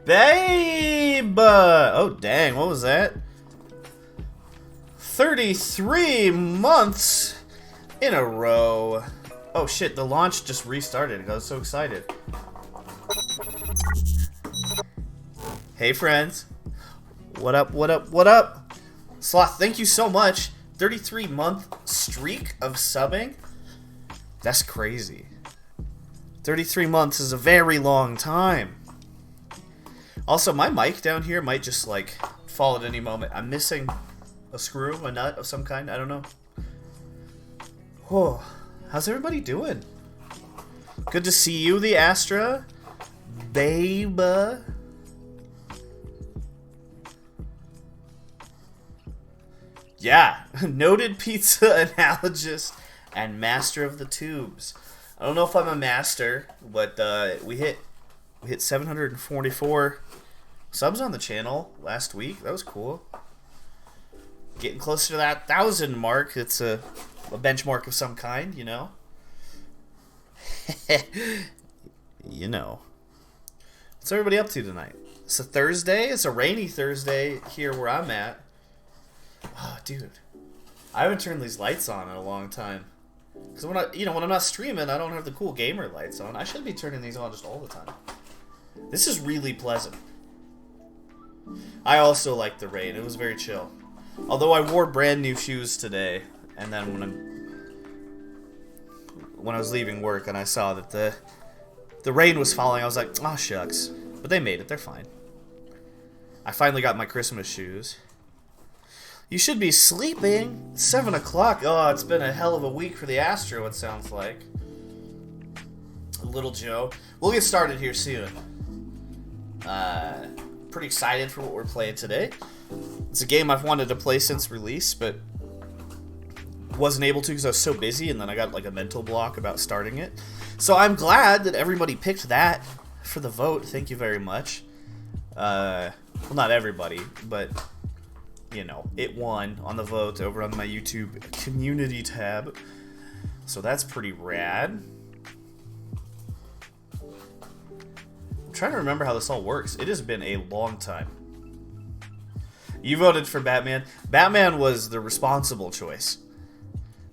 Babe! Oh, dang, what was that? 33 months in a row. Oh, shit, the launch just restarted. I was so excited. Hey, friends. What up, what up, what up? Sloth, thank you so much. 33-month streak of subbing? That's crazy. 33 months is a very long time. Also, my mic down here might just, like, fall at any moment. I'm missing a screw, a nut of some kind. I don't know. Whoa. How's everybody doing? Good to see you, the Astra. Babe. Yeah. Noted pizza analogist and master of the tubes. I don't know if I'm a master, but we hit 744 subs on the channel last week. That was cool. Getting closer to that 1,000 mark. It's a benchmark of some kind, you know. You know. What's everybody up to tonight? It's a Thursday. It's a rainy Thursday here where I'm at. Oh, dude. I haven't turned these lights on in a long time. Because when I'm not streaming, I don't have the cool gamer lights on. I should be turning these on just all the time. This is really pleasant. I also like the rain. It was very chill. Although I wore brand new shoes today, and then when I was leaving work and I saw that the rain was falling, I was like, oh shucks. But they made it. They're fine. I finally got my Christmas shoes. You should be sleeping. 7 o'clock. Oh, it's been a hell of a week for the Astro, it sounds like. Little Joe. We'll get started here soon. Pretty excited for what we're playing today. It's a game I've wanted to play since release, but wasn't able to because I was so busy, and then I got like a mental block about starting it. So I'm glad that everybody picked that for the vote. Thank you very much. Well, not everybody, but you know, it won on the vote over on my YouTube community tab. So that's pretty rad. I'm trying to remember how this all works. It has been a long time. You voted for Batman. Batman was the responsible choice.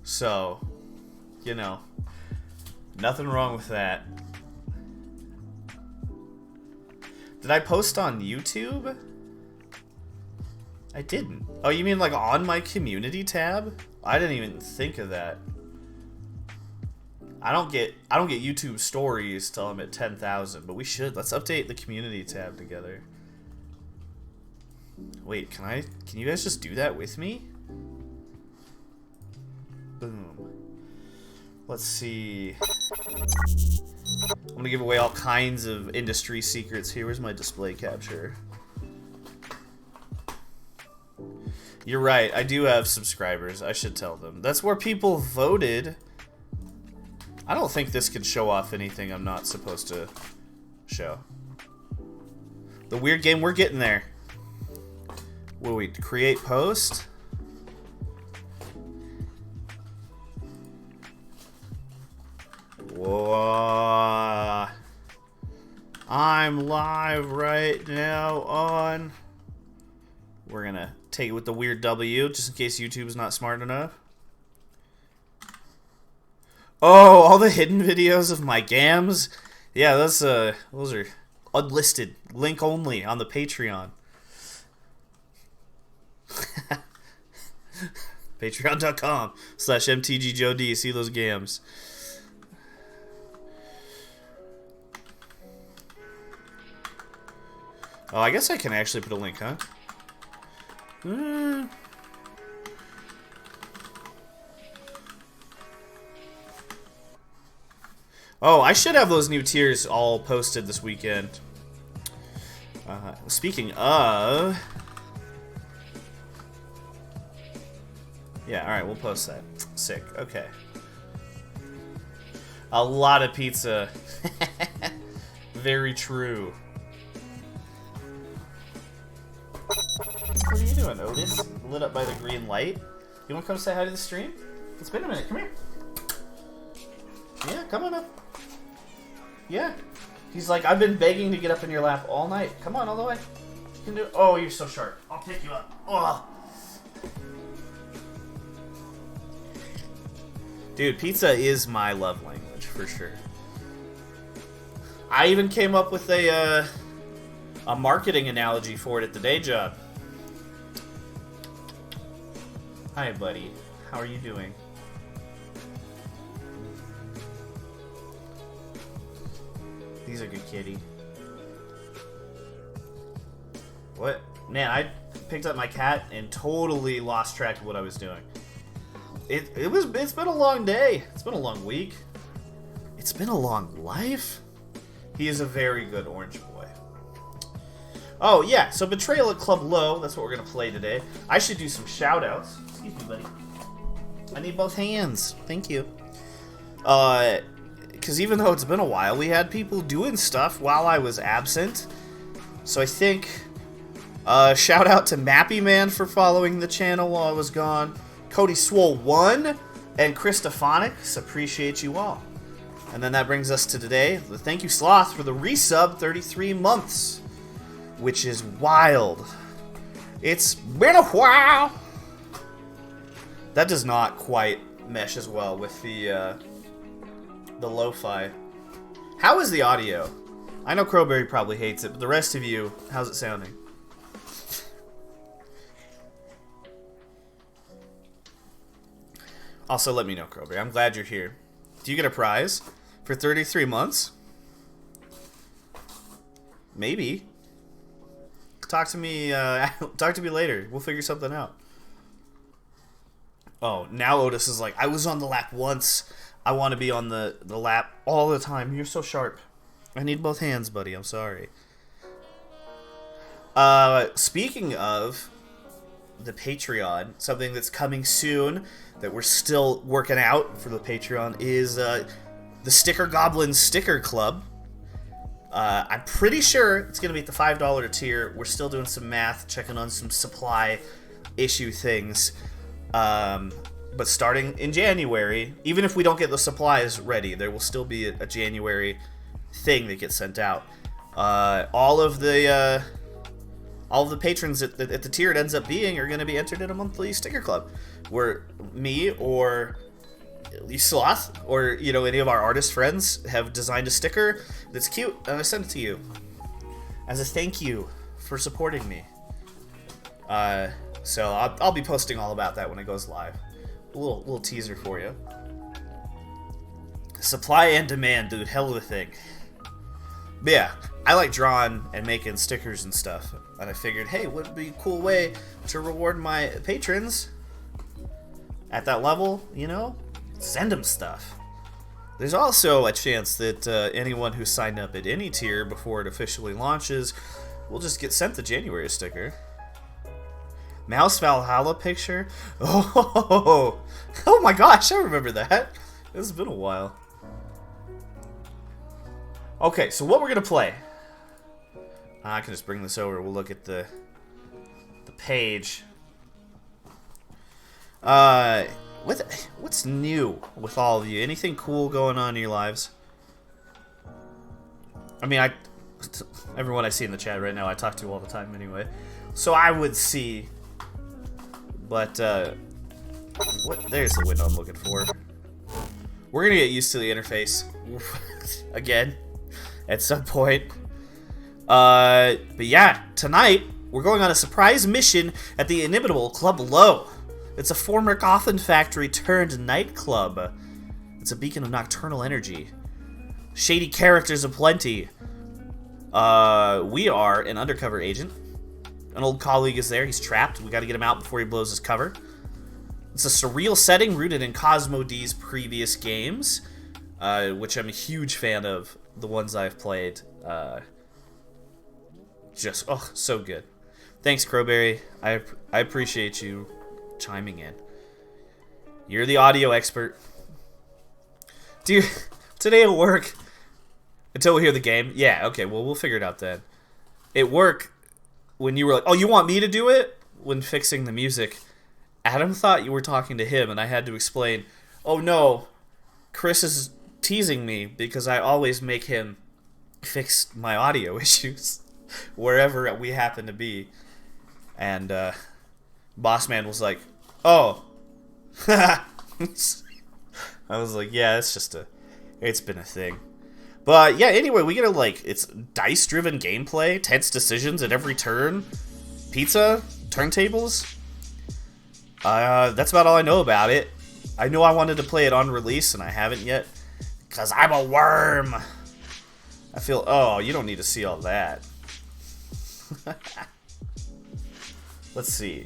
So, you know, nothing wrong with that. Did I post on YouTube? I didn't. Oh, you mean like on my community tab? I didn't even think of that. I don't get YouTube stories till I'm at 10,000, but we should. Let's update the community tab together. Wait, can you guys just do that with me? Boom. Let's see. I'm gonna give away all kinds of industry secrets here. Where's my display capture? You're right, I do have subscribers. I should tell them. That's where people voted. I don't think this can show off anything I'm not supposed to show. The weird game, we're getting there. Will we create post? Whoa. I'm live right now on... We're gonna take it with the weird W, just in case YouTube's not smart enough. Oh, all the hidden videos of my gams? Yeah, those are unlisted. Link only on the Patreon. Patreon.com/MTGJoeD. See those gams. Oh, I guess I can actually put a link, huh? Oh, I should have those new tiers all posted this weekend. Speaking of... Yeah, alright, we'll post that. Sick, okay. A lot of pizza. Very true. What are you doing, Otis? Lit up by the green light. You wanna come say hi to the stream? It's been a minute, come here. Yeah, come on up. Yeah. He's like, I've been begging to get up in your lap all night. Come on, all the way. You can do it. Oh, you're so sharp. I'll pick you up. Oh. Dude, pizza is my love language, for sure. I even came up with a marketing analogy for it at the day job. Hi, buddy. How are you doing? He's a good kitty. What? Man, I picked up my cat and totally lost track of what I was doing. It's been a long day. It's been a long week. It's been a long life. He is a very good orange boy. Oh, yeah, so Betrayal at Club Low, that's what we're going to play today. I should do some shout-outs. Excuse me, buddy. I need both hands. Thank you. Because even though it's been a while, we had people doing stuff while I was absent. So I think, shout-out to Mappy Man for following the channel while I was gone. Cody Swole 1 and Christophonics, appreciate you all. And then that brings us to today. Thank you, Sloth, for the resub, 33 months, which is wild. It's been a while. That does not quite mesh as well with the lo-fi. How is the audio? I know Crowberry probably hates it, but the rest of you, how's it sounding? Also, let me know, Crowberry. I'm glad you're here. Do you get a prize for 33 months? Maybe. Talk to me. Talk to me later. We'll figure something out. Oh, now Otis is like, I was on the lap once. I want to be on the lap all the time. You're so sharp. I need both hands, buddy. I'm sorry. Speaking of the Patreon, something that's coming soon that we're still working out for the Patreon is the Sticker Goblin Sticker Club. I'm pretty sure it's going to be at the $5 tier. We're still doing some math, checking on some supply issue things. But starting in January, even if we don't get the supplies ready, there will still be a January thing that gets sent out. All of the patrons at the tier it ends up being are going to be entered in a monthly sticker club, where me or Sloth or any of our artist friends have designed a sticker that's cute, and I send it to you as a thank you for supporting me. So I'll be posting all about that when it goes live. A little teaser for you. Supply and demand, dude, hell of a thing. But yeah, I like drawing and making stickers and stuff, and I figured, hey, what would be a cool way to reward my patrons at that level, Send them stuff. There's also a chance that anyone who signed up at any tier before it officially launches will just get sent the January sticker. Mouse Valhalla picture? Oh my gosh, I remember that. It's been a while. Okay, so what we're going to play. I can just bring this over. We'll look at the page. What's new with all of you? Anything cool going on in your lives? I mean, everyone I see in the chat right now, I talk to all the time anyway. So I would see. But, there's the window I'm looking for. We're gonna get used to the interface. Again. At some point. But yeah, tonight, we're going on a surprise mission at the inimitable Club Low. It's a former Gotham factory turned nightclub. It's a beacon of nocturnal energy. Shady characters aplenty. We are an undercover agent. An old colleague is there. He's trapped. We got to get him out before he blows his cover. It's a surreal setting rooted in Cosmo D's previous games, which I'm a huge fan of. The ones I've played. Just, so good. Thanks, Crowberry. I appreciate you chiming in. You're the audio expert. Dude, today at work, until we hear the game. Yeah, okay, well, we'll figure it out then. At work, when you were like, oh, you want me to do it? When fixing the music, Adam thought you were talking to him, and I had to explain, oh no, Chris is teasing me because I always make him fix my audio issues wherever we happen to be. And Boss Man was like, "Oh." I was like, "Yeah, it's been a thing." But yeah, anyway, we get it's dice-driven gameplay, tense decisions at every turn, pizza, turntables. That's about all I know about it. I know I wanted to play it on release, and I haven't yet, because I'm a worm. I feel, oh, you don't need to see all that. Let's see.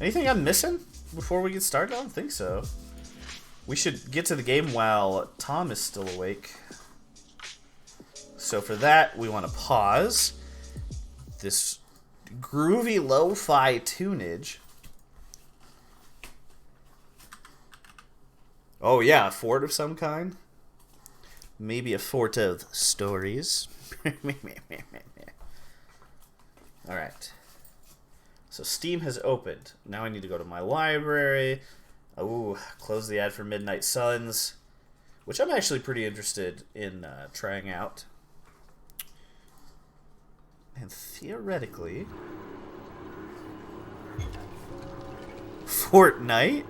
Anything I'm missing before we get started? I don't think so. We should get to the game while Tom is still awake. So for that, we want to pause this groovy lo-fi tunage. Oh yeah, a fort of some kind. Maybe a fort of stories. Alright. So Steam has opened. Now I need to go to my library. Ooh, close the ad for Midnight Suns, which I'm actually pretty interested in trying out. And theoretically, Fortnite?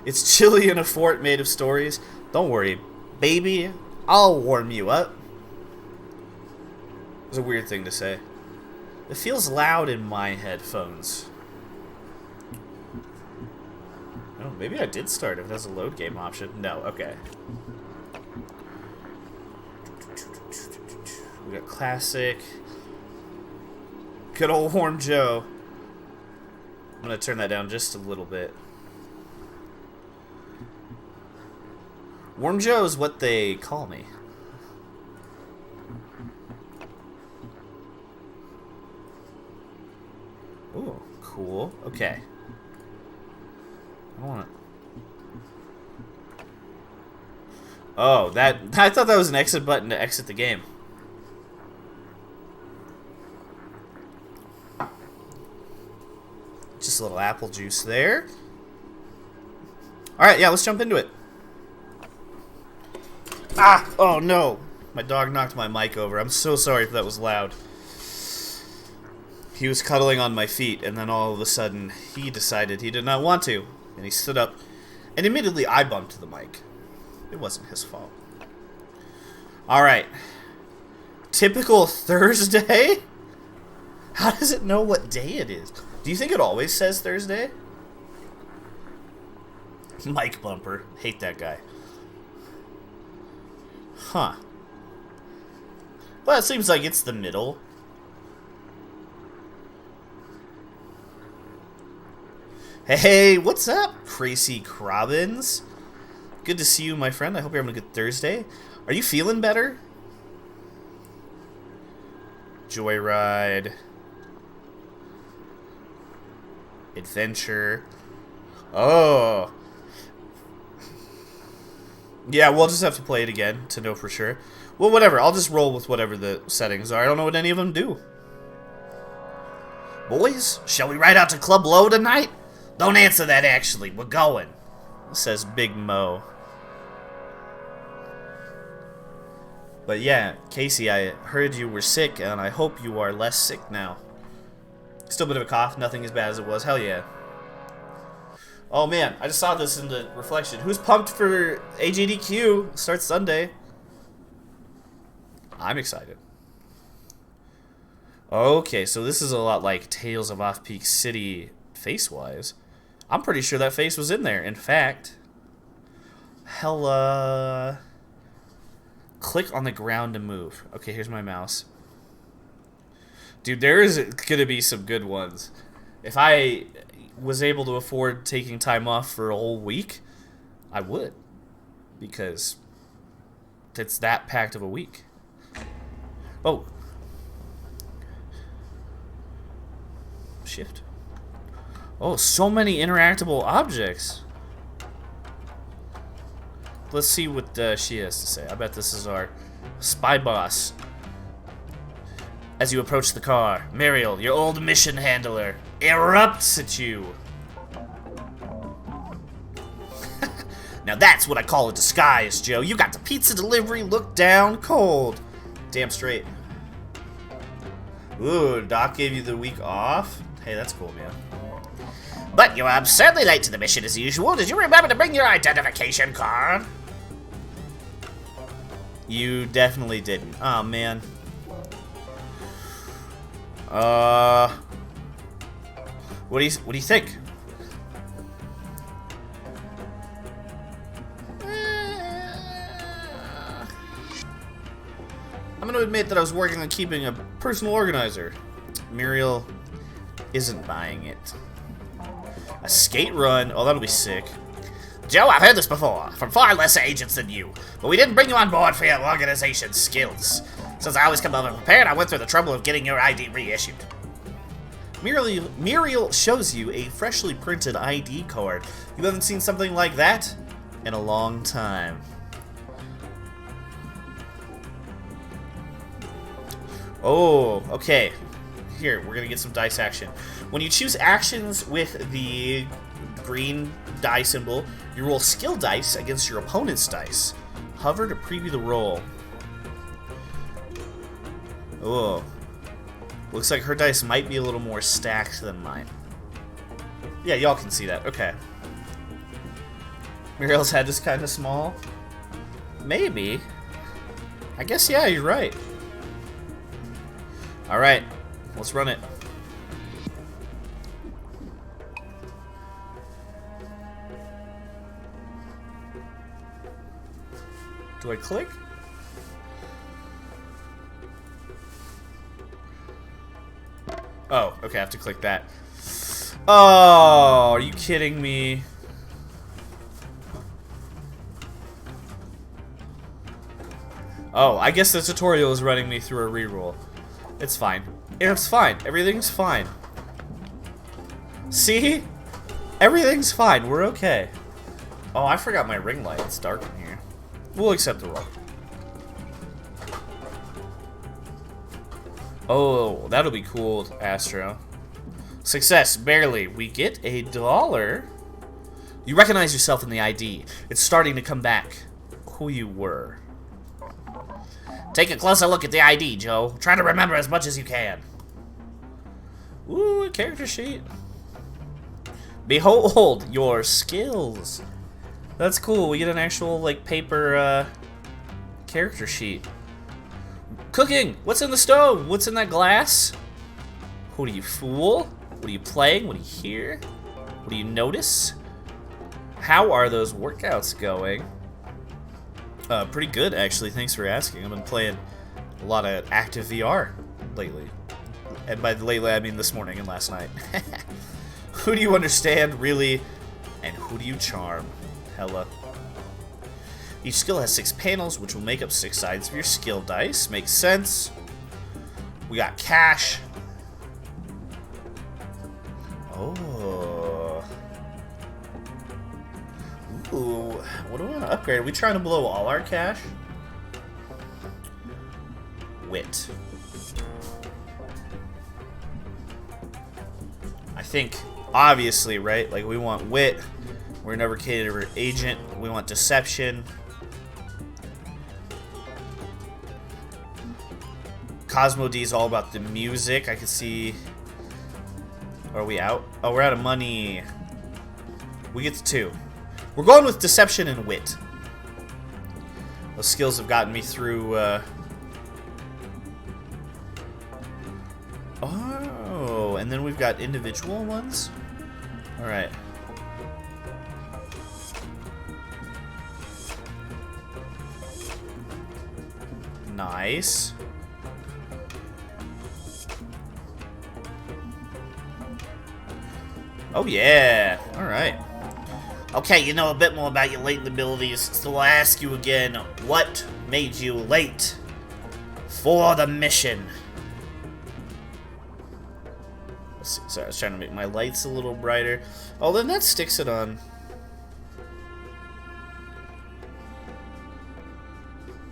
It's chilly in a fort made of stories. Don't worry, baby. I'll warm you up. It's a weird thing to say. It feels loud in my headphones. Oh, maybe I did start if it has a load game option. No, okay. We got classic. Good old Warm Joe. I'm gonna turn that down just a little bit. Warm Joe is what they call me. Ooh, cool. Okay. I want. Oh, I thought that was an exit button to exit the game. Just a little apple juice there. Alright, yeah, let's jump into it. Ah! Oh no! My dog knocked my mic over. I'm so sorry if that was loud. He was cuddling on my feet, and then all of a sudden, he decided he did not want to. And he stood up, and admittedly, I bumped the mic. It wasn't his fault. Alright. Typical Thursday? How does it know what day it is? Do you think it always says Thursday? Mic bumper. Hate that guy. Huh. Well, it seems like it's the middle. Hey, what's up, Crazy Crobbins? Good to see you, my friend. I hope you're having a good Thursday. Are you feeling better? Joyride. Adventure. Oh. Yeah, we'll just have to play it again to know for sure. Well, whatever. I'll just roll with whatever the settings are. I don't know what any of them do. Boys, shall we ride out to Club Low tonight? Don't answer that, actually. We're going, says Big Mo. But yeah, Casey, I heard you were sick, and I hope you are less sick now. Still a bit of a cough. Nothing as bad as it was. Hell yeah. Oh man, I just saw this in the reflection. Who's pumped for AGDQ? Starts Sunday. I'm excited. Okay, so this is a lot like Tales of Off-Peak City face-wise. I'm pretty sure that face was in there. In fact, hella. Click on the ground to move. Okay, here's my mouse. Dude, there is gonna be some good ones. If I was able to afford taking time off for a whole week, I would. Because it's that packed of a week. Oh. Shift. Oh, so many interactable objects. Let's see what she has to say. I bet this is our spy boss. As you approach the car, Mariel, your old mission handler, erupts at you. Now that's what I call a disguise, Joe. You got the pizza delivery look down cold. Damn straight. Ooh, Doc gave you the week off? Hey, that's cool, man. But you are absurdly late to the mission as usual. Did you remember to bring your identification card? You definitely didn't. Oh, man. What do you think? I'm gonna admit that I was working on keeping a personal organizer. Muriel isn't buying it. A skate run? Oh, that'll be sick. Joe, I've heard this before, from far lesser agents than you, but we didn't bring you on board for your organization skills. Since I always come over prepared, I went through the trouble of getting your ID reissued. Muriel shows you a freshly printed ID card. You haven't seen something like that in a long time. Oh, okay. Here, we're gonna get some dice action. When you choose actions with the green die symbol, you roll skill dice against your opponent's dice. Hover to preview the roll. Oh. Looks like her dice might be a little more stacked than mine. Yeah, y'all can see that. Okay. Muriel's head is kind of small. Maybe. I guess, yeah, you're right. Alright. Let's run it. Do I click? Oh, okay, I have to click that. Oh, are you kidding me? Oh, I guess the tutorial is running me through a reroll. It's fine. It's fine. Everything's fine. See? Everything's fine. We're okay. Oh, I forgot my ring light. It's dark in here. We'll accept the roll. Oh, that'll be cool, Astro. Success, barely. We get $1. You recognize yourself in the ID. It's starting to come back. Who you were. Take a closer look at the ID, Joe. Try to remember as much as you can. Ooh, a character sheet. Behold your skills. That's cool. We get an actual, like, paper, character sheet. Cooking! What's in the stove? What's in that glass? Who do you fool? What are you playing? What do you hear? What do you notice? How are those workouts going? Pretty good, actually. Thanks for asking. I've been playing a lot of active VR lately. And by lately, I mean this morning and last night. Who do you understand, really? And who do you charm? Hella. Each skill has 6 panels, which will make up 6 sides of your skill dice. Makes sense. We got cash. Oh. Ooh. What do we want to upgrade? Are we trying to blow all our cash? Wit. I think, obviously, right? Like, we want wit. We're an educated agent. We want deception. Cosmo D is all about the music. I can see... Are we out? Oh, we're out of money. We get to 2. We're going with deception and wit. Those skills have gotten me through... Oh, and then we've got individual ones? Alright. Nice. Oh yeah, alright. Okay, you know a bit more about your latent abilities, so I'll ask you again, what made you late for the mission? Let's see, sorry, I was trying to make my lights a little brighter. Oh, then that sticks it on.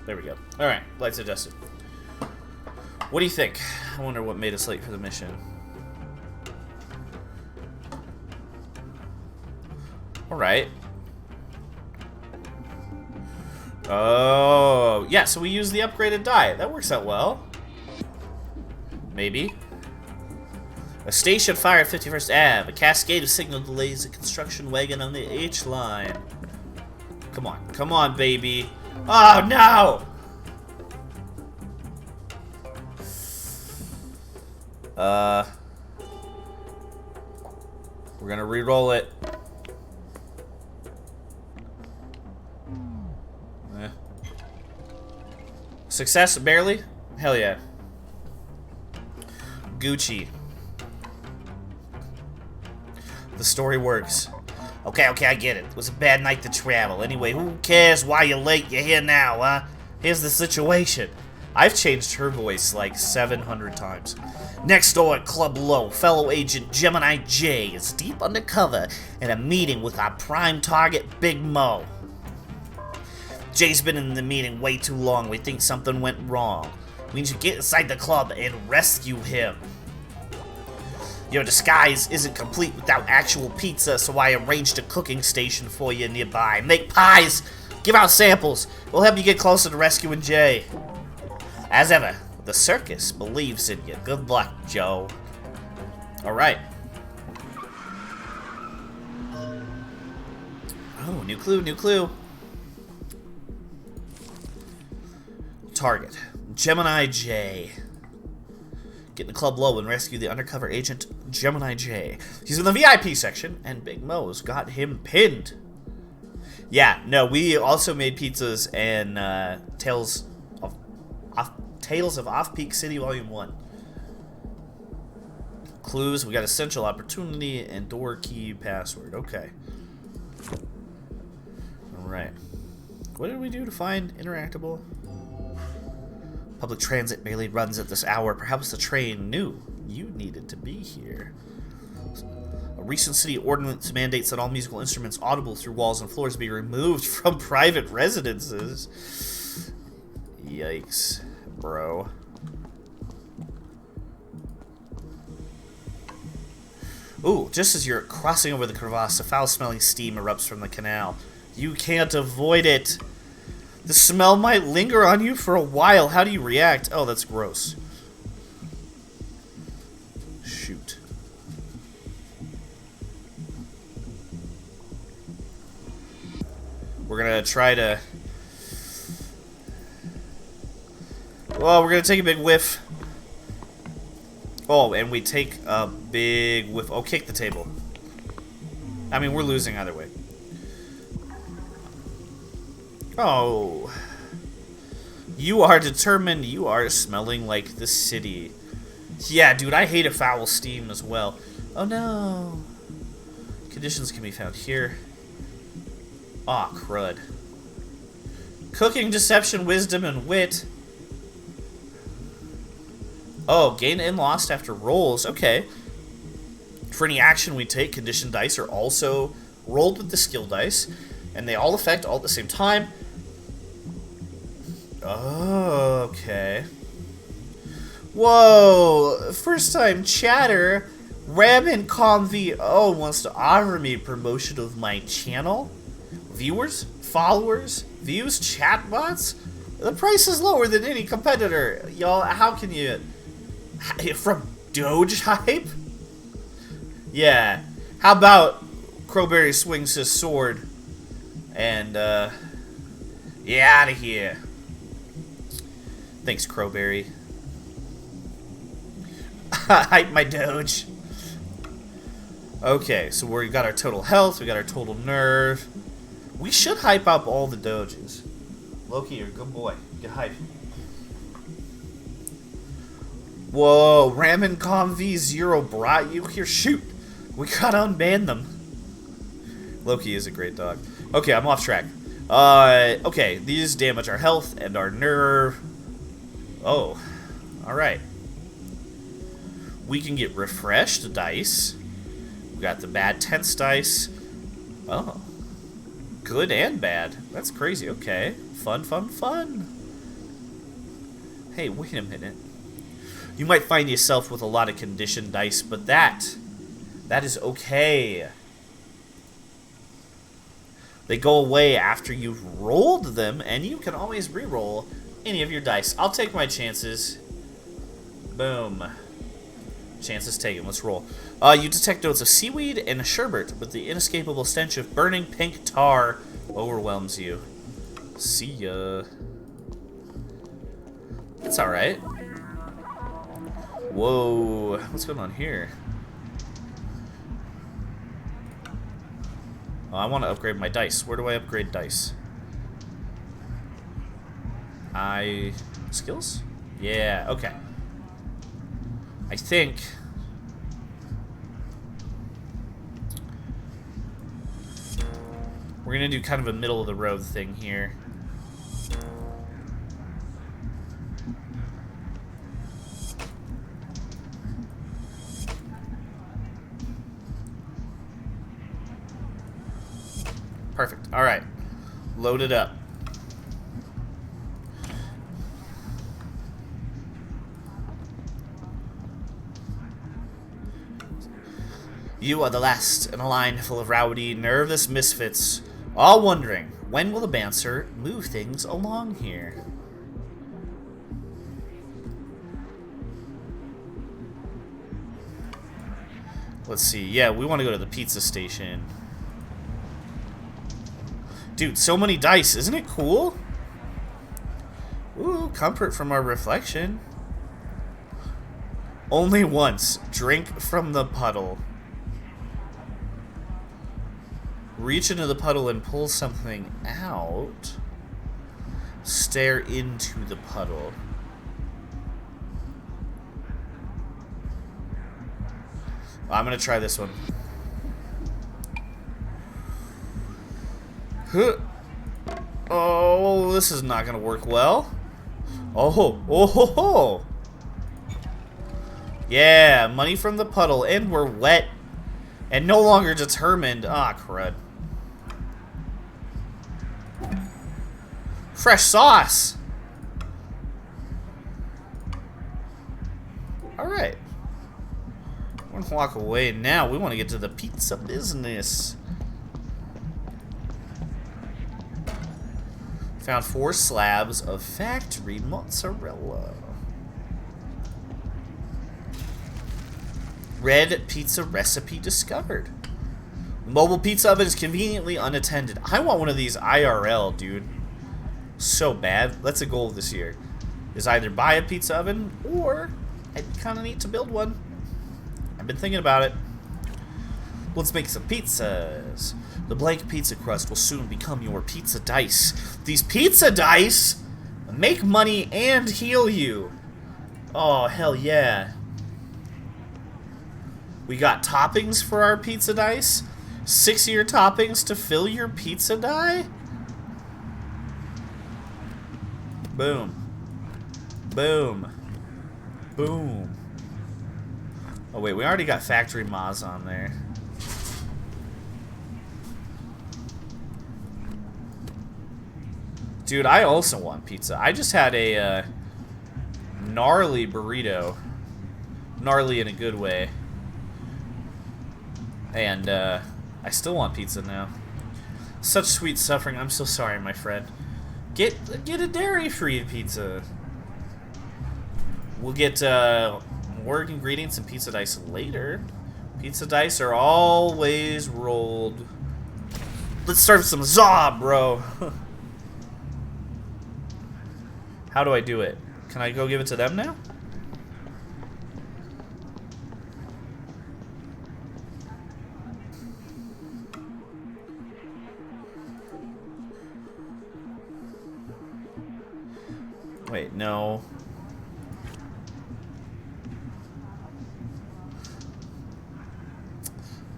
There we go. Alright, lights adjusted. What do you think? I wonder what made us late for the mission. Alright. Oh, yeah, so we use the upgraded die. That works out well. Maybe. A station fire at 51st Ave. A cascade of signal delays. A construction wagon on the H line. Come on. Come on, baby. Oh, no! We're gonna re-roll it. Success, barely? Hell yeah. Gucci. The story works. Okay, I get it. It was a bad night to travel. Anyway, who cares why you're late? You're here now, huh? Here's the situation. I've changed her voice like 700 times. Next door at Club Low, fellow agent Gemini J is deep undercover in a meeting with our prime target, Big Mo. Jay's been in the meeting way too long. We think something went wrong. We need to get inside the club and rescue him. Your disguise isn't complete without actual pizza, so I arranged a cooking station for you nearby. Make pies! Give out samples! We'll help you get closer to rescuing Jay. As ever, the circus believes in you. Good luck, Joe. Alright. Oh, new clue, new clue. Target. Gemini J. Get in the Club Low and rescue the undercover agent, Gemini J. He's in the VIP section, and Big Mo's got him pinned. Yeah, no, we also made pizzas and Tales of Off-Peak City Volume 1. Clues, we got Essential Opportunity and Door Key Password. Okay. Alright. What did we do to find Interactable? Public transit barely runs at this hour. Perhaps the train knew you needed to be here. A recent city ordinance mandates that all musical instruments audible through walls and floors be removed from private residences. Yikes, bro. Ooh, just as you're crossing over the crevasse, a foul-smelling steam erupts from the canal. You can't avoid it. The smell might linger on you for a while. How do you react? Oh, that's gross. Shoot. We're gonna try to... Well, we're gonna take a big whiff. Oh, and we take a big whiff. Oh, kick the table. I mean, we're losing either way. Oh. You are determined. You are smelling like the city. Yeah, dude, I hate a foul steam as well. Oh, no. Conditions can be found here. Aw, crud. Cooking, deception, wisdom, and wit. Oh, gain and lost after rolls. Okay. For any action we take, condition dice are also rolled with the skill dice, and they all affect all at the same time. Oh, okay. Whoa! First time chatter. Ramen Convo wants to offer me promotion of my channel. Viewers, followers, views, chatbots. The price is lower than any competitor. Y'all, how can you... From Doge hype? Yeah. How about Crowberry swings his sword and, get out of here. Thanks, Crowberry. Hype my Doge. Okay, so we got our total health, we got our total nerve. We should hype up all the Doges. Loki, you're a good boy. Get hype. Whoa, Ramen Conv 0 brought you here? Shoot! We gotta unban them. Loki is a great dog. Okay, I'm off track. Okay, these damage our health and our nerve. Oh, alright. We can get refreshed dice. We got the bad tense dice. Oh. Good and bad. That's crazy. Okay. Fun, fun, fun. Hey, wait a minute. You might find yourself with a lot of condition dice, but that is okay. They go away after you've rolled them, and you can always re-roll any of your dice. I'll take my chances. Boom. Chances taken. Let's roll. You detect notes of seaweed and sherbet, but the inescapable stench of burning pink tar overwhelms you. See ya. That's alright. Whoa. What's going on here? Oh, I want to upgrade my dice. Where do I upgrade dice? Skills? Yeah, okay. I think... we're going to do kind of a middle-of-the-road thing here. Perfect. All right. Load it up. You are the last in a line full of rowdy, nervous misfits, all wondering, when will the bouncer move things along here? Let's see. Yeah, we want to go to the pizza station. Dude, so many dice. Isn't it cool? Ooh, comfort from our reflection. Only once. Drink from the puddle. Reach into the puddle and pull something out. Stare into the puddle. I'm gonna try this one. Oh, this is not gonna work well. Oh. Yeah, money from the puddle, and we're wet and no longer determined. Ah, crud. Fresh sauce. All right. We're gonna walk away now. We want to get to the pizza business. Found 4 slabs of factory mozzarella. Red pizza recipe discovered. Mobile pizza oven is conveniently unattended. I want one of these IRL, dude. So bad. That's a goal this year. Is either buy a pizza oven or I kind of need to build one. I've been thinking about it. Let's make some pizzas. The blank pizza crust will soon become your pizza dice. These pizza dice make money and heal you. Oh, hell yeah. We got toppings for our pizza dice. 6-year toppings to fill your pizza die. Boom. Boom. Boom. Oh, wait, we already got factory moz on there. Dude, I also want pizza. I just had a gnarly burrito. Gnarly in a good way. And I still want pizza now. Such sweet suffering. I'm so sorry, my friend. Get a dairy-free pizza. We'll get more ingredients and pizza dice later. Pizza dice are always rolled. Let's serve some za, bro. How do I do it? Can I go give it to them now? Wait, no.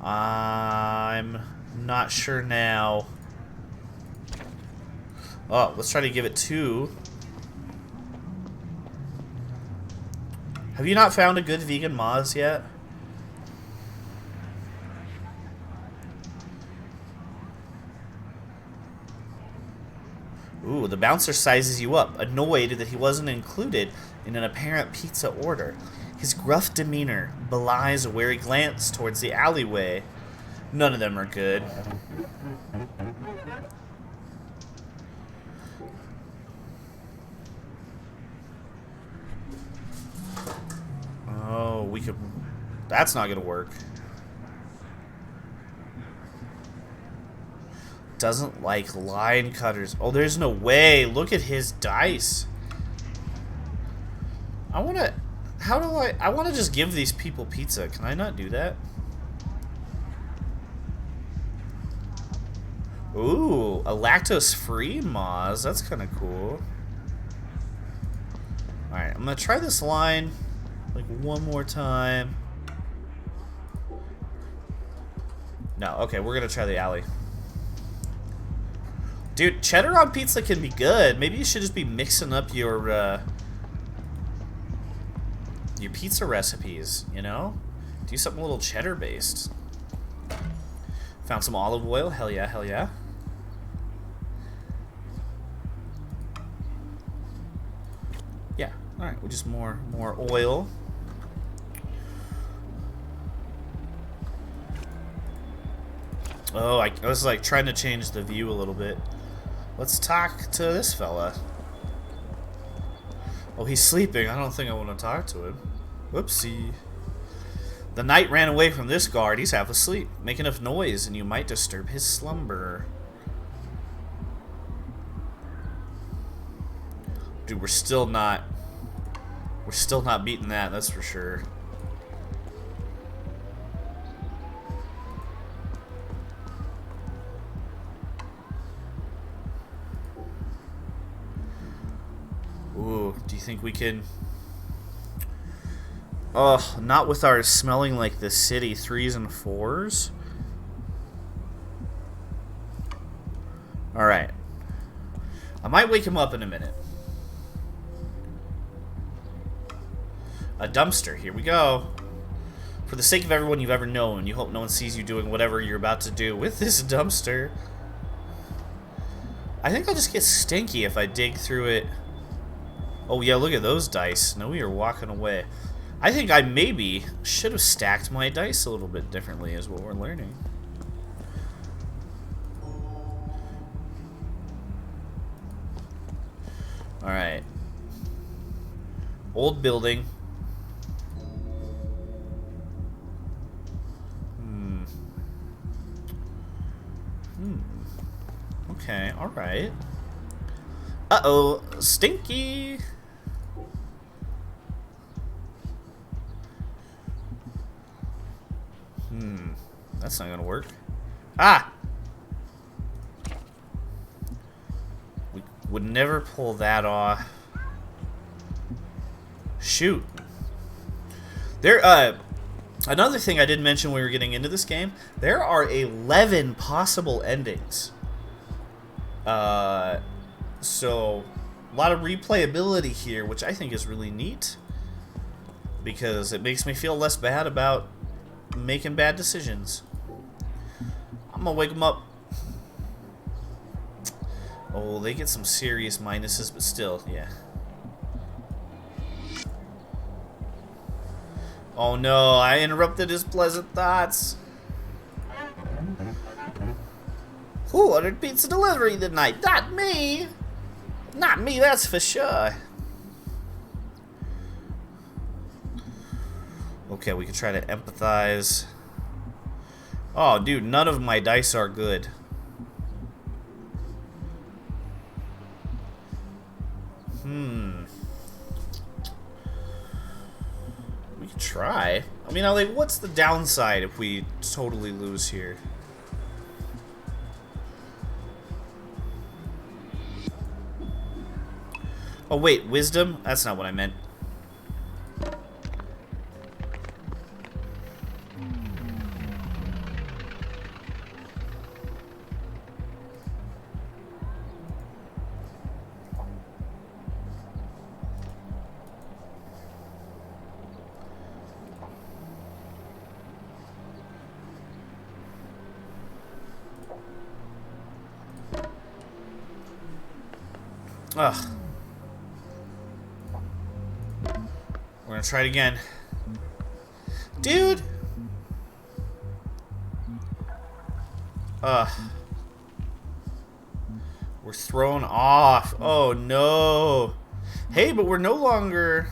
I'm not sure now. Oh, let's try to give it to... Have you not found a good vegan moz yet? Ooh, the bouncer sizes you up, annoyed that he wasn't included in an apparent pizza order. His gruff demeanor belies a wary glance towards the alleyway. None of them are good. could... That's not gonna work. Doesn't like line cutters. Oh, there's no way. Look at his dice. I wanna... How do I wanna just give these people pizza. Can I not do that? Ooh, a lactose-free Moz. That's kind of cool. Alright, I'm gonna try this line like one more time. No, okay, we're gonna try the alley. Dude, cheddar on pizza can be good. Maybe you should just be mixing up your pizza recipes, you know? Do something a little cheddar based. Found some olive oil. Hell yeah, hell yeah. Yeah, alright, we'll just more oil. Oh, I was like trying to change the view a little bit. Let's talk to this fella. Oh, he's sleeping. I don't think I want to talk to him. Whoopsie. The knight ran away from this guard. He's half asleep. Make enough noise and you might disturb his slumber. Dude, we're still not beating that, that's for sure. Ooh, do you think we can... Oh, not with our smelling like the city 3s and 4s. Alright. I might wake him up in a minute. A dumpster, here we go. For the sake of everyone you've ever known, you hope no one sees you doing whatever you're about to do with this dumpster. I think I'll just get stinky if I dig through it. Oh yeah, look at those dice. No, we are walking away. I think I maybe should have stacked my dice a little bit differently is what we're learning. Alright. Old building. Okay, alright. Uh-oh, stinky! That's not gonna work. Ah! We would never pull that off. Shoot. There, another thing I didn't mention when we were getting into this game, there are 11 possible endings. So, a lot of replayability here, which I think is really neat. Because it makes me feel less bad about making bad decisions. I'm gonna wake them up. Oh, they get some serious minuses, but still, yeah. Oh no, I interrupted his pleasant thoughts. Who ordered pizza delivery tonight? Not me! Not me, that's for sure. Okay, we can try to empathize. Oh, dude, none of my dice are good. We can try. I mean, like, what's the downside if we totally lose here? Oh, wait, wisdom? That's not what I meant. Ugh. We're gonna try it again. Dude! Ugh. We're thrown off. Oh no. Hey, but we're no longer...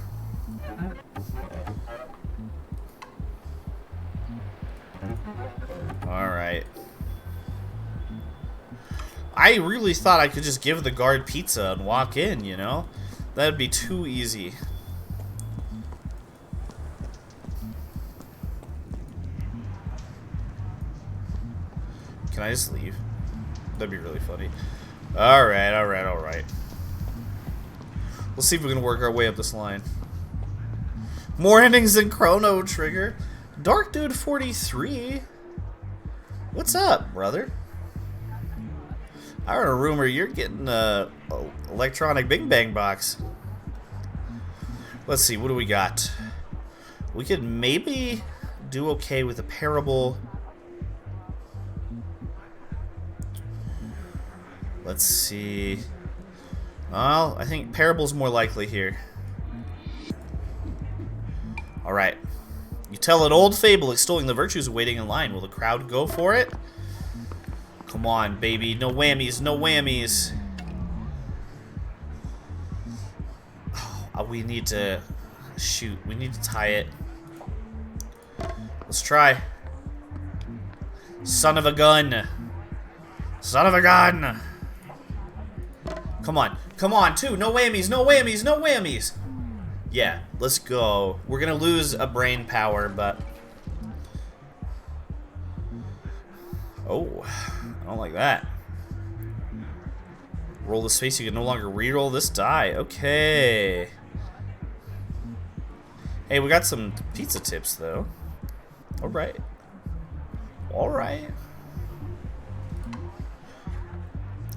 Alright. I really thought I could just give the guard pizza and walk in, you know? That'd be too easy. Can I just leave? That'd be really funny. Alright, alright, alright. Let's see if we can work our way up this line. More endings than Chrono Trigger. Dark Dude 43. What's up, brother? I heard a rumor you're getting a electronic Bing Bang box. Let's see, what do we got? We could maybe do okay with a Parable. Let's see. Well, I think Parable's more likely here. Alright. You tell an old fable extolling the virtues of waiting in line. Will the crowd go for it? Come on, baby. No whammies, no whammies. Oh, we need to... Shoot, we need to tie it. Let's try. Son of a gun. Son of a gun. Come on. Come on, two. No whammies, no whammies, no whammies. Yeah, let's go. We're gonna lose a brain power, but... Oh, I don't like that. Roll the space, you can no longer re-roll this die. Okay. Hey, we got some pizza tips, though. Alright. Alright.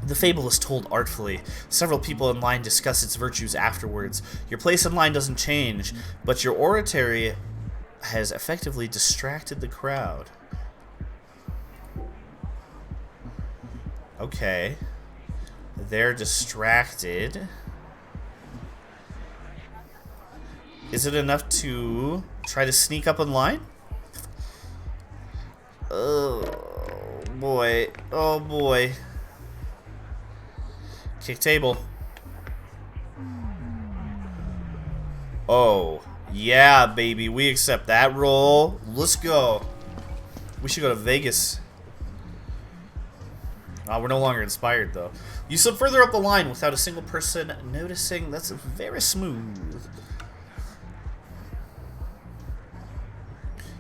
The fable is told artfully. Several people in line discuss its virtues afterwards. Your place in line doesn't change, but your oratory has effectively distracted the crowd. Okay. They're distracted. Is it enough to try to sneak up in line? Oh boy. Oh boy. Kick table. Oh, yeah, baby. We accept that roll. Let's go. We should go to Vegas. Oh, we're no longer inspired, though. You slip further up the line without a single person noticing. That's very smooth.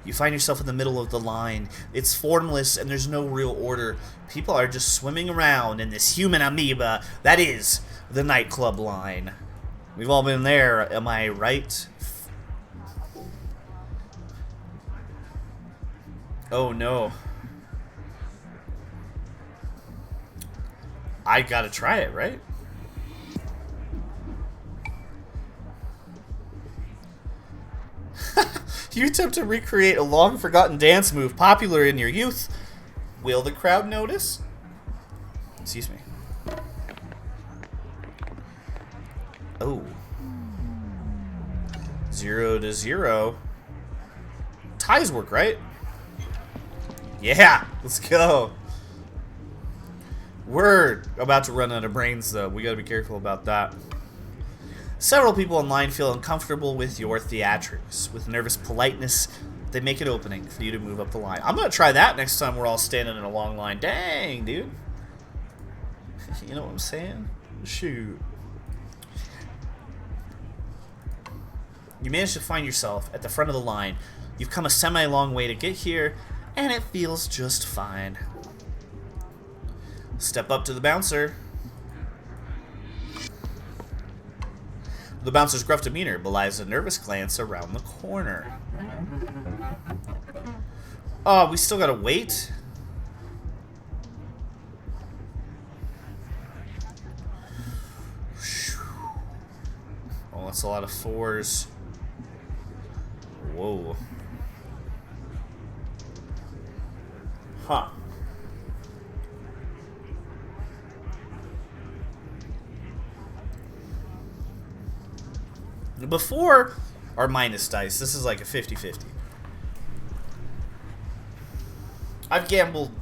You find yourself in the middle of the line. It's formless and there's no real order. People are just swimming around in this human amoeba. That is the nightclub line. We've all been there, am I right? Oh no. I gotta try it, right? You attempt to recreate a long-forgotten dance move popular in your youth. Will the crowd notice? Excuse me. Oh. 0-0. Ties work, right? Yeah, let's go. We're about to run out of brains, though. We gotta be careful about that. Several people in line feel uncomfortable with your theatrics. With nervous politeness, they make an opening for you to move up the line. I'm gonna try that next time we're all standing in a long line. Dang, dude. You know what I'm saying? Shoot. You manage to find yourself at the front of the line. You've come a semi-long way to get here, and it feels just fine. Step up to the bouncer. The bouncer's gruff demeanor belies a nervous glance around the corner. Oh, we still gotta wait? Oh, that's a lot of fours. Whoa. Huh. Before our minus dice, this is like a 50-50. I've gambled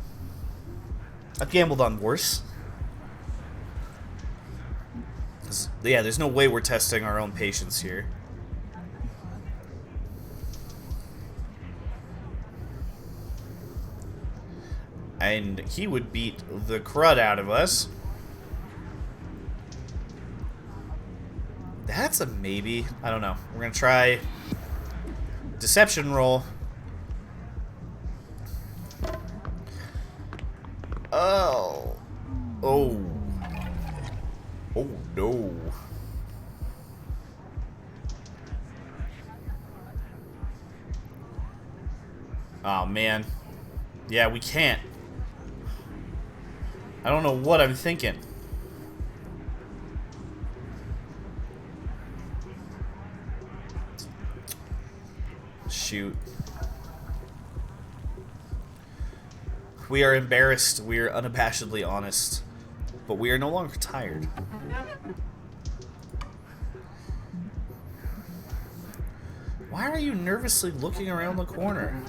on worse. Yeah, there's no way we're testing our own patience here. And he would beat the crud out of us. That's a maybe. I don't know. We're going to try deception roll. Oh. Oh. Oh, no. Oh, man. Yeah, we can't. I don't know what I'm thinking. Shoot. We are embarrassed. We are unabashedly honest. But we are no longer tired. Why are you nervously looking around the corner?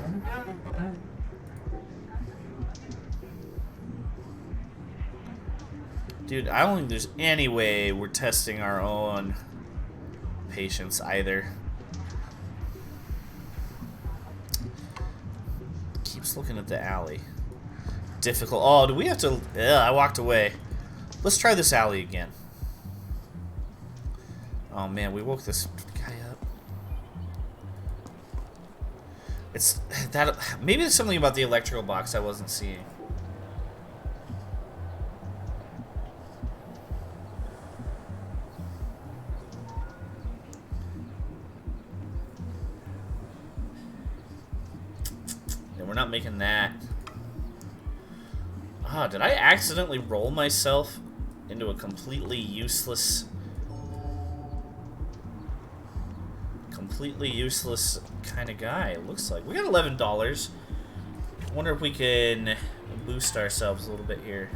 Dude, I don't think there's any way we're testing our own patience either. Keeps looking at the alley. Difficult. Oh, do we have to... Ugh, I walked away. Let's try this alley again. Oh man, we woke this guy up. It's that... Maybe there's something about the electrical box I wasn't seeing. We're not making that. Ah, did I accidentally roll myself into a completely useless kind of guy, it looks like. We got $11. Wonder if we can boost ourselves a little bit here.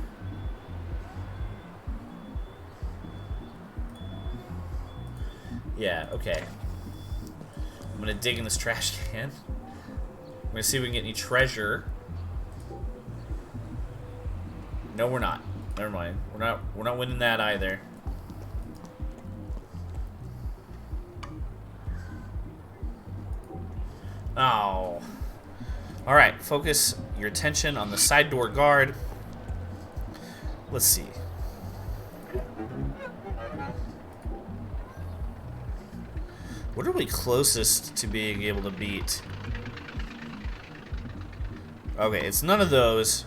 Yeah, okay. I'm gonna dig in this trash can. I'm gonna see if we can get any treasure. No, we're not. Never mind. We're not winning that either. Oh. Alright, focus your attention on the side door guard. Let's see. What are we closest to being able to beat? Okay, it's none of those.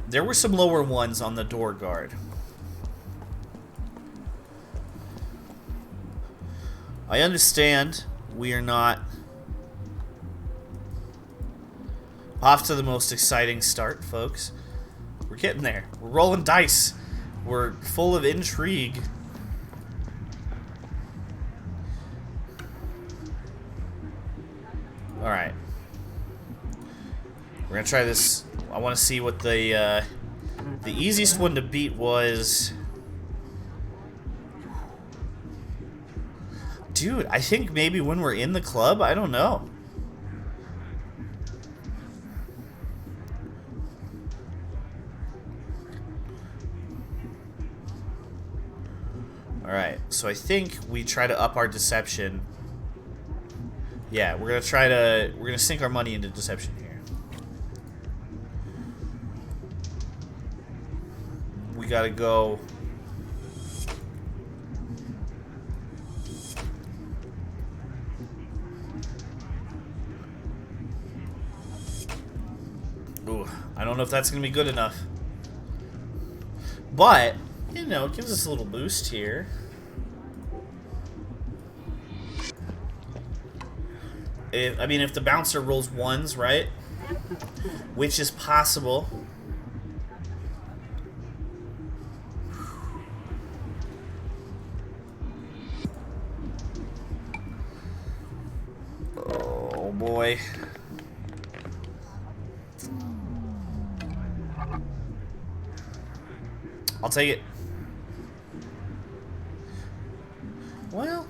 There were some lower ones on the door guard. I understand we are not off to the most exciting start, folks. We're getting there. We're rolling dice. We're full of intrigue. Alright. We're gonna try this. I want to see what the easiest one to beat was. Dude, I think maybe when we're in the club, I don't know. Alright, so I think we try to up our deception. Yeah, we're gonna sink our money into deception here. We gotta go. Ooh, I don't know if that's gonna be good enough. But, you know, it gives us a little boost here. I mean, if the bouncer rolls ones, right? Which is possible. Oh boy. I'll take it. Well,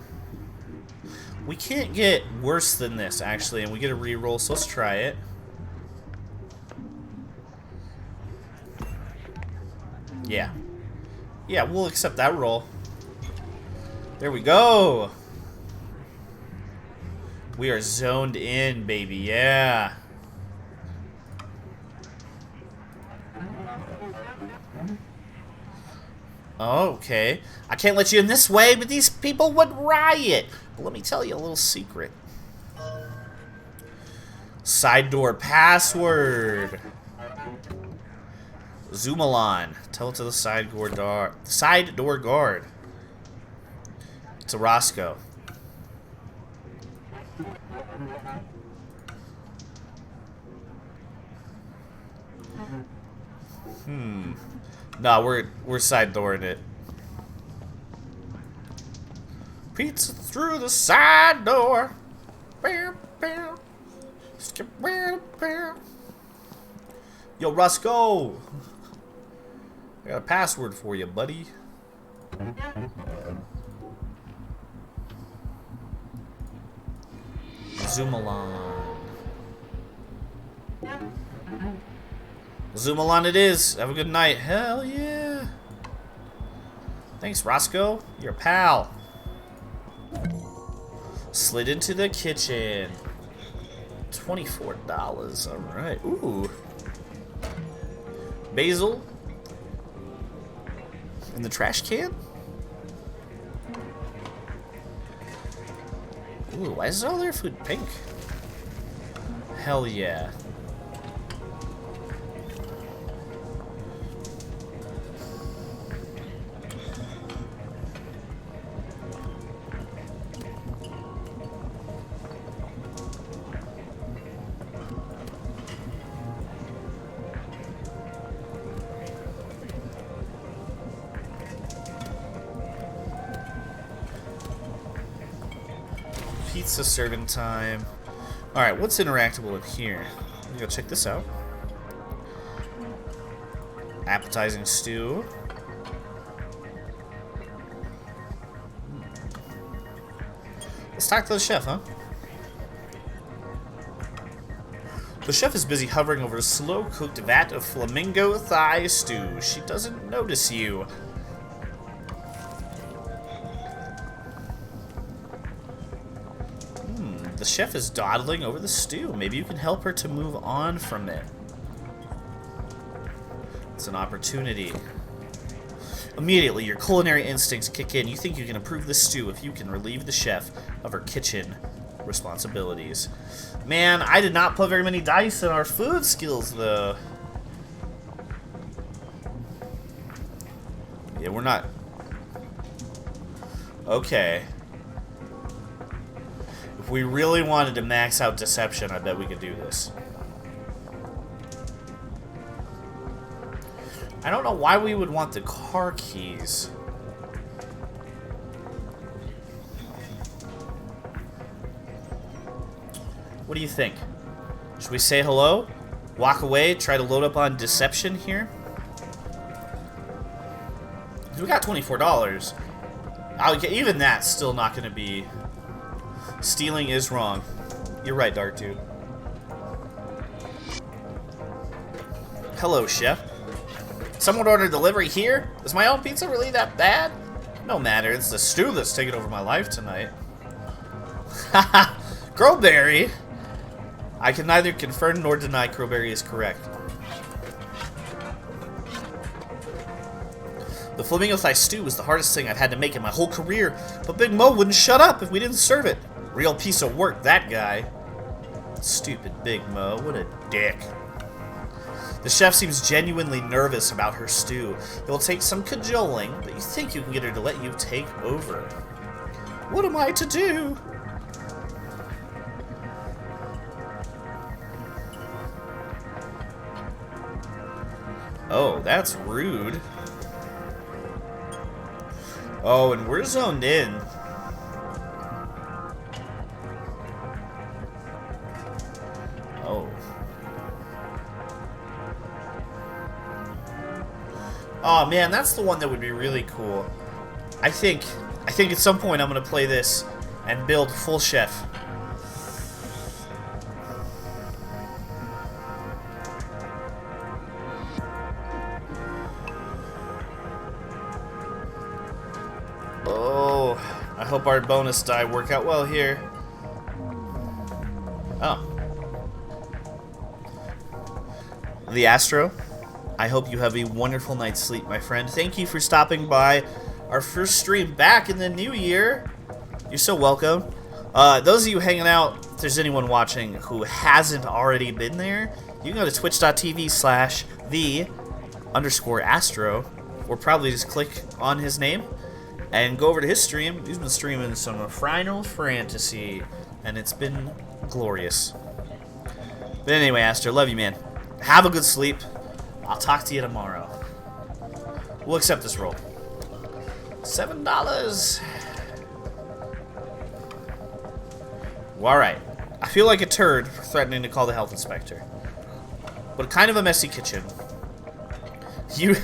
we can't get worse than this, actually, and we get a reroll, so let's try it. Yeah. Yeah, we'll accept that roll. There we go. We are zoned in, baby. Yeah. Okay. I can't let you in this way, but these people would riot. But let me tell you a little secret. Side door password. Zoomalon. Tell it to the side door guard. It's a Roscoe. No, we're side dooring it. Pizza through the side door. Bam, bam. Yo, Roscoe. I got a password for you, buddy. Zoomalon. Zoomalon it is. Have a good night. Hell yeah. Thanks, Roscoe. You're a pal. Slid into the kitchen. $24. Alright. Ooh. Basil. In the trash can? Ooh, why is all their food pink? Hell yeah. Pizza serving time. Alright, what's interactable in here? Let me go check this out. Appetizing stew. Let's talk to the chef, huh? The chef is busy hovering over a slow-cooked vat of flamingo thigh stew. She doesn't notice you. The chef is dawdling over the stew. Maybe you can help her to move on from it. It's an opportunity. Immediately, your culinary instincts kick in. You think you can improve the stew if you can relieve the chef of her kitchen responsibilities. Man, I did not put very many dice in our food skills, though. Yeah, we're not... Okay. If we really wanted to max out deception, I bet we could do this. I don't know why we would want the car keys. What do you think? Should we say hello? Walk away? Try to load up on deception here? We got $24. Even that's still not going to be... Stealing is wrong. You're right, Dark Dude. Hello, chef. Someone ordered delivery here? Is my own pizza really that bad? No matter, it's the stew that's taking over my life tonight. Haha, Crowberry! I can neither confirm nor deny Crowberry is correct. The flamingo thigh stew was the hardest thing I've had to make in my whole career, but Big Mo wouldn't shut up if we didn't serve it. Real piece of work, that guy. Stupid Big Mo, what a dick. The chef seems genuinely nervous about her stew. It will take some cajoling, but you think you can get her to let you take over. What am I to do? Oh, that's rude. Oh, and we're zoned in. Oh. Oh man, that's the one that would be really cool. I think at some point I'm gonna play this and build full chef. Oh, I hope our bonus die work out well here. Oh. The Astro? I hope you have a wonderful night's sleep, my friend. Thank you for stopping by our first stream back in the new year. You're so welcome. Those of you hanging out, if there's anyone watching who hasn't already been there, you can go to twitch.tv/the_Astro, or probably just click on his name and go over to his stream. He's been streaming some Final Fantasy, and it's been glorious. But anyway, Astro, love you, man. Have a good sleep. I'll talk to you tomorrow. We'll accept this roll. $7. Well, alright. I feel like a turd for threatening to call the health inspector. But kind of a messy kitchen. You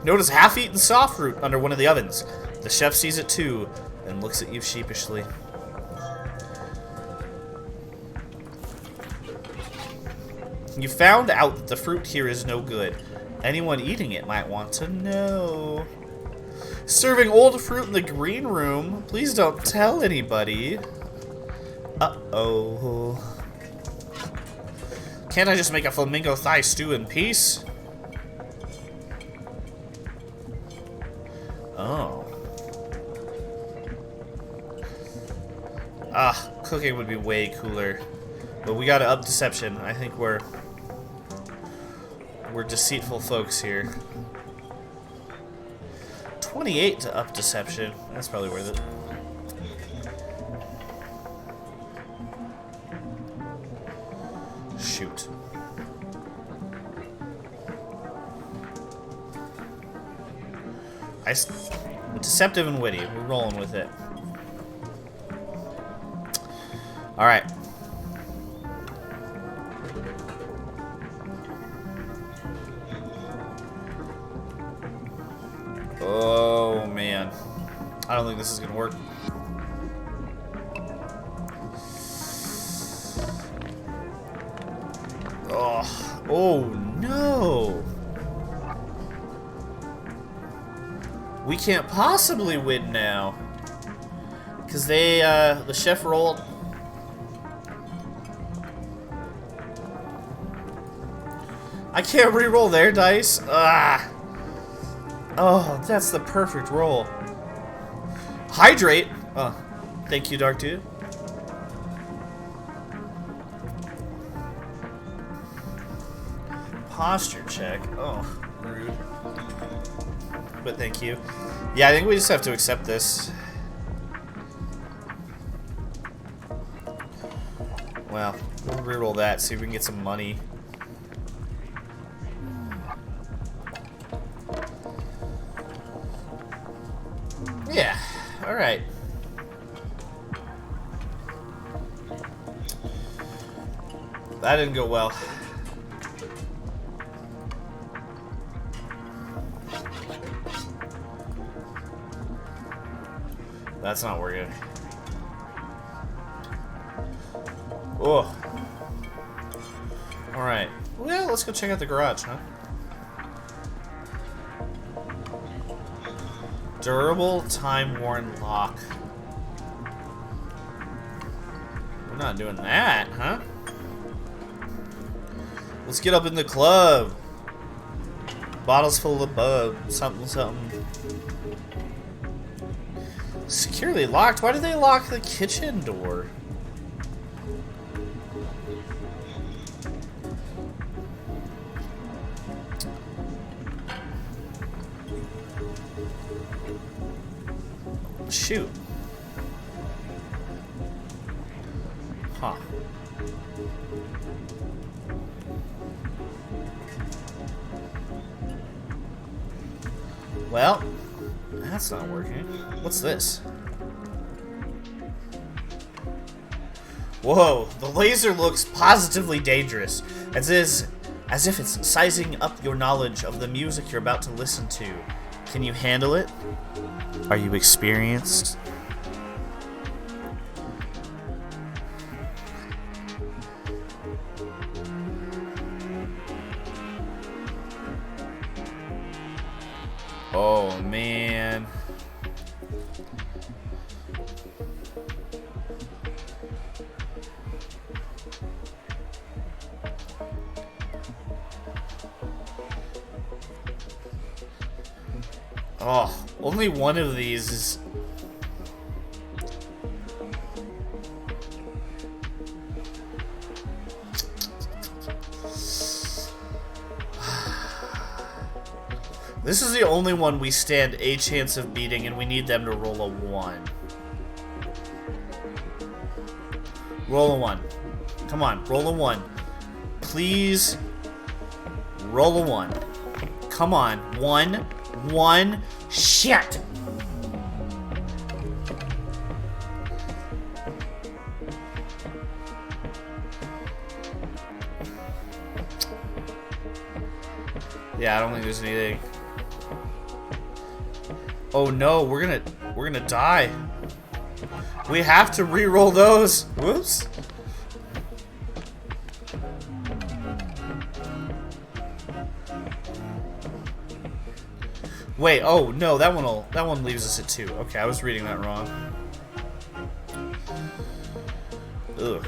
notice half-eaten soft fruit under one of the ovens. The chef sees it too and looks at you sheepishly. You found out that the fruit here is no good. Anyone eating it might want to know. Serving old fruit in the green room. Please don't tell anybody. Uh-oh. Can't I just make a flamingo thigh stew in peace? Oh. Cooking would be way cooler. But we gotta up deception. I think we're deceitful folks here. 28 to up deception. That's probably worth it. Shoot. Deceptive and witty. We're rolling with it. Alright. Oh, man. I don't think this is gonna work. Oh, no. We can't possibly win now. Because the chef rolled. I can't re-roll their dice. Oh, that's the perfect roll. Hydrate. Oh, thank you, Dark Dude. Posture check. Oh, rude. But thank you. Yeah, I think we just have to accept this. Well, we'll reroll that, see if we can get some money. Yeah, alright. That didn't go well. That's not working. Oh. Alright. Well, let's go check out the garage, huh? Durable, time-worn lock. We're not doing that, huh? Let's get up in the club. Bottles full of bub, something, something. Securely locked? Why did they lock the kitchen door? Shoot. Huh. Well, that's not working. What's this? Whoa, the laser looks positively dangerous. As if it's sizing up your knowledge of the music you're about to listen to. Can you handle it? Are you experienced? Oh, man. Oh, only one of these is... This is the only one we stand a chance of beating, and we need them to roll a 1. Roll a 1. Come on, roll a 1. Please roll a 1. Come on, 1. Shit! Yeah, I don't think there's anything. Oh no, we're gonna die. We have to re-roll those. Whoops. Wait, oh no, that one leaves us at 2. Okay, I was reading that wrong. Ugh.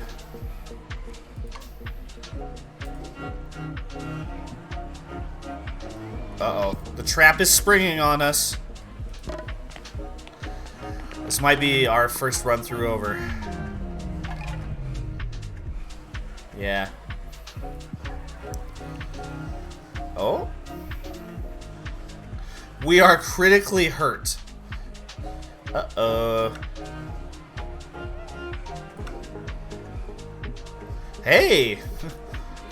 Uh-oh. The trap is springing on us. This might be our first run through over. Yeah. Oh? We are critically hurt. Uh-oh. Hey!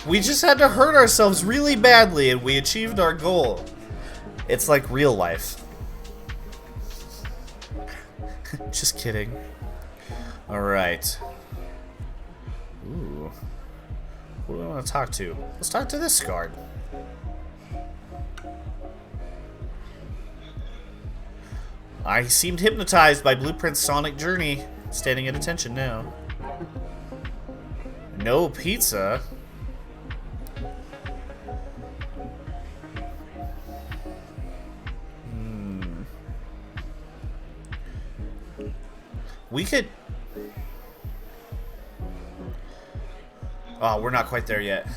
We just had to hurt ourselves really badly and we achieved our goal. It's like real life. Just kidding. Alright. Ooh. Who do I want to talk to? Let's talk to this guard. I seemed hypnotized by Blueprint's sonic journey. Standing at attention now. No pizza? We could... Oh, we're not quite there yet.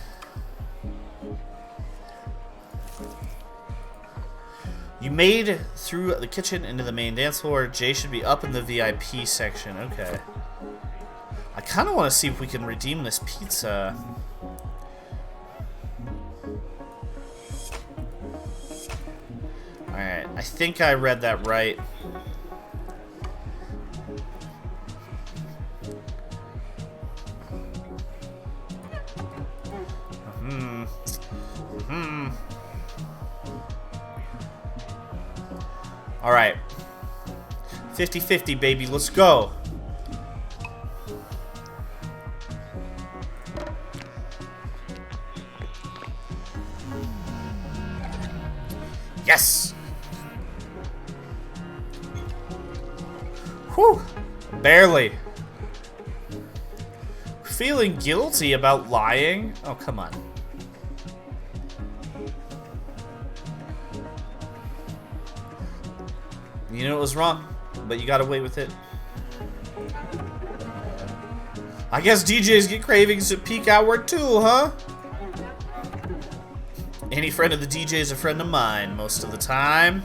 You made through the kitchen into the main dance floor. Jay should be up in the VIP section. Okay. I kind of want to see if we can redeem this pizza. Alright, I think I read that right. Alright. 50-50, baby. Let's go. Yes! Whew. Barely. Feeling guilty about lying? Oh, come on. You know it was wrong, but you got away with it. I guess DJs get cravings at peak hour too, huh? Any friend of the DJ is a friend of mine most of the time.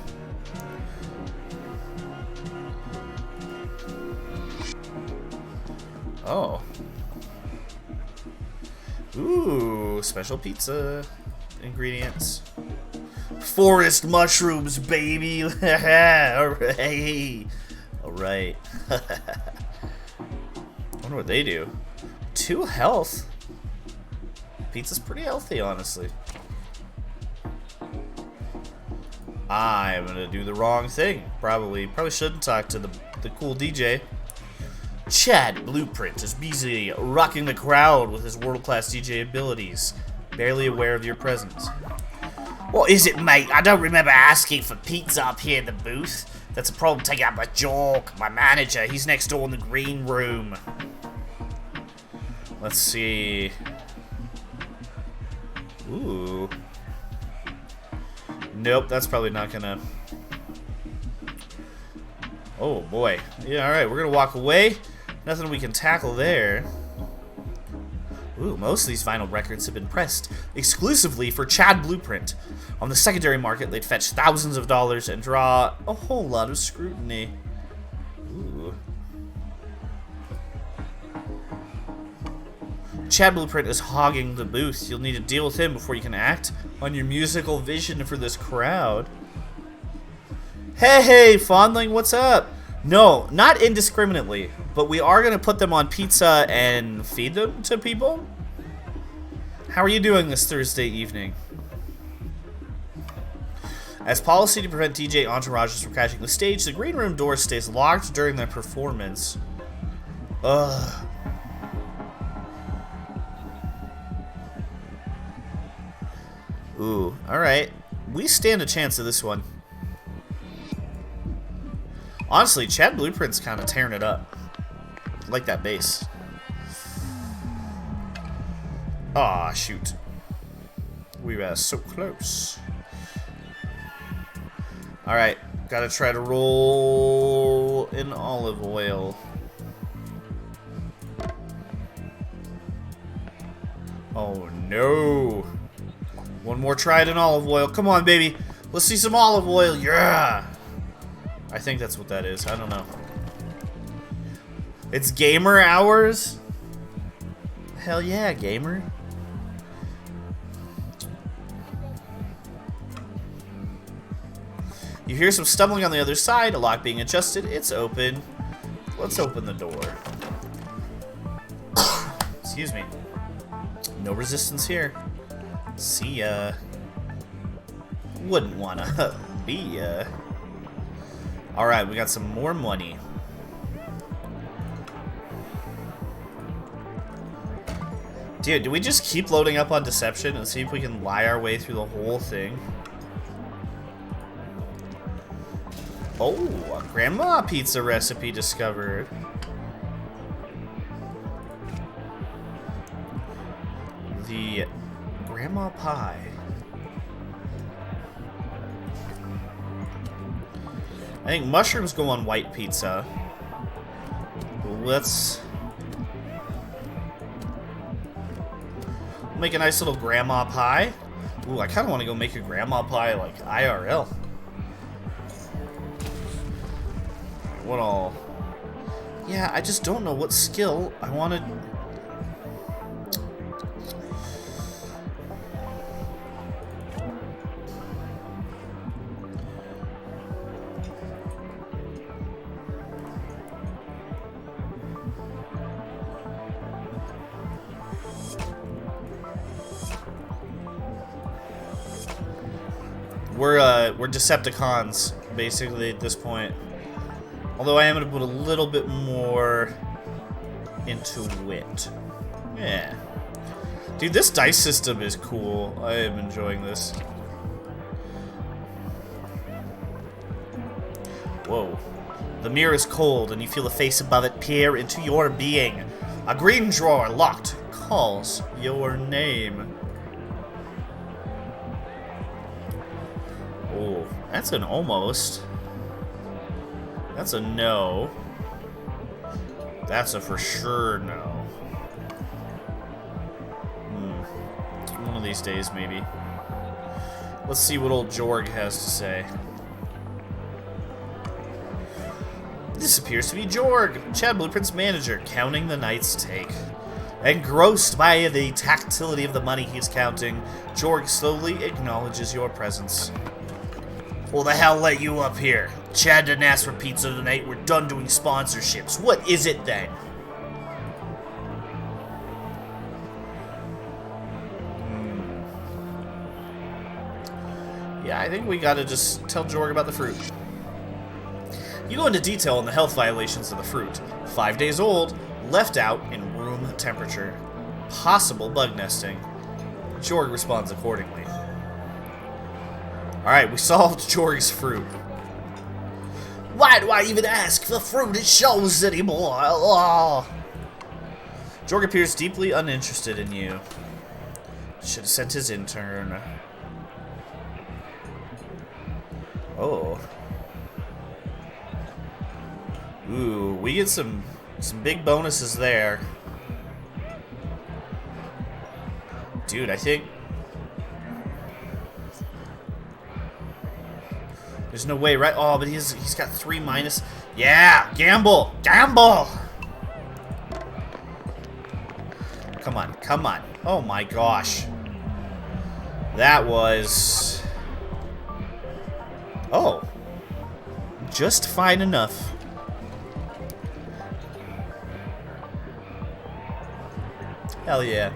Oh. Ooh, special pizza ingredients. Forest mushrooms, baby. Alright. Alright. I wonder what they do. 2 health. Pizza's pretty healthy, honestly. I'm gonna do the wrong thing. Probably shouldn't talk to the cool DJ. Chad Blueprint is busy rocking the crowd with his world-class DJ abilities. Barely aware of your presence. What is it, mate? I don't remember asking for pizza up here in the booth. That's a problem. Take out my joke. My manager, he's next door in the green room. Let's see. Ooh. Nope, that's probably not gonna... Oh, boy. Yeah, alright, we're gonna walk away. Nothing we can tackle there. Ooh, most of these vinyl records have been pressed exclusively for Chad Blueprint. On the secondary market, they'd fetch thousands of dollars and draw a whole lot of scrutiny. Ooh. Chad Blueprint is hogging the booth. You'll need to deal with him before you can act on your musical vision for this crowd. Hey, Fondling, what's up? No, not indiscriminately, but we are going to put them on pizza and feed them to people. How are you doing this Thursday evening? As policy to prevent DJ entourages from crashing the stage, the green room door stays locked during their performance. Ugh. Ooh, alright. We stand a chance of this one. Honestly, Chad Blueprint's kind of tearing it up. I like that bass. Aw, shoot. We were so close. Alright, gotta try to roll in olive oil. Oh no. One more try in olive oil. Come on, baby. Let's see some olive oil. Yeah. I think that's what that is. I don't know. It's gamer hours? Hell yeah, gamer. You hear some stumbling on the other side, a lock being adjusted. It's open. Let's open the door. Excuse me. No resistance here. See ya. Wouldn't wanna be ya. Alright, we got some more money. Dude, do we just keep loading up on deception and see if we can lie our way through the whole thing? Oh, a grandma pizza recipe discovered. The grandma pie. I think mushrooms go on white pizza. Let's make a nice little grandma pie. Ooh, I kind of want to go make a grandma pie like IRL. What all? Yeah, I just don't know what skill I want to. We're Decepticons, basically, at this point. Although I am going to put a little bit more into wit. Yeah. Dude, this dice system is cool. I am enjoying this. Whoa. The mirror is cold, and you feel the face above it peer into your being. A green drawer locked calls your name. Oh, that's an almost. That's a no. That's a for sure no. One of these days, maybe. Let's see what old Jorg has to say. This appears to be Jorg, Chad Blueprint's manager, counting the night's take. Engrossed by the tactility of the money he's counting, Jorg slowly acknowledges your presence. Who the hell let you up here? Chad didn't ask for pizza tonight. We're done doing sponsorships. What is it then? Yeah, I think we gotta just tell Jorg about the fruit. You go into detail on the health violations of the fruit. 5 days old, left out in room temperature. Possible bug nesting. Jorg responds accordingly. Alright, we solved Jorg's fruit. Why do I even ask for fruit it shows anymore? Oh. Jorg appears deeply uninterested in you. Should have sent his intern. Oh. Ooh, we get some big bonuses there. Dude, I think... There's no way, right? Oh, but he's got 3 minus. Yeah! Gamble! Gamble! Come on, come on. Oh my gosh. That was... Oh. Just fine enough. Hell yeah.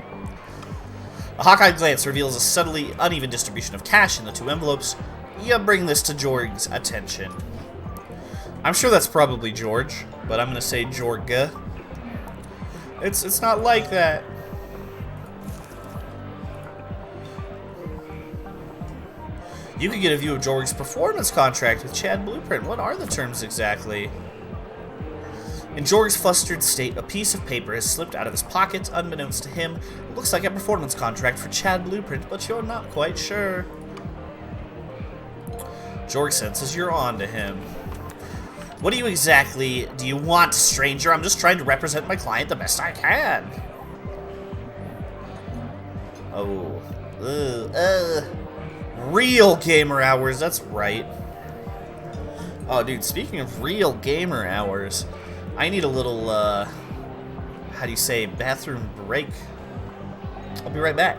A hawk-eyed glance reveals a subtly uneven distribution of cash in the 2 envelopes. You bring this to George's attention. I'm sure that's probably George, but I'm gonna say Jorga. It's not like that. You can get a view of George's performance contract with Chad Blueprint. What are the terms exactly? In Jorg's flustered state, a piece of paper has slipped out of his pocket, unbeknownst to him. It looks like a performance contract for Chad Blueprint, but you're not quite sure. Jorg senses you're on to him. What do you want, stranger? I'm just trying to represent my client the best I can. Oh. Real gamer hours, that's right. Oh, dude, speaking of real gamer hours, I need a little, how do you say, bathroom break. I'll be right back.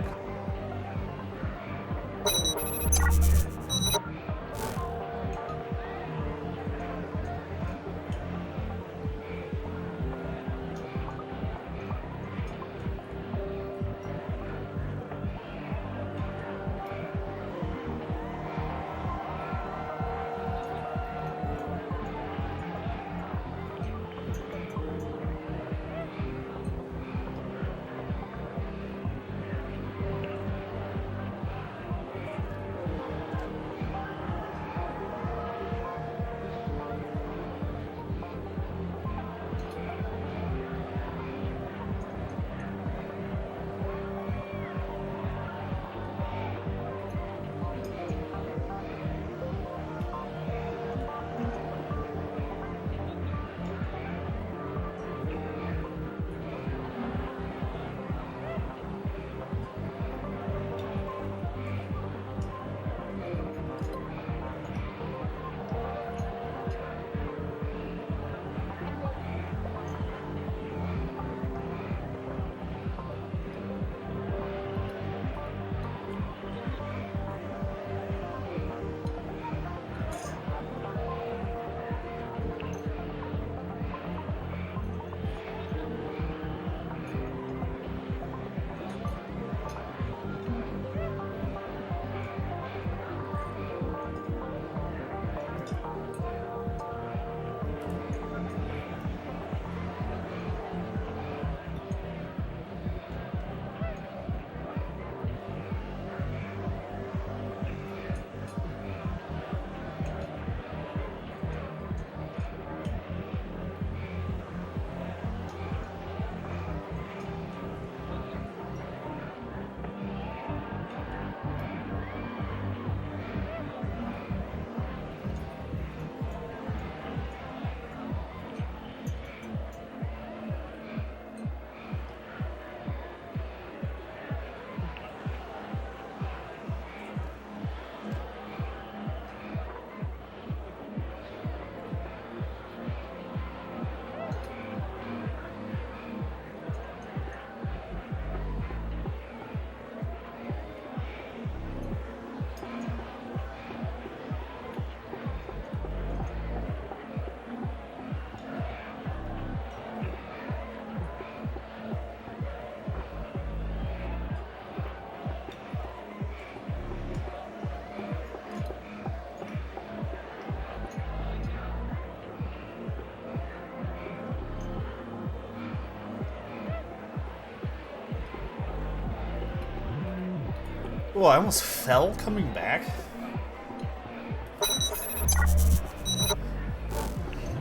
Oh, I almost fell coming back.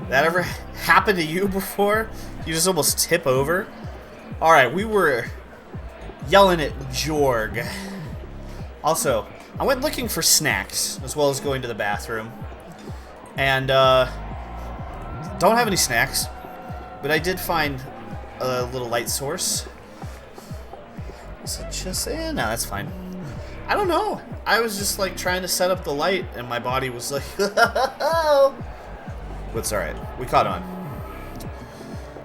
That ever happened to you before? You just almost tip over? Alright, we were yelling at Jorg. Also, I went looking for snacks, as well as going to the bathroom. And, don't have any snacks. But I did find a little light source. Is it just... no, that's fine. I don't know. I was just, like, trying to set up the light, and my body was like... But it's alright. We caught on.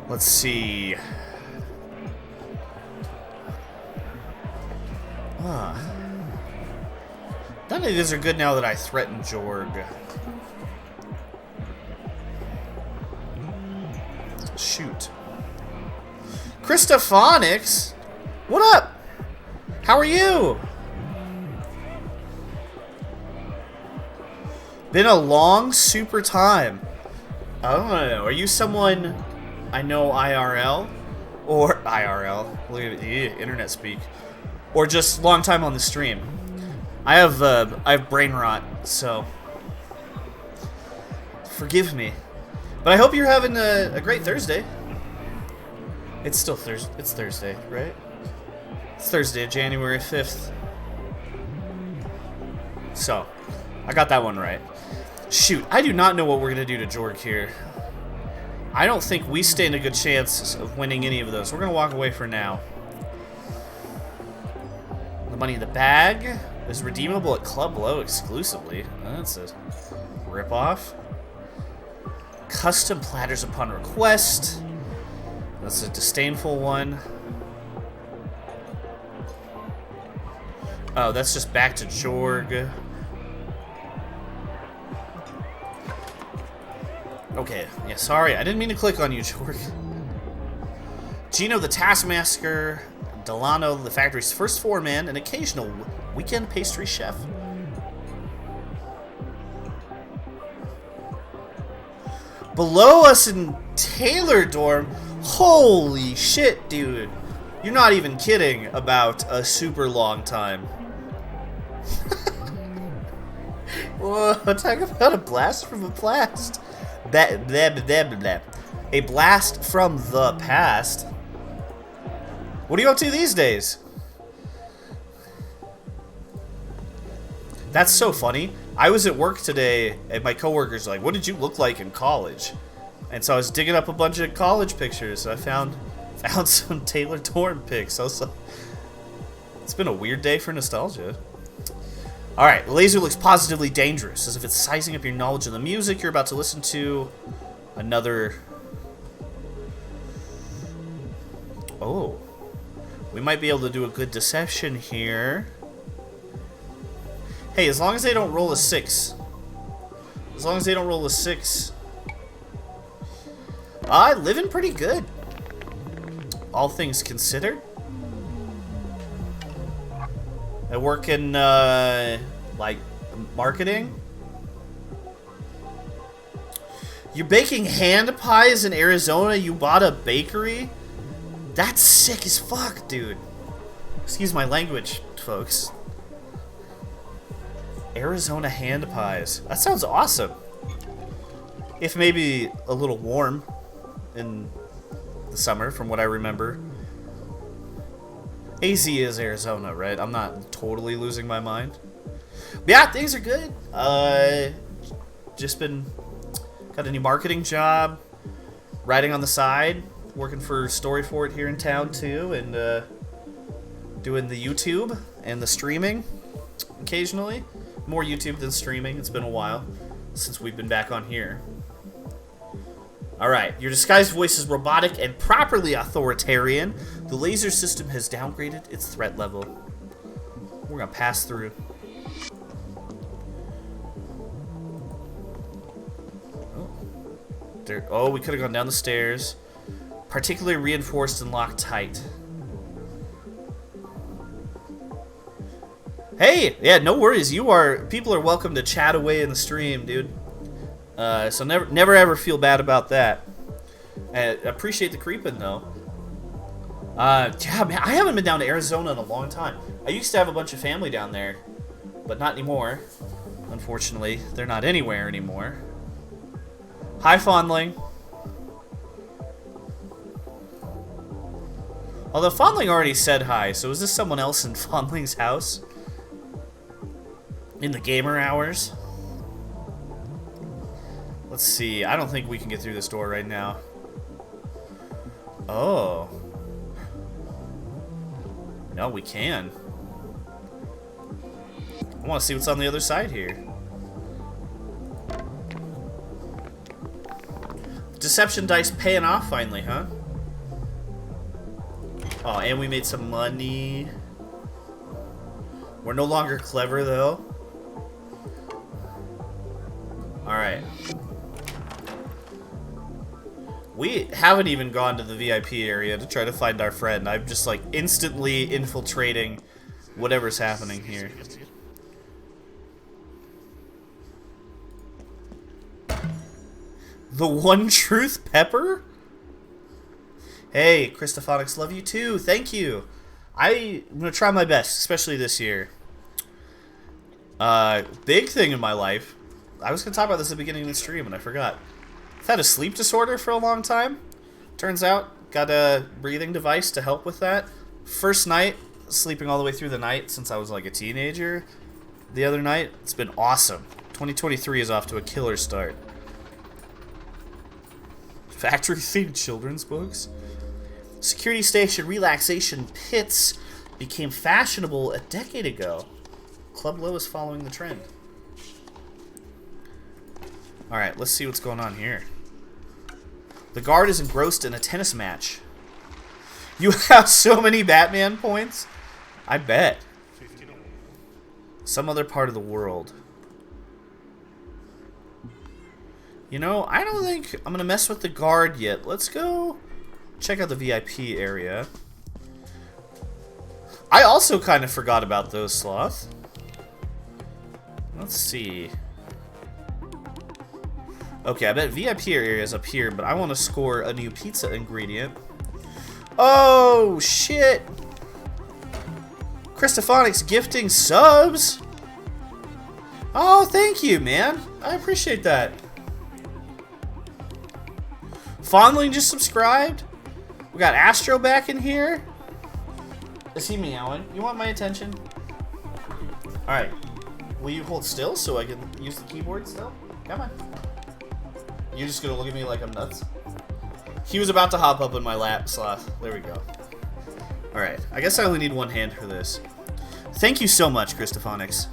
Let's see... None of these are good now that I threatened Jorg. Shoot. Christophonics? What up? How are you? Been a long super time. I don't know. Are you someone I know IRL? Or IRL? Look at internet speak. Or just long time on the stream. I have brain rot, so forgive me. But I hope you're having a great Thursday. It's still Thursday. It's Thursday, right? It's Thursday, January 5th. So, I got that one right. Shoot, I do not know what we're gonna do to Jorg here. I don't think we stand a good chance of winning any of those. We're gonna walk away for now. The money in the bag is redeemable at Club Low exclusively. That's a ripoff. Custom platters upon request. That's a disdainful one. Oh, that's just back to Jorg. Okay, yeah, sorry. I didn't mean to click on you, Jorg. Gino the Taskmaster. Delano, the factory's first foreman, an occasional weekend pastry chef. Below us in Taylor Dorm? Holy shit, dude. You're not even kidding about a super long time. Whoa, talk about a blast from a blast. Blah, blah, blah, blah, blah. A blast from the past? What are you up to these days? That's so funny. I was at work today, and my coworkers were like, what did you look like in college? And so I was digging up a bunch of college pictures, and I found some Taylor Dorm pics. Also, it's been a weird day for nostalgia. Alright, the laser looks positively dangerous, as if it's sizing up your knowledge of the music you're about to listen to. Another... Oh. We might be able to do a good deception here. Hey, as long as they don't roll a 6. As long as they don't roll a 6. Living pretty good. All things considered. I work in, like, marketing. You're baking hand pies in Arizona? You bought a bakery? That's sick as fuck, dude. Excuse my language, folks. Arizona hand pies. That sounds awesome. If maybe a little warm in the summer, from what I remember. AZ is Arizona, right? I'm not totally losing my mind. But yeah, things are good. Just been... Got a new marketing job. Writing on the side. Working for Story For It here in town, too. And doing the YouTube and the streaming occasionally. More YouTube than streaming. It's been a while since we've been back on here. Alright, your disguised voice is robotic and properly authoritarian. The laser system has downgraded its threat level. We're gonna pass through. Oh, we could have gone down the stairs. Particularly reinforced and locked tight. Hey! Yeah, no worries. People are welcome to chat away in the stream, dude. So never ever feel bad about that. I appreciate the creeping, though. Yeah, man, I haven't been down to Arizona in a long time. I used to have a bunch of family down there, but not anymore. Unfortunately, they're not anywhere anymore. Hi, Fondling. Although Fondling already said hi, so is this someone else in Fondling's house? In the gamer hours? Let's see. I don't think we can get through this door right now. Oh. No, we can. I want to see what's on the other side here. Deception dice paying off finally, huh? Oh, and we made some money. We're no longer clever, though. Alright. We haven't even gone to the VIP area to try to find our friend. I'm just, like, instantly infiltrating whatever's happening here. The One Truth Pepper? Hey, Christophonics, love you too. Thank you. I'm going to try my best, especially this year. Big thing in my life. I was going to talk about this at the beginning of the stream, and I forgot. I've had a sleep disorder for a long time. Turns out, got a breathing device to help with that. First night, sleeping all the way through the night since I was like a teenager. The other night, it's been awesome. 2023 is off to a killer start. Factory-themed children's books. Security station relaxation pits became fashionable a decade ago. Club Low is following the trend. Alright, let's see what's going on here. The guard is engrossed in a tennis match. You have so many Batman points? I bet. Some other part of the world. You know, I don't think I'm going to mess with the guard yet. Let's go check out the VIP area. I also kind of forgot about those, Sloth. Let's see. Okay, I bet VIP area is up here, but I want to score a new pizza ingredient. Oh, shit! Christophonics gifting subs! Oh, thank you, man. I appreciate that. Fondling just subscribed. We got Astro back in here. Is he meowing? You want my attention? Alright. Will you hold still so I can use the keyboard still? Come on. You're just gonna look at me like I'm nuts? He was about to hop up in my lap, Sloth. There we go. Alright. I guess I only need one hand for this. Thank you so much, Christophonics.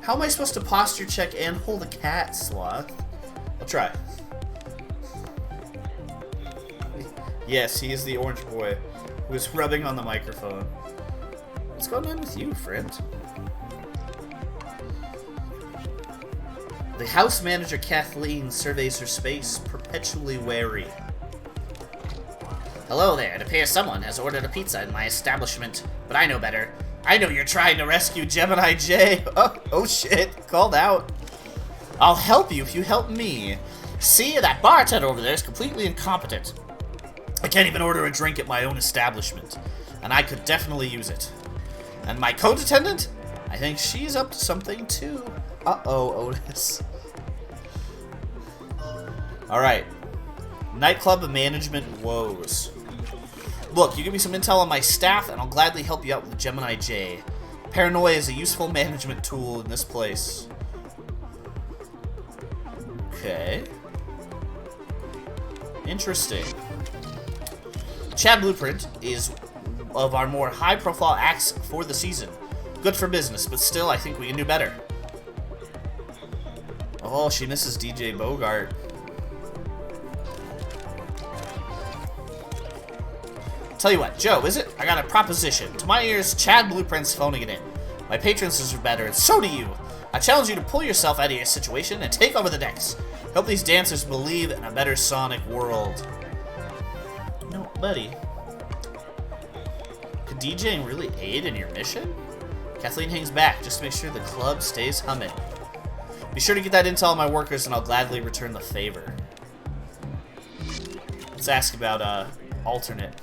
How am I supposed to posture check and hold a cat, Sloth? I'll try. Yes, he is the orange boy who is rubbing on the microphone. What's going on with you, friend? The house manager, Kathleen, surveys her space, perpetually wary. Hello there. It appears someone has ordered a pizza in my establishment, but I know better. I know you're trying to rescue Gemini J. Oh shit. Called out. I'll help you if you help me. See, that bartender over there is completely incompetent. I can't even order a drink at my own establishment, and I could definitely use it. And my co-attendant? I think she's up to something too. Uh-oh, Otis. Alright. Nightclub management woes. Look, you give me some intel on my staff, and I'll gladly help you out with Gemini J. Paranoia is a useful management tool in this place. Okay. Interesting. Chad Blueprint is of our more high-profile acts for the season. Good for business, but still, I think we can do better. Oh, she misses DJ Bogart. Tell you what, Joe, is it? I got a proposition. To my ears, Chad Blueprint's phoning it in. My patrons deserve better, and so do you. I challenge you to pull yourself out of your situation and take over the decks. Help these dancers believe in a better Sonic world. No, buddy. Could DJing really aid in your mission? Kathleen hangs back just to make sure the club stays humming. Be sure to get that intel on my workers and I'll gladly return the favor. Let's ask about, alternate.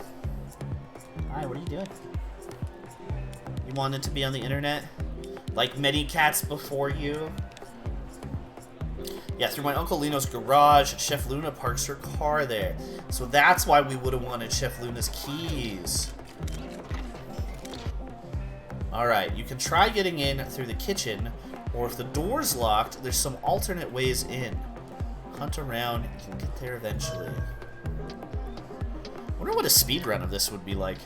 Hi, what are you doing? You wanted to be on the internet? Like many cats before you? Yeah, through my Uncle Lino's garage, Chef Luna parks her car there. So that's why we would have wanted Chef Luna's keys. Alright, you can try getting in through the kitchen, or if the door's locked, there's some alternate ways in. Hunt around, you can get there eventually. I wonder what a speedrun of this would be like.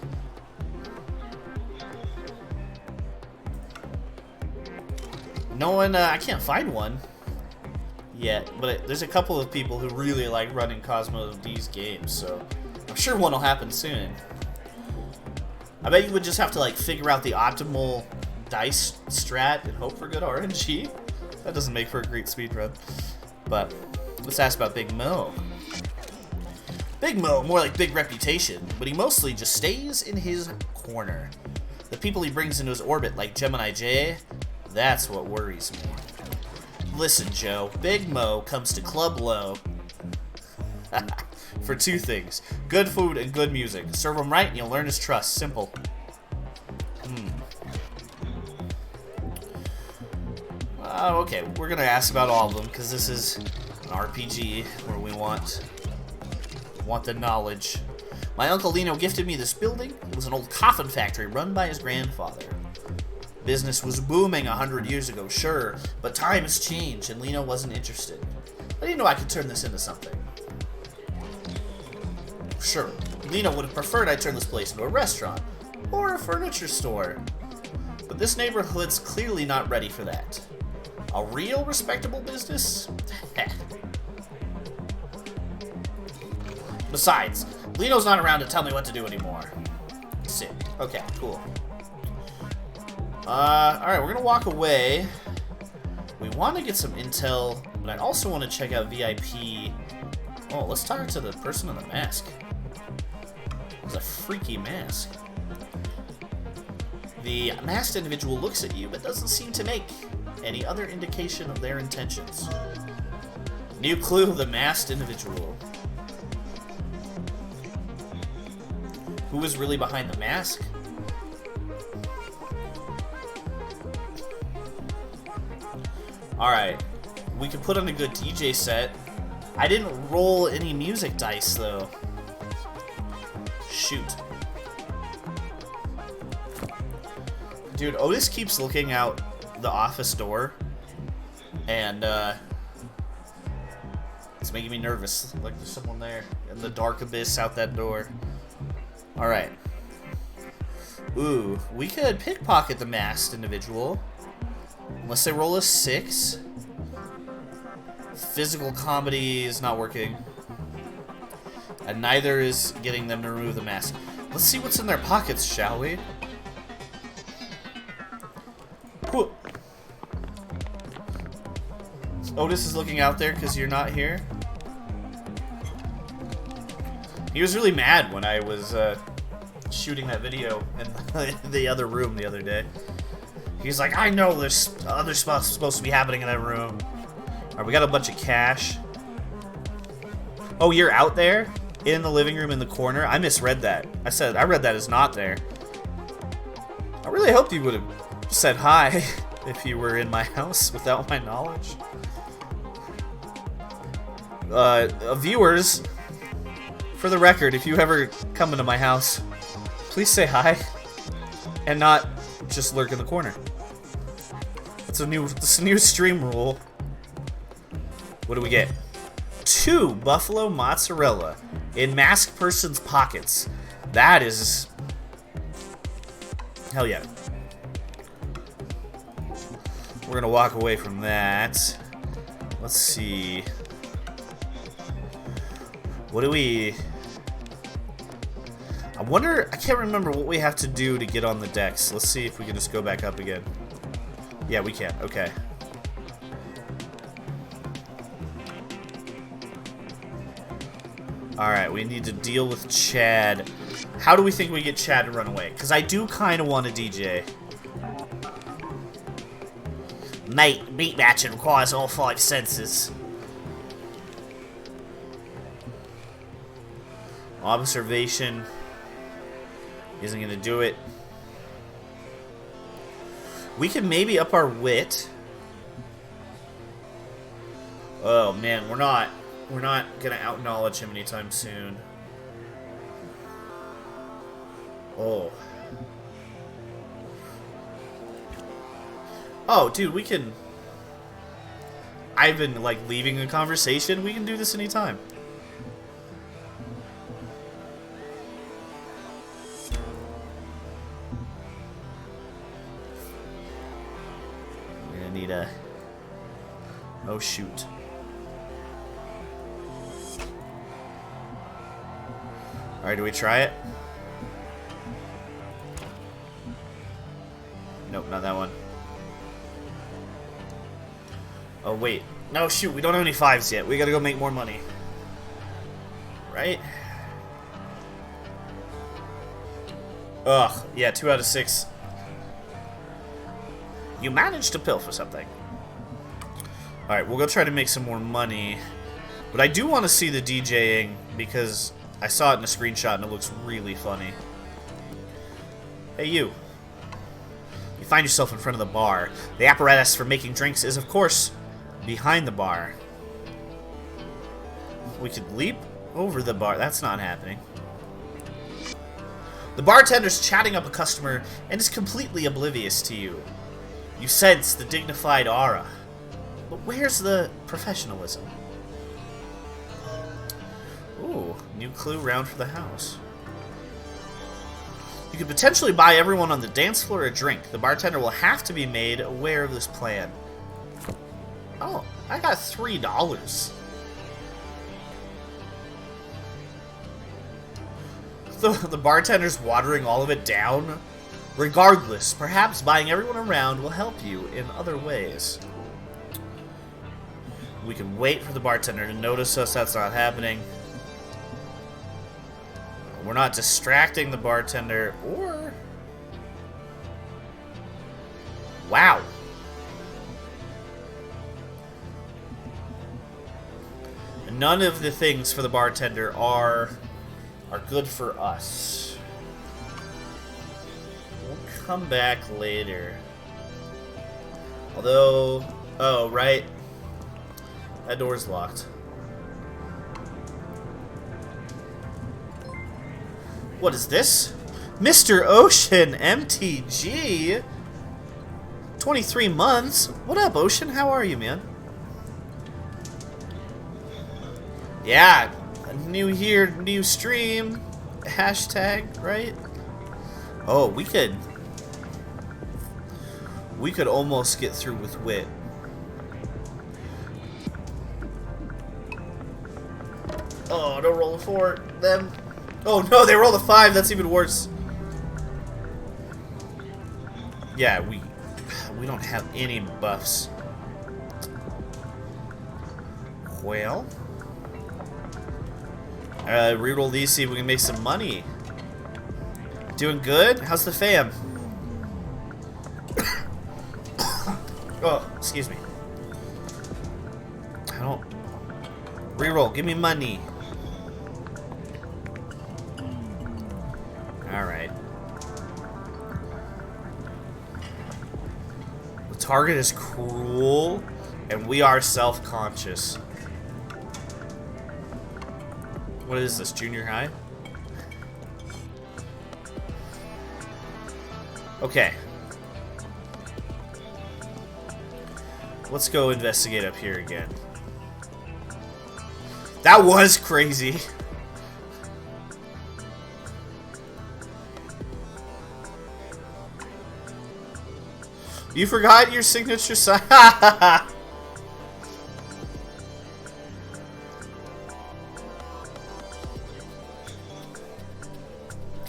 No one, I can't find one yet, but there's a couple of people who really like running Cosmo D's games, so I'm sure one will happen soon. I bet you would just have to like figure out the optimal dice strat and hope for good RNG. That doesn't make for a great speedrun. But let's ask about Big Mo. Big Mo, more like big reputation, but he mostly just stays in his corner. The people he brings into his orbit, like Gemini J, that's what worries me. Listen, Joe, Big Mo comes to Club Low for two things: good food and good music. Serve him right and you'll earn his trust. Simple. Okay, we're gonna ask about all of them because this is an RPG where we want the knowledge. My Uncle Lino gifted me this building. It was an old coffin factory run by his grandfather. Business was booming 100 years ago, sure, but times changed and Lino wasn't interested. I didn't know I could turn this into something. Sure, Lino would have preferred I turn this place into a restaurant or a furniture store, but this neighborhood's clearly not ready for that. A real respectable business? Besides, Lino's not around to tell me what to do anymore. Sick. Okay, cool. Alright, we're gonna walk away. We want to get some intel, but I also want to check out VIP. Oh, let's talk to the person in the mask. It's a freaky mask. The masked individual looks at you, but doesn't seem to make any other indication of their intentions. New clue, the masked individual. Who is really behind the mask? Alright, we could put on a good DJ set. I didn't roll any music dice, though. Shoot. Dude, Otis keeps looking out the office door, and it's making me nervous. Like there's someone there in the dark abyss out that door. Alright. Ooh, we could pickpocket the masked individual. Unless they roll a 6. Physical comedy is not working. And neither is getting them to remove the mask. Let's see what's in their pockets, shall we? Whew. Otis is looking out there because you're not here. He was really mad when I was shooting that video in the other room the other day. He's like, I know there's other stuff supposed to be happening in that room. Alright, we got a bunch of cash. Oh, you're out there? In the living room in the corner? I misread that. I read that as not there. I really hoped you would have said hi if you were in my house without my knowledge. Viewers, for the record, if you ever come into my house, please say hi and not just lurk in the corner. It's a new stream rule. What do we get? 2 buffalo mozzarella in masked person's pockets. That is... hell yeah. We're gonna walk away from that. Let's see. What do we... I wonder... I can't remember what we have to do to get on the decks. Let's see if we can just go back up again. Yeah, we can. Okay. Alright, we need to deal with Chad. How do we think we get Chad to run away? Because I do kind of want a DJ. Mate, meat matching requires all 5 senses. Observation isn't going to do it. We can maybe up our wit. Oh man, we're not gonna out-knowledge him anytime soon. Oh. Oh, dude, we can... I've been, like, leaving a conversation. We can do this anytime. margarita. Oh, shoot. Alright, do we try it? Nope, not that one. Oh, wait. No, shoot, we don't have any 5s yet. We gotta go make more money. Right? Ugh, yeah, 2 out of 6. You managed to pilfer something. Alright, we'll go try to make some more money. But I do want to see the DJing, because I saw it in a screenshot and it looks really funny. Hey, you. You find yourself in front of the bar. The apparatus for making drinks is, of course, behind the bar. We could leap over the bar. That's not happening. The bartender's chatting up a customer and is completely oblivious to you. You sense the dignified aura. But where's the professionalism? Ooh, new clue round for the house. You could potentially buy everyone on the dance floor a drink. The bartender will have to be made aware of this plan. Oh, I got $3. The bartender's watering all of it down. Regardless, perhaps buying everyone around will help you in other ways. We can wait for the bartender to notice us. That's not happening. We're not distracting the bartender, or... Wow. None of the things for the bartender are good for us. We'll come back later. Although... Oh, right. That door's locked. What is this? Mr. Ocean MTG? 23 months? What up, Ocean? How are you, man? Yeah, new here, new stream. Hashtag, right? Oh, we could almost get through with wit. Oh, don't roll a 4. Them. Oh no, they rolled a 5. That's even worse. Yeah, we don't have any buffs. Well, reroll these. See if we can make some money. Doing good. How's the fam? Oh, excuse me. I don't. Reroll. Give me money. Alright. The target is cruel, and we are self-conscious. What is this, junior high? Okay. Let's go investigate up here again. That was crazy. You forgot your signature sign.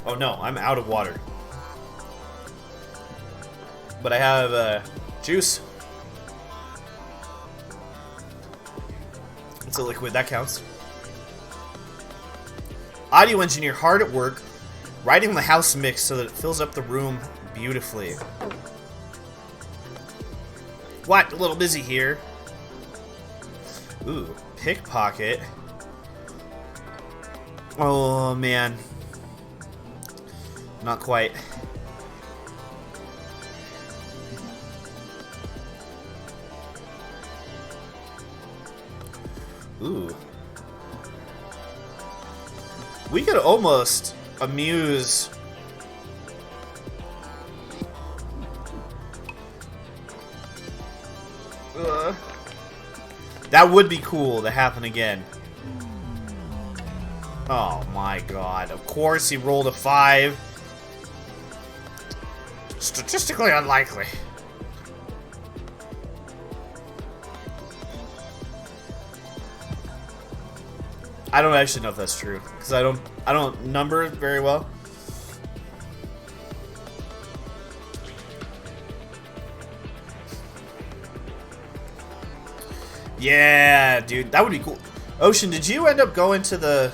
Oh no, I'm out of water. But I have juice. It's a liquid, that counts. Audio engineer hard at work, writing the house mix so that it fills up the room beautifully. What? A little busy here. Ooh, pickpocket. Oh man. Not quite. Ooh. We could almost amuse. That would be cool to happen again. Oh my god. Of course he rolled a 5. Statistically unlikely. I don't actually know if that's true because I don't number very well. Yeah, dude, that would be cool. Ocean, did you end up going to the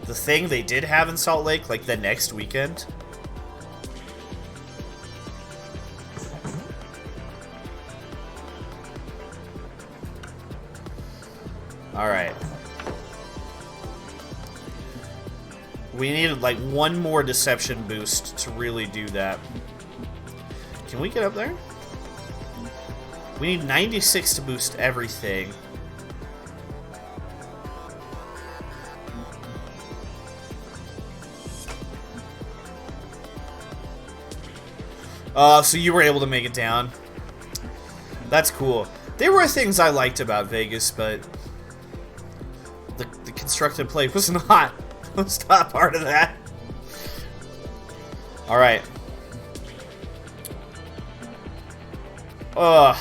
thing they did have in Salt Lake, like the next weekend? Alright. We needed like one more deception boost to really do that. Can we get up there? We need 96 to boost everything. So you were able to make it down. That's cool. There were things I liked about Vegas, but the constructed play was not part of that. Alright. Oh,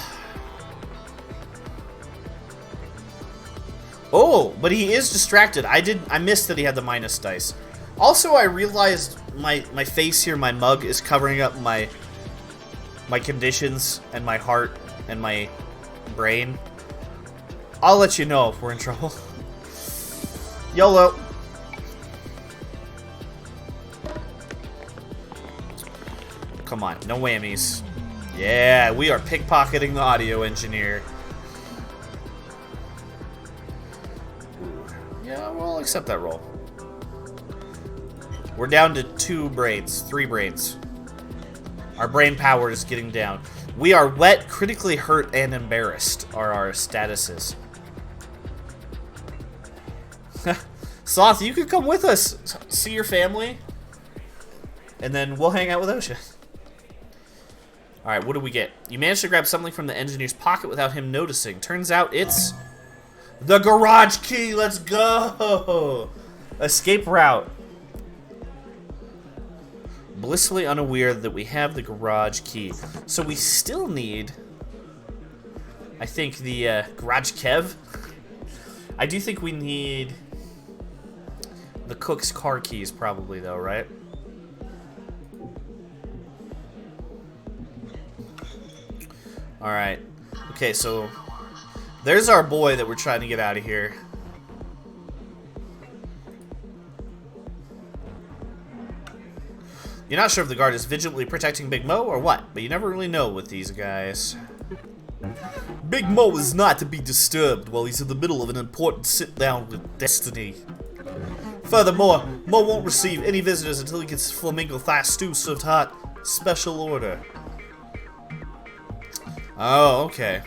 but he is distracted. I missed that he had the minus dice. Also, I realized my face here, my mug, is covering up my conditions and my heart and my brain. I'll let you know if we're in trouble. YOLO. Come on, no whammies. Yeah, we are pickpocketing the audio engineer. Yeah, we'll accept that roll. We're down to 3 brains. Our brain power is getting down. We are wet, critically hurt, and embarrassed are our statuses. Sloth, you could come with us. See your family. And then we'll hang out with Osha. Alright, what do we get? You managed to grab something from the engineer's pocket without him noticing. Turns out it's the garage key. Let's go. Escape route. Blissfully unaware that we have the garage key. So we still need, I think, the garage kev. I do think we need the cook's car keys probably, though, right? Alright. Okay, so there's our boy that we're trying to get out of here. You're not sure if the guard is vigilantly protecting Big Mo or what, but you never really know with these guys. Big Mo is not to be disturbed while he's in the middle of an important sit-down with Destiny. Furthermore, Mo won't receive any visitors until he gets flamingo thigh stew served hot. Special order. Oh, okay.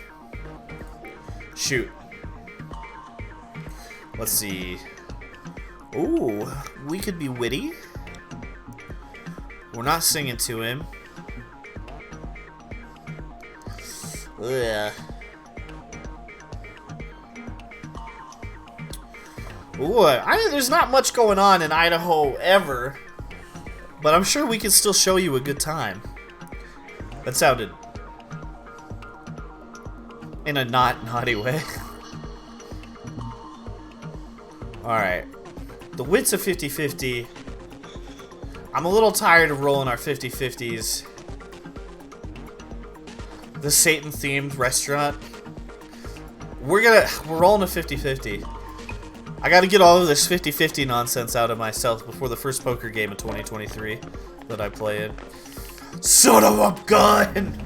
Shoot. Let's see. Ooh, we could be witty. We're not singing to him. Ugh. Ooh, there's not much going on in Idaho ever, but I'm sure we can still show you a good time. That sounded in a not naughty way. Alright. The wit's a 50-50. I'm a little tired of rolling our 50-50s. The Satan-themed restaurant. We're rolling a 50-50. I gotta get all of this 50-50 nonsense out of myself before the first poker game of 2023 that I play in. Son of a gun!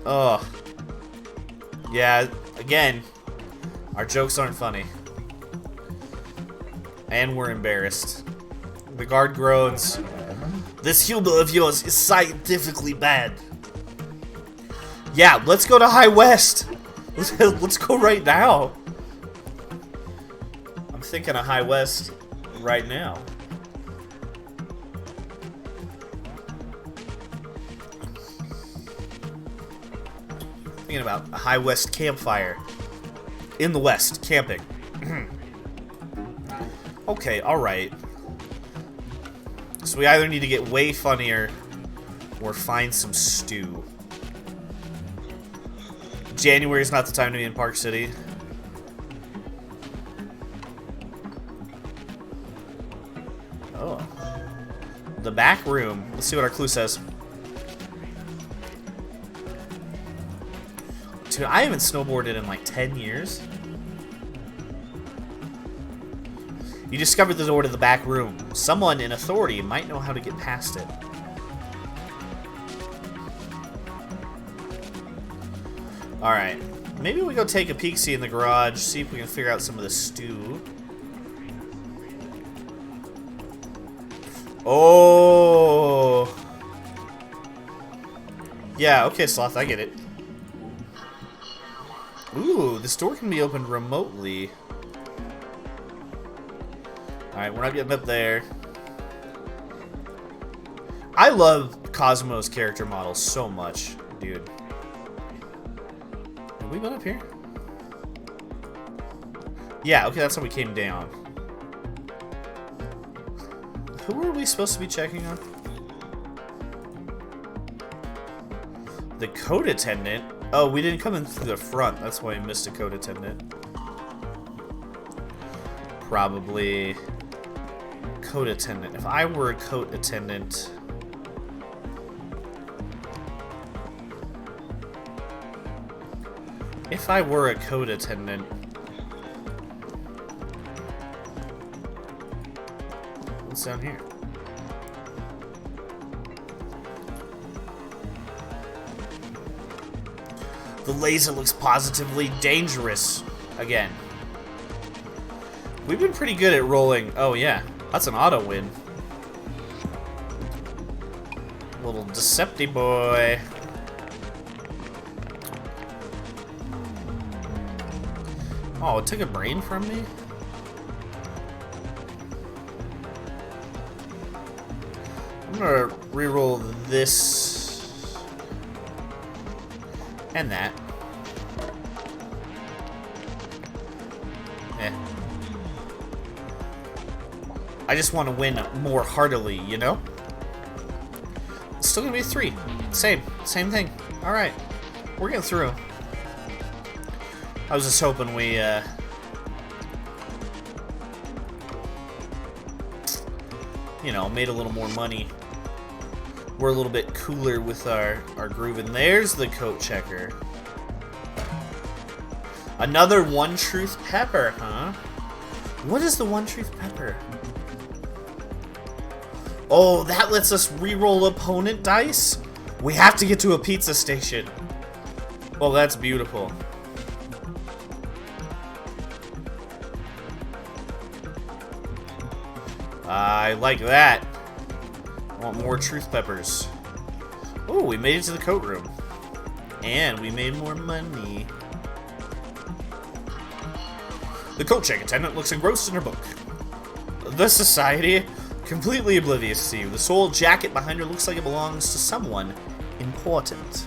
Oh. Yeah, again, our jokes aren't funny. And we're embarrassed. The guard groans. This humor of yours is scientifically bad. Yeah, let's go to High West. Let's go right now. I'm thinking of High West right now. Thinking about a High West campfire. In the West, camping. Okay, alright. So we either need to get way funnier or find some stew. January is not the time to be in Park City. Oh. The back room. Let's see what our clue says. Dude, I haven't snowboarded in like 10 years. You discovered the door to the back room. Someone in authority might know how to get past it. Alright. Maybe we go take a peek-see in the garage, see if we can figure out some of the stew. Oh! Yeah, okay, Sloth, I get it. Ooh, this door can be opened remotely. Alright, we're not getting up there. I love Cosmo's character model so much, dude. Have we been up here? Yeah, okay, that's how we came down. Who were we supposed to be checking on? The code attendant? Oh, we didn't come in through the front. That's why we missed a code attendant. Probably code attendant. If I were a code attendant... If I were a code attendant... What's down here? The laser looks positively dangerous. Again. We've been pretty good at rolling. Oh, yeah. That's an auto win. Little Decepti boy. Oh, it took a brain from me? I'm gonna reroll this and that. I just want to win more heartily, you know? It's still gonna be a 3. Same thing. Alright. We're getting through. I was just hoping we, you know, made a little more money. We're a little bit cooler with our groove. And there's the coat checker. Another One Truth Pepper, huh? What is the One Truth Pepper? Oh, that lets us reroll opponent dice? We have to get to a pizza station. Oh, that's beautiful. I like that. I want more truth peppers. Oh, we made it to the coat room. And we made more money. The coat check attendant looks engrossed in her book. The society, completely oblivious to you. The sole jacket behind her looks like it belongs to someone important.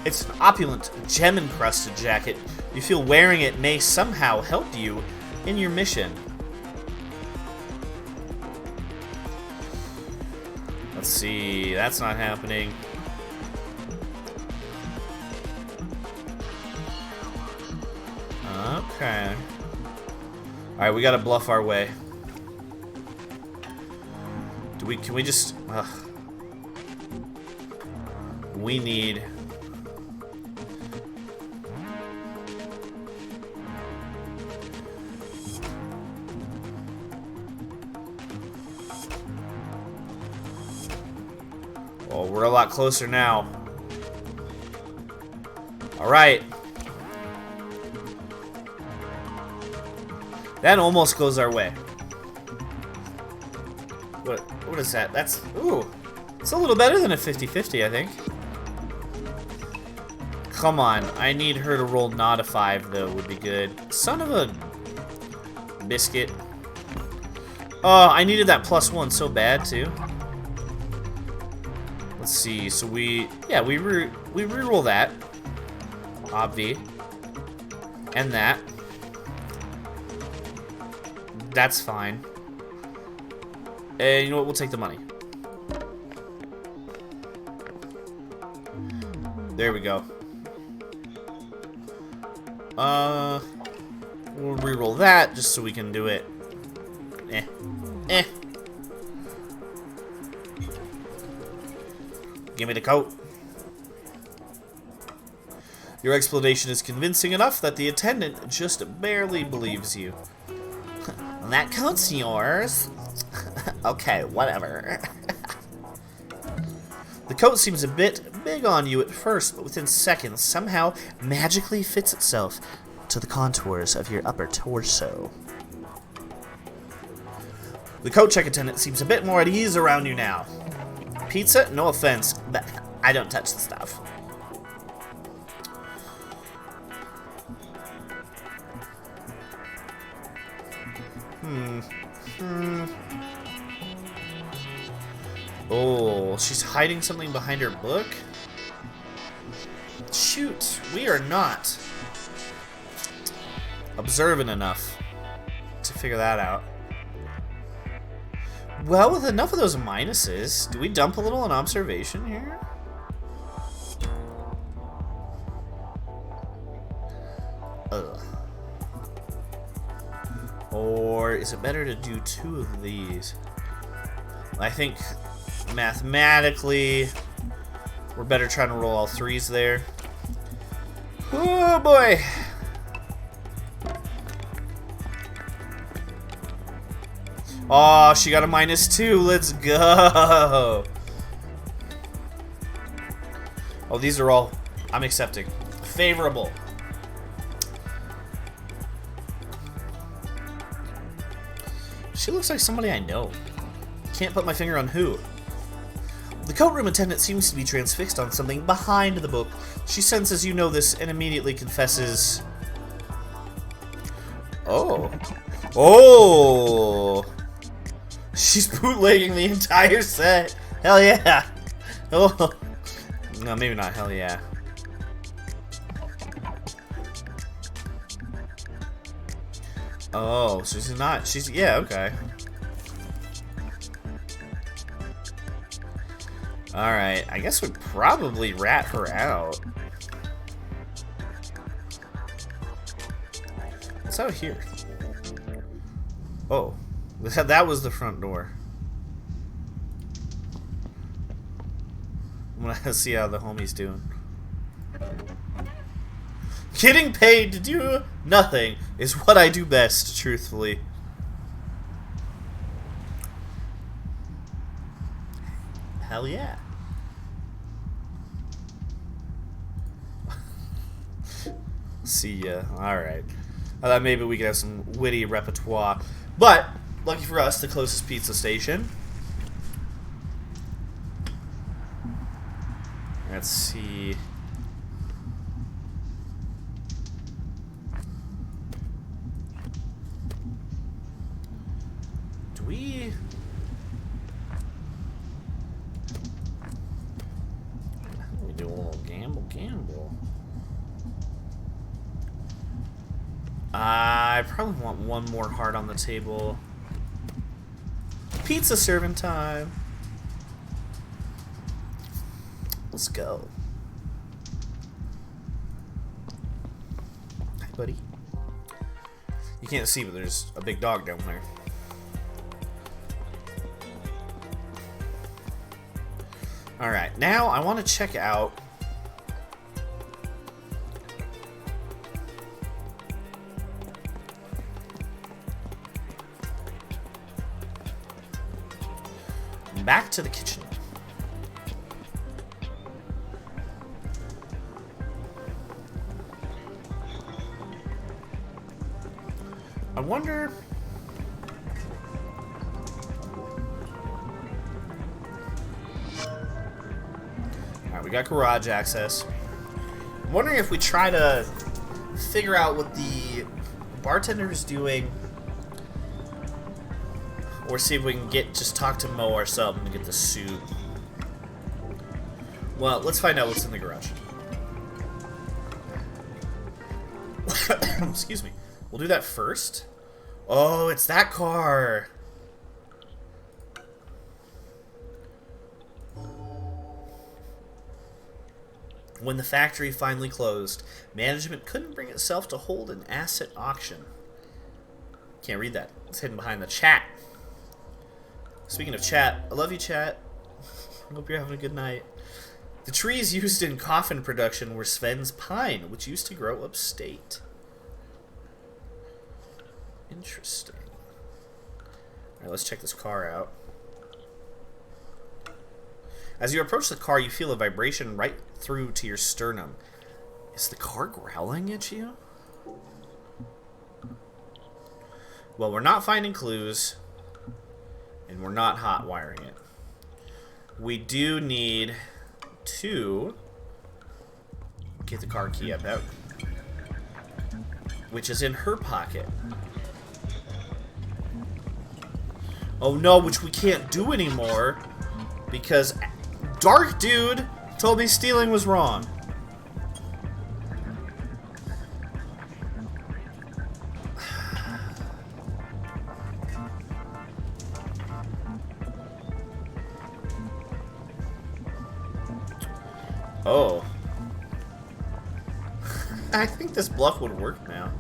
It's an opulent, gem-encrusted jacket. You feel wearing it may somehow help you in your mission. Let's see, that's not happening. Okay. Alright, we gotta bluff our way. Can we just... We need... Oh, we're a lot closer now. Alright. That almost goes our way. What is that? That's... Ooh. It's a little better than a 50-50, I think. Come on. I need her to roll not a 5, though, would be good. Son of a... biscuit. Oh, I needed that +1 so bad, too. Let's see. So we... Yeah, we reroll that. Obvi. And that. That's fine. And you know what? We'll take the money. There we go. We'll reroll that just so we can do it. Give me the coat. Your explanation is convincing enough that the attendant just barely believes you. That coat's yours? Okay, whatever. The coat seems a bit big on you at first, but within seconds somehow magically fits itself to the contours of your upper torso. The coat check attendant seems a bit more at ease around you now. Pizza? No offense, but I don't touch the stuff. Oh, she's hiding something behind her book? Shoot, we are not observant enough to figure that out. Well, with enough of those minuses, do we dump a little on observation here? Ugh. Or is it better to do 2 of these? I think mathematically we're better trying to roll all 3s there. Oh boy! Oh, she got a -2. Let's go! Oh, these are all I'm accepting. Favorable. She looks like somebody I know. Can't put my finger on who. The coat room attendant seems to be transfixed on something behind the book. She senses you know this and immediately confesses. Oh. Oh! She's bootlegging the entire set. Hell yeah! Oh. No, maybe not. Hell yeah. Oh, so she's not. She's. Yeah, okay. Alright, I guess we'd probably rat her out. What's out here? Oh, that was the front door. I'm gonna see how the homie's doing. Getting paid to do nothing is what I do best, truthfully. Hell yeah. See ya. Alright. I thought maybe we could have some witty repertoire. But, lucky for us, the closest pizza station. Let's see. Do we... We do a little gamble. I probably want one more heart on the table. Pizza serving time. Let's go. Hi, buddy. You can't see, but there's a big dog down there. Alright, now I want to check out... back to the kitchen. I wonder... Alright, we got garage access. I'm wondering if we try to figure out what the bartender is doing, or see if we can just talk to Mo or something to get the suit. Well, let's find out what's in the garage. Excuse me. We'll do that first. Oh, it's that car. When the factory finally closed, management couldn't bring itself to hold an asset auction. Can't read that. It's hidden behind the chat. Speaking of chat, I love you, chat. I hope you're having a good night. The trees used in coffin production were Sven's pine, which used to grow upstate. Interesting. Alright, let's check this car out. As you approach the car, you feel a vibration right through to your sternum. Is the car growling at you? Well, we're not finding clues, and we're not hot wiring it. We do need to get the car key up out, which is in her pocket. Oh no, which we can't do anymore because Dark Dude told me stealing was wrong. Oh. I think this bluff would work now.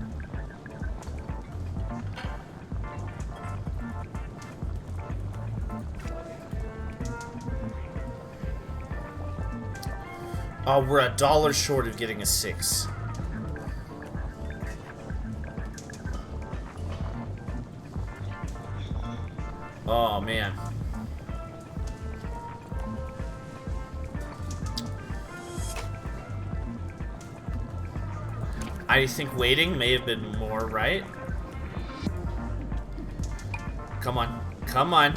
Oh, we're $1 short of getting a 6. Oh, man. I think waiting may have been more right. Come on. Come on.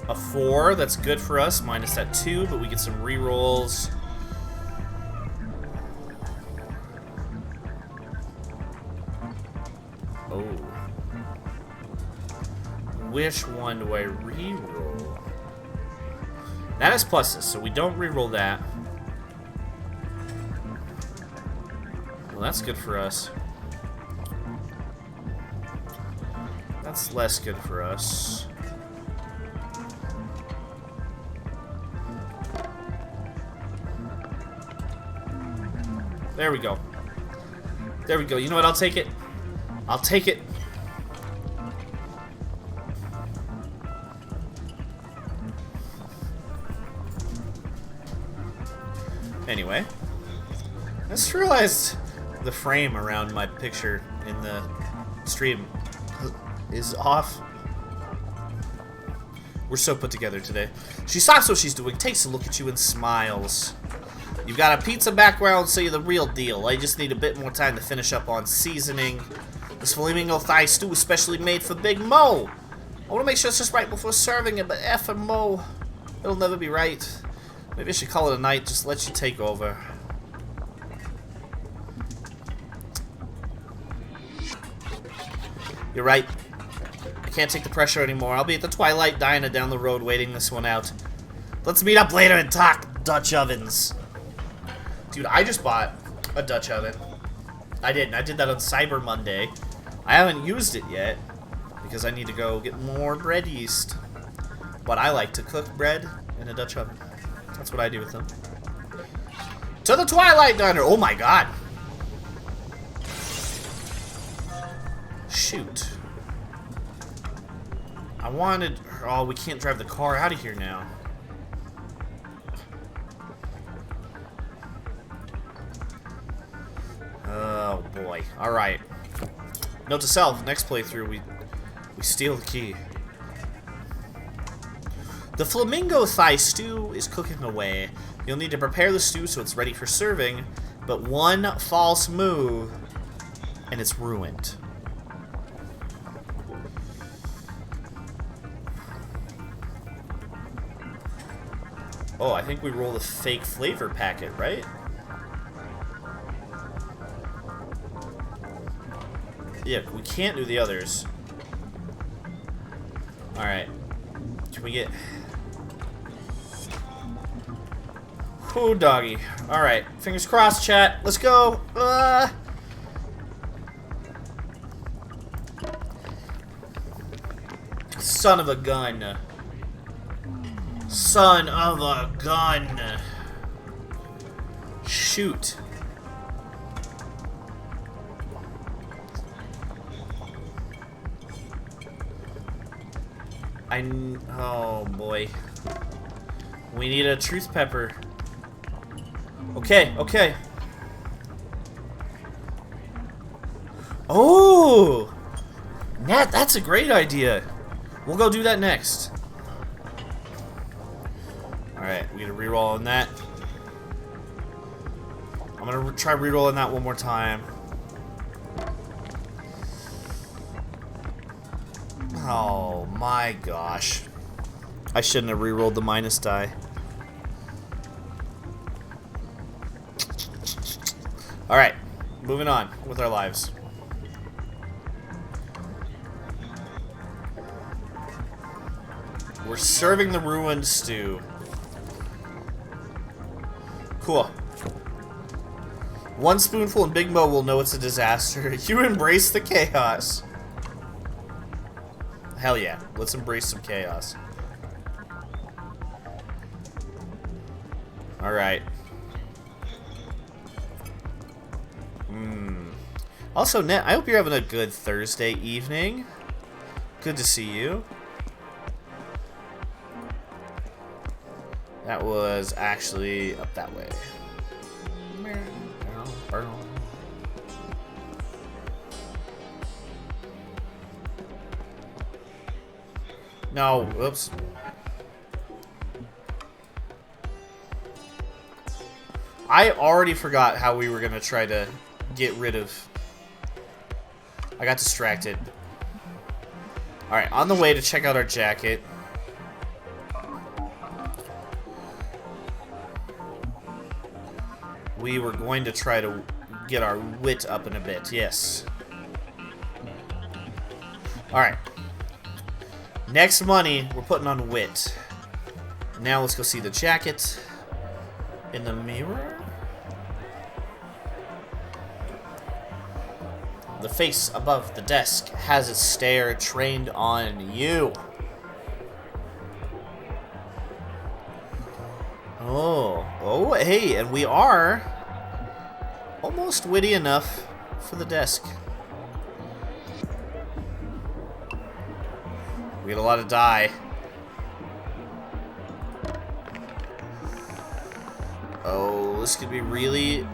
A 4, that's good for us, minus that 2, but we get some rerolls. Oh. Which one do I reroll? That is pluses, so we don't reroll that. Well, that's good for us. That's less good for us. There we go. There we go. You know what? I'll take it. I'll take it. Anyway. I just realized the frame around my picture in the stream is off. We're so put together today. She stops what she's doing, takes a look at you, and smiles. You've got a pizza background, so you're the real deal. I just need a bit more time to finish up on seasoning. This flamingo thigh stew is specially made for Big Mo. I want to make sure it's just right before serving it, but F and Mo, it'll never be right. Maybe I should call it a night, just let you take over. You're right. I can't take the pressure anymore. I'll be at the Twilight Diner down the road waiting this one out. Let's meet up later and talk Dutch ovens. Dude, I just bought a Dutch oven. I did that on Cyber Monday. I haven't used it yet because I need to go get more bread yeast. But I like to cook bread in a Dutch oven. That's what I do with them. To the Twilight Diner! Oh my god! Shoot. I wanted... Oh, we can't drive the car out of here now. Oh boy. Alright. Note to self, next playthrough we steal the key. The flamingo thigh stew is cooking away. You'll need to prepare the stew so it's ready for serving, but one false move and it's ruined. Oh, I think we roll the fake flavor packet, right? Yeah, we can't do the others. Alright. Can we get... Ooh, doggy. Alright. Fingers crossed, chat. Let's go. Son of a gun. Son of a gun. Shoot. Oh boy. We need a truth pepper. Okay, okay. Oh! That's a great idea. We'll go do that next. Alright, we get a reroll on that. I'm gonna try rerolling that one more time. Oh my gosh. I shouldn't have rerolled the minus die. Alright, moving on with our lives. We're serving the ruined stew. Cool. One spoonful and Big Mo will know it's a disaster. You embrace the chaos. Hell yeah, let's embrace some chaos. Alright. Also, Net, I hope you're having a good Thursday evening. Good to see you. That was actually up that way. No, whoops. I already forgot how we were gonna try to get rid of... I got distracted. Alright, on the way to check out our jacket. We were going to try to get our wit up in a bit, yes. Alright. Next money, we're putting on wit. Now let's go see the jacket in the mirror. The face above the desk has its stare trained on you. Oh, hey, and we are almost witty enough for the desk. We get a lot of die. Oh, this could be really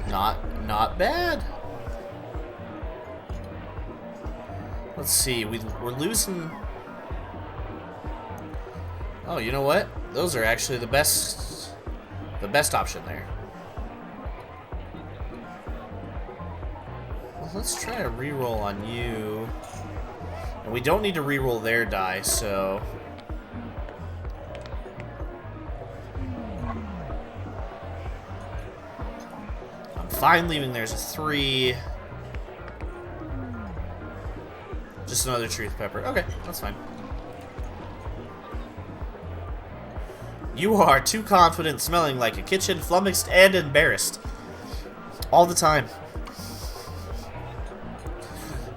not bad. Let's see, we're losing. Oh, you know what? Those are actually the best option there. Well, let's try a reroll on you. And we don't need to reroll their die, so... I'm fine leaving there's a 3. Just another truth pepper. Okay, that's fine. You are too confident, smelling like a kitchen, flummoxed and embarrassed. All the time.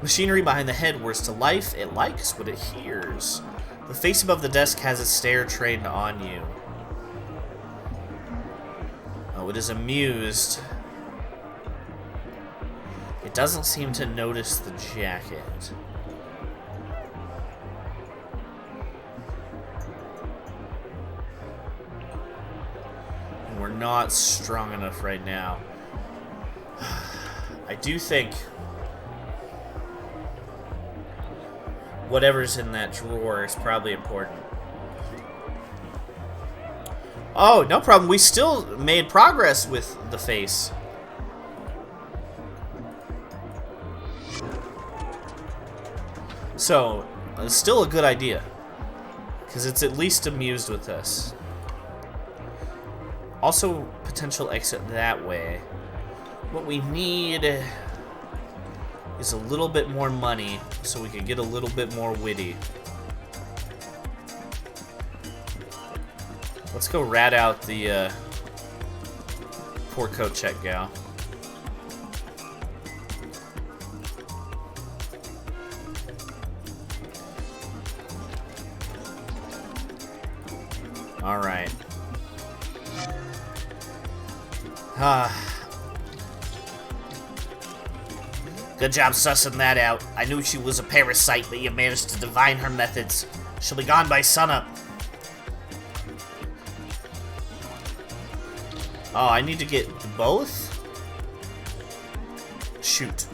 Machinery behind the head whirs to life. It likes what it hears. The face above the desk has its stare trained on you. Oh, it is amused. It doesn't seem to notice the jacket. And we're not strong enough right now. I do think whatever's in that drawer is probably important. Oh, no problem. We still made progress with the face. So, it's still a good idea. Because it's at least amused with us. Also, potential exit that way. What we need is a little bit more money so we can get a little bit more witty. Let's go rat out the poor coat check gal. Alright. Ah. Good job sussing that out. I knew she was a parasite, but you managed to divine her methods. She'll be gone by sunup. Oh, I need to get both? Shoot.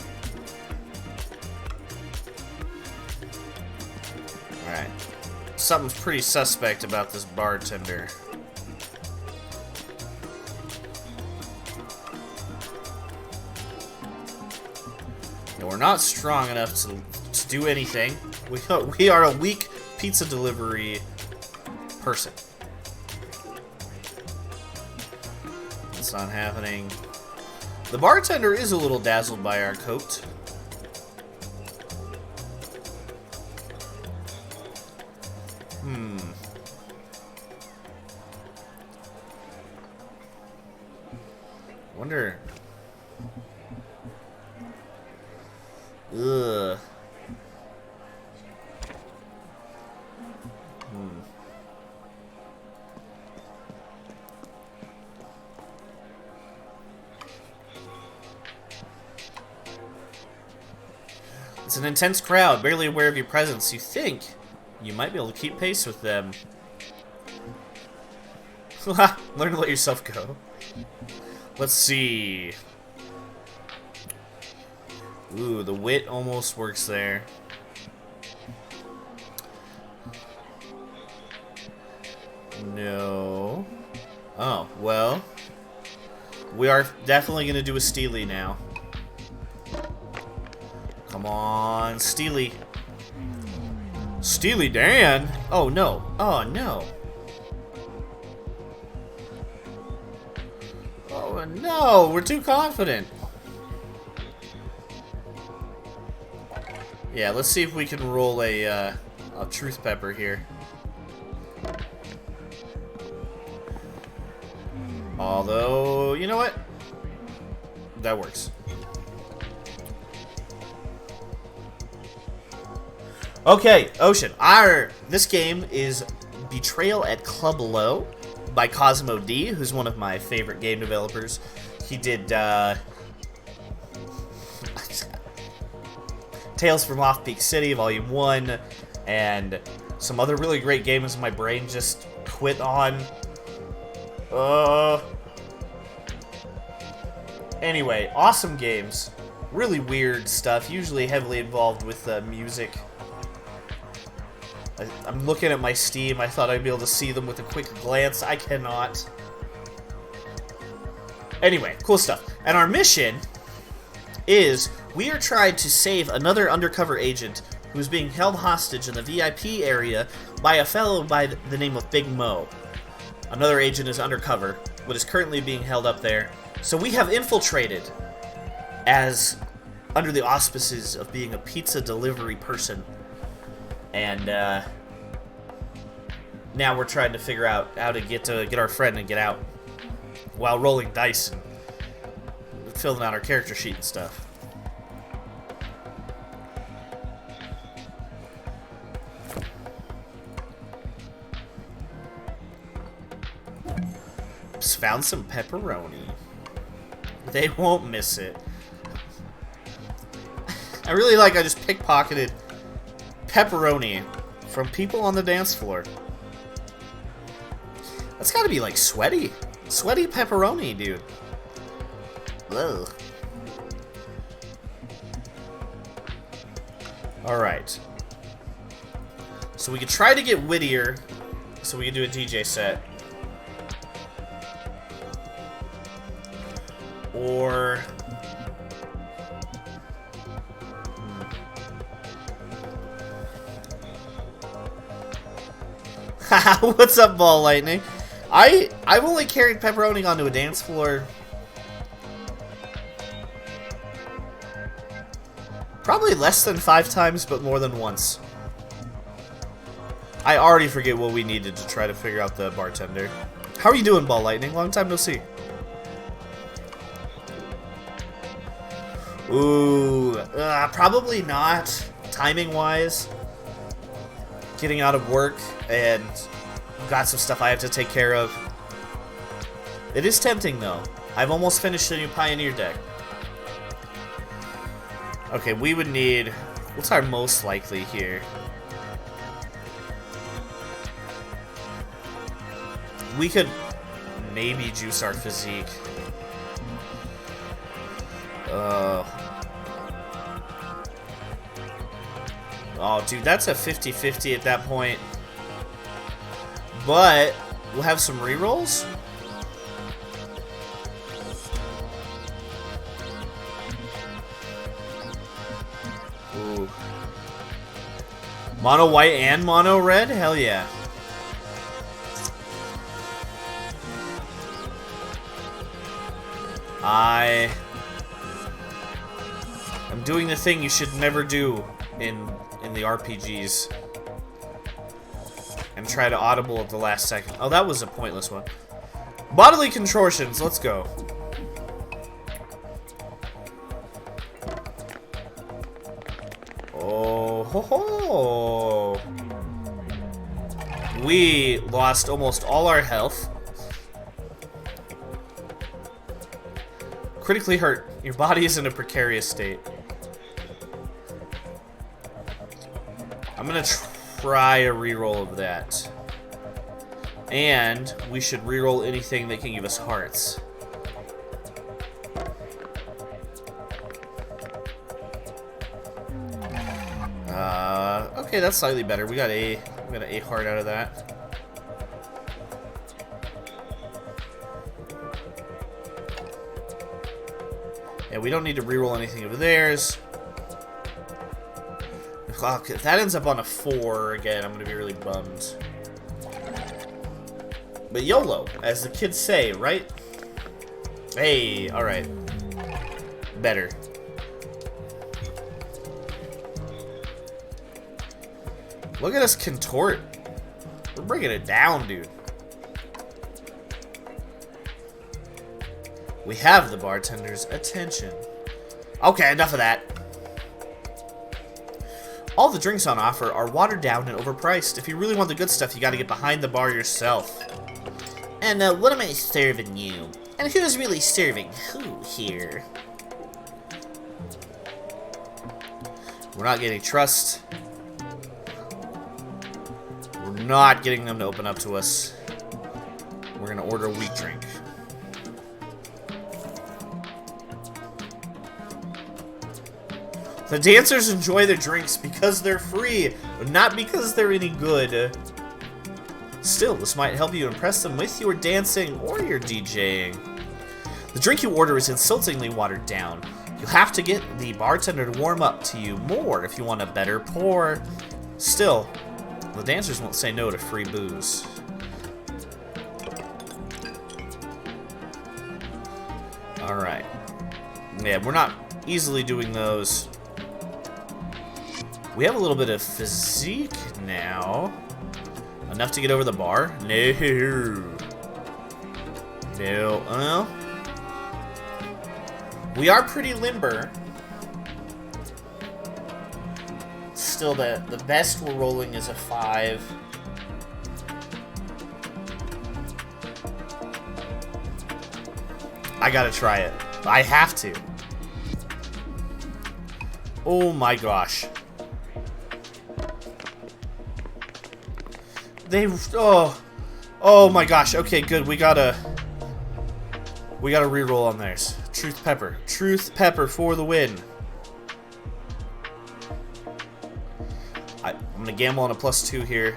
Alright. Something's pretty suspect about this bartender. And we're not strong enough to do anything. We are a weak pizza delivery person. It's not happening. The bartender is a little dazzled by our coat. Wonder. Ugh. It's an intense crowd, barely aware of your presence. You think you might be able to keep pace with them. Learn to let yourself go. Let's see. Ooh, the wit almost works there. No. Oh, well. We are definitely going to do a Steely now. Come on, Steely. Steely Dan? Oh, no. Oh, no. Oh, no. We're too confident. Yeah, let's see if we can roll a truth pepper here. Although, you know what? That works. Okay, Ocean. This game is Betrayal at Club Low by Cosmo D, who's one of my favorite game developers. He did Tales from Off-Peak City, Volume 1, and some other really great games my brain just quit on. Anyway, awesome games. Really weird stuff, usually heavily involved with music. I'm looking at my Steam. I thought I'd be able to see them with a quick glance. I cannot. Anyway, cool stuff. And our mission is we are trying to save another undercover agent who is being held hostage in the VIP area by a fellow by the name of Big Mo. Another agent is undercover, but is currently being held up there. So we have infiltrated as under the auspices of being a pizza delivery person. And now we're trying to figure out how to get our friend and get out while rolling dice and filling out our character sheet and stuff. Just found some pepperoni. They won't miss it. I really like I just pickpocketed pepperoni from people on the dance floor. That's gotta be like sweaty. Sweaty pepperoni, dude. Ugh. Alright. So we could try to get wittier so we can do a DJ set. Or... What's up, Ball Lightning? I've only carried pepperoni onto a dance floor probably less than 5 times, but more than once. I already forget what we needed to try to figure out the bartender. How are you doing, Ball Lightning? Long time no see. Ooh, probably not, timing-wise. Getting out of work and Got some stuff I have to take care of. It is tempting, though. I've almost finished the new Pioneer deck. Okay, we would need... What's our most likely here? We could maybe juice our physique. Oh, dude, that's a 50-50 at that point. But we'll have some rerolls. Ooh. Mono white and mono red? Hell yeah. I'm doing the thing you should never do in the RPGs. And try to audible at the last second. Oh, that was a pointless one. Bodily contortions, let's go. Oh ho ho! We lost almost all our health. Critically hurt. Your body is in a precarious state. I'm gonna try a reroll of that. And we should reroll anything that can give us hearts. Okay, that's slightly better. We got an A heart out of that. Yeah, we don't need to reroll anything of theirs. If that ends up on a 4 again, I'm gonna be really bummed. But YOLO, as the kids say, right? Hey, alright. Better. Look at us contort. We're bringing it down, dude. We have the bartender's attention. Okay, enough of that. All the drinks on offer are watered down and overpriced. If you really want the good stuff, you gotta get behind the bar yourself. And what am I serving you? And who's really serving who here? We're not getting trust. We're not getting them to open up to us. We're gonna order a weak drink. The dancers enjoy their drinks because they're free, not because they're any good. Still, this might help you impress them with your dancing or your DJing. The drink you order is insultingly watered down. You'll have to get the bartender to warm up to you more if you want a better pour. Still, the dancers won't say no to free booze. Alright. Yeah, we're not easily doing those. We have a little bit of physique now. Enough to get over the bar? No. No. Well, we are pretty limber. Still, the best we're rolling is a 5. I gotta try it. I have to. Oh my gosh. Oh my gosh. Okay, good. We gotta reroll on theirs. Truth pepper. Truth pepper for the win. I'm gonna gamble on a +2 here.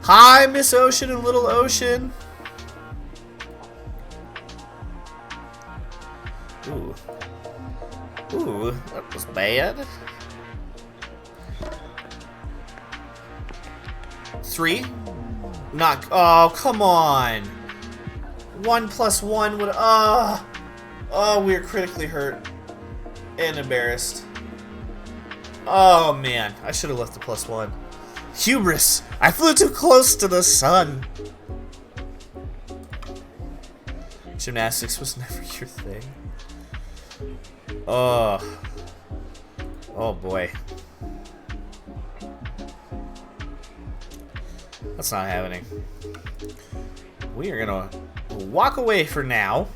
Hi, Miss Ocean and Little Ocean. Ooh. Ooh, that was bad. 3? Not. Oh, come on. 1 + 1 would. Oh, we're critically hurt and embarrassed. Oh man, I should have left the +1. Hubris! I flew too close to the sun. Gymnastics was never your thing. Oh boy. That's not happening. We are gonna walk away for now.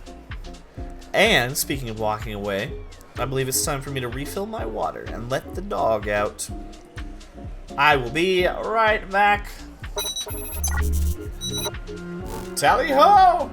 And speaking of walking away, I believe it's time for me to refill my water and let the dog out. I will be right back. Tally ho!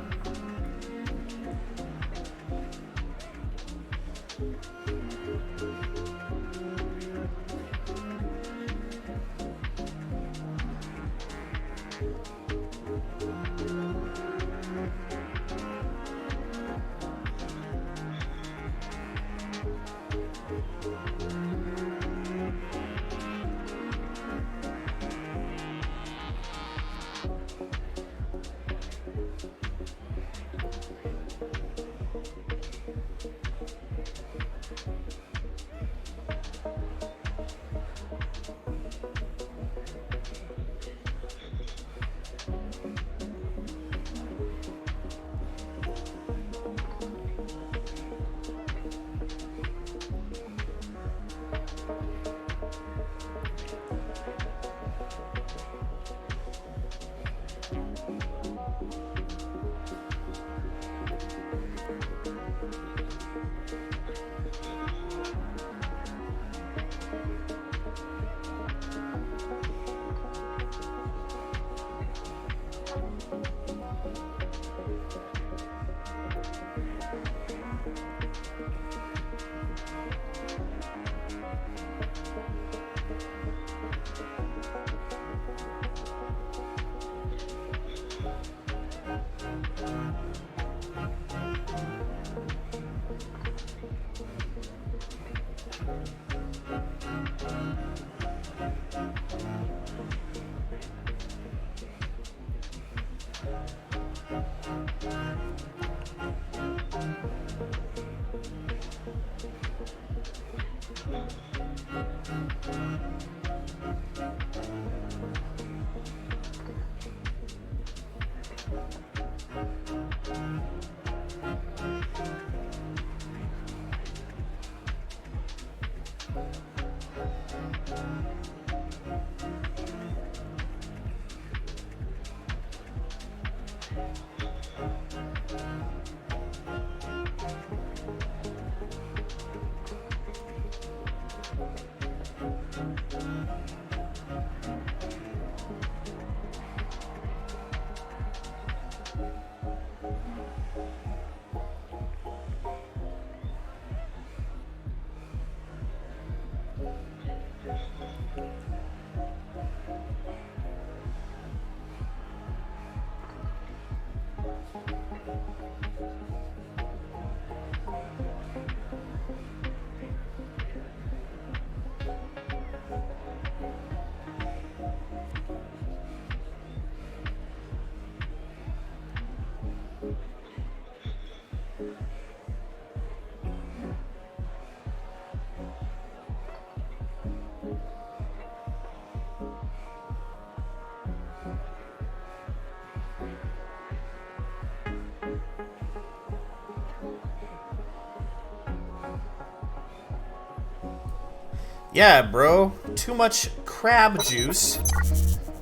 Yeah, bro. Too much crab juice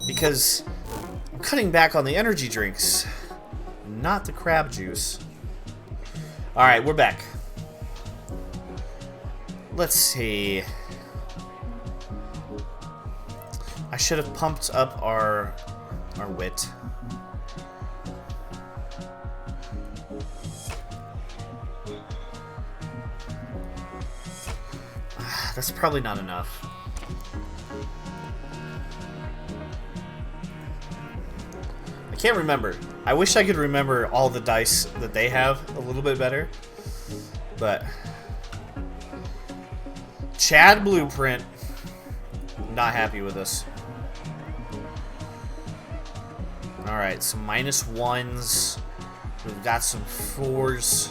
because I'm cutting back on the energy drinks, not the crab juice. Alright, we're back. Let's see. I should have pumped up our wit. That's probably not enough. I can't remember. I wish I could remember all the dice that they have a little bit better. But Chad Blueprint, not happy with us. Alright, some -1s. We've got some 4s.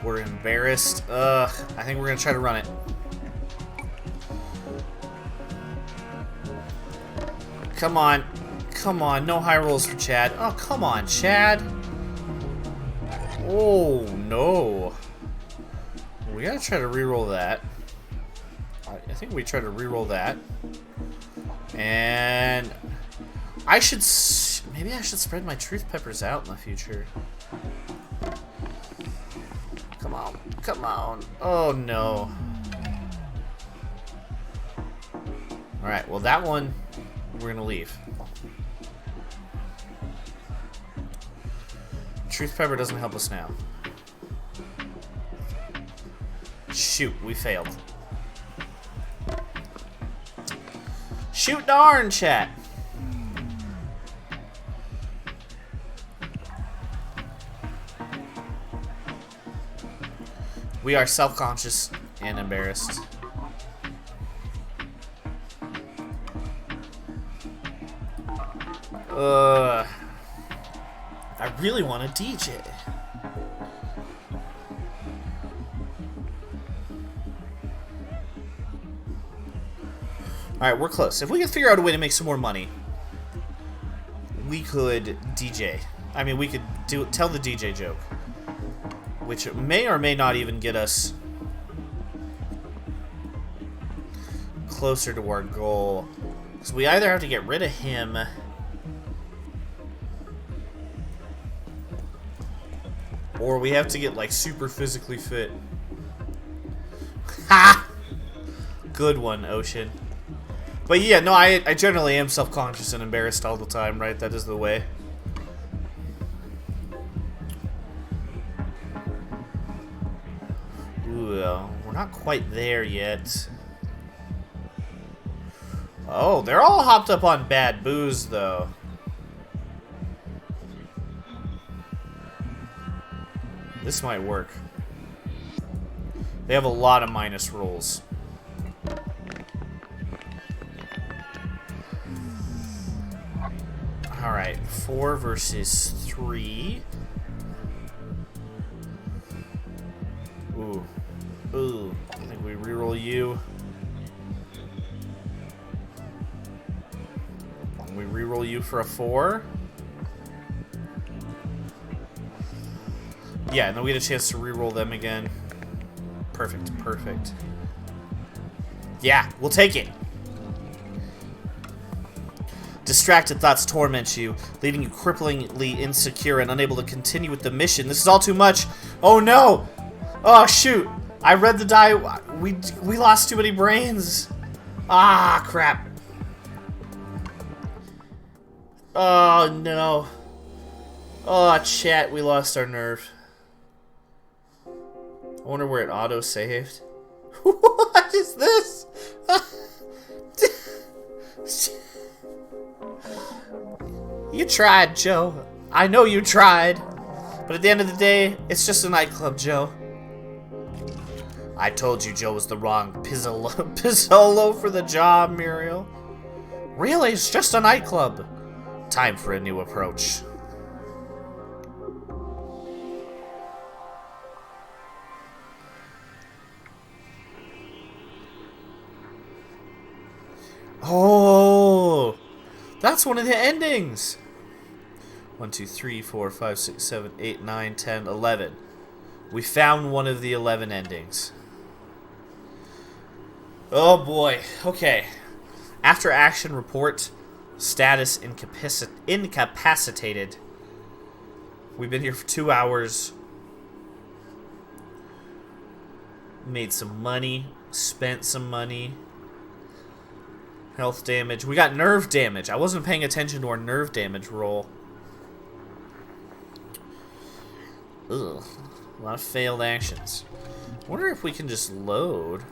We're embarrassed. I think we're gonna try to run it. Come on. Come on, no high rolls for Chad. Oh, come on, Chad. Oh, no. We gotta try to reroll that. I think we try to reroll that. And maybe I should spread my truth peppers out in the future. Come on, come on. Oh no. Alright, well that one we're gonna leave. Truth pepper doesn't help us now. Shoot, we failed. Shoot darn, chat. We are self-conscious and embarrassed. I really want a DJ. Alright, we're close. If we can figure out a way to make some more money, we could DJ. I mean, we could tell the DJ joke. Which may or may not even get us closer to our goal. So we either have to get rid of him, or we have to get, like, super physically fit. Ha! Good one, Ocean. But yeah, no, I generally am self-conscious and embarrassed all the time, right? That is the way. Ooh, we're not quite there yet. Oh, they're all hopped up on bad booze, though. This might work. They have a lot of minus rolls. Alright, 4 versus 3. Ooh. Ooh. I think we reroll you. And we reroll you for a 4. Yeah, and then we get a chance to reroll them again. Perfect, perfect. Yeah, we'll take it. Distracted thoughts torment you, leaving you cripplingly insecure and unable to continue with the mission. This is all too much. Oh no! Oh shoot! I read the die. We lost too many brains. Ah, crap. Oh no. Oh, chat, we lost our nerve. I wonder where it auto-saved. What is this? You tried, Joe. I know you tried. But at the end of the day, it's just a nightclub, Joe. I told you Joe was the wrong Pizzolo for the job, Muriel. Really? It's just a nightclub. Time for a new approach. Oh, that's one of the endings. 1, 2, 3, 4, 5, 6, 7, 8, 9, 10, 11. We found one of the 11 endings. Oh boy. Okay. After action report, status incapacitated. We've been here for 2 hours. Made some money. Spent some money. Health damage. We got nerve damage. I wasn't paying attention to our nerve damage roll. Ugh. A lot of failed actions. I wonder if we can just load.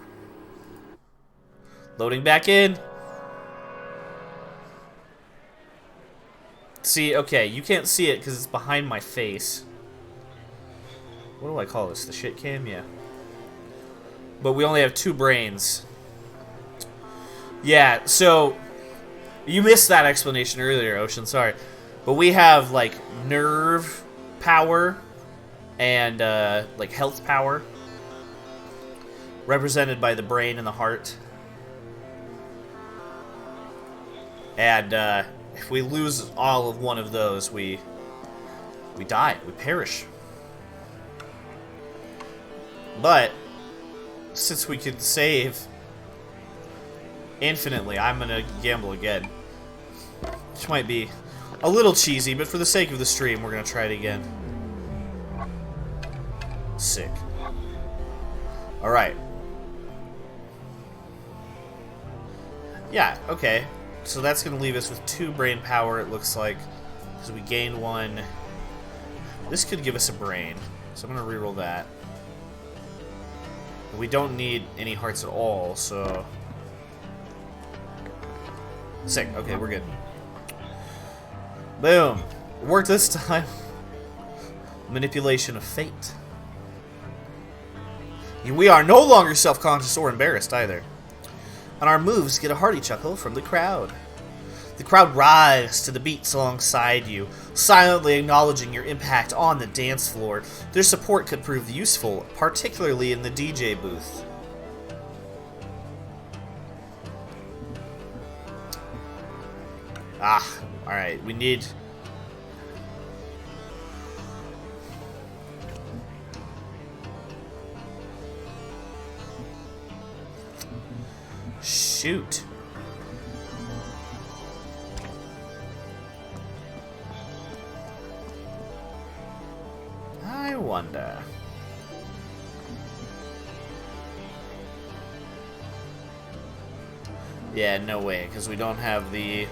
Loading back in. See, okay, you can't see it because it's behind my face. What do I call this? The shit cam? Yeah. But we only have 2 brains. Yeah, so you missed that explanation earlier, Ocean, sorry. But we have, like, nerve power and, like, health power represented by the brain and the heart. And, if we lose all of one of those, we die. We perish. But since we could save infinitely. I'm gonna gamble again. Which might be a little cheesy, but for the sake of the stream, we're gonna try it again. Sick. Alright. Yeah, okay. So that's gonna leave us with 2 brain power, it looks like. Because we gained 1. This could give us a brain. So I'm gonna reroll that. We don't need any hearts at all, so... Sick. Okay, we're good. Boom. Worked this time. Manipulation of fate. We are no longer self-conscious or embarrassed either. And our moves get a hearty chuckle from the crowd. The crowd rises to the beats alongside you, silently acknowledging your impact on the dance floor. Their support could prove useful, particularly in the DJ booth. Ah, alright, we need... Shoot. I wonder. Yeah, no way, because we don't have the...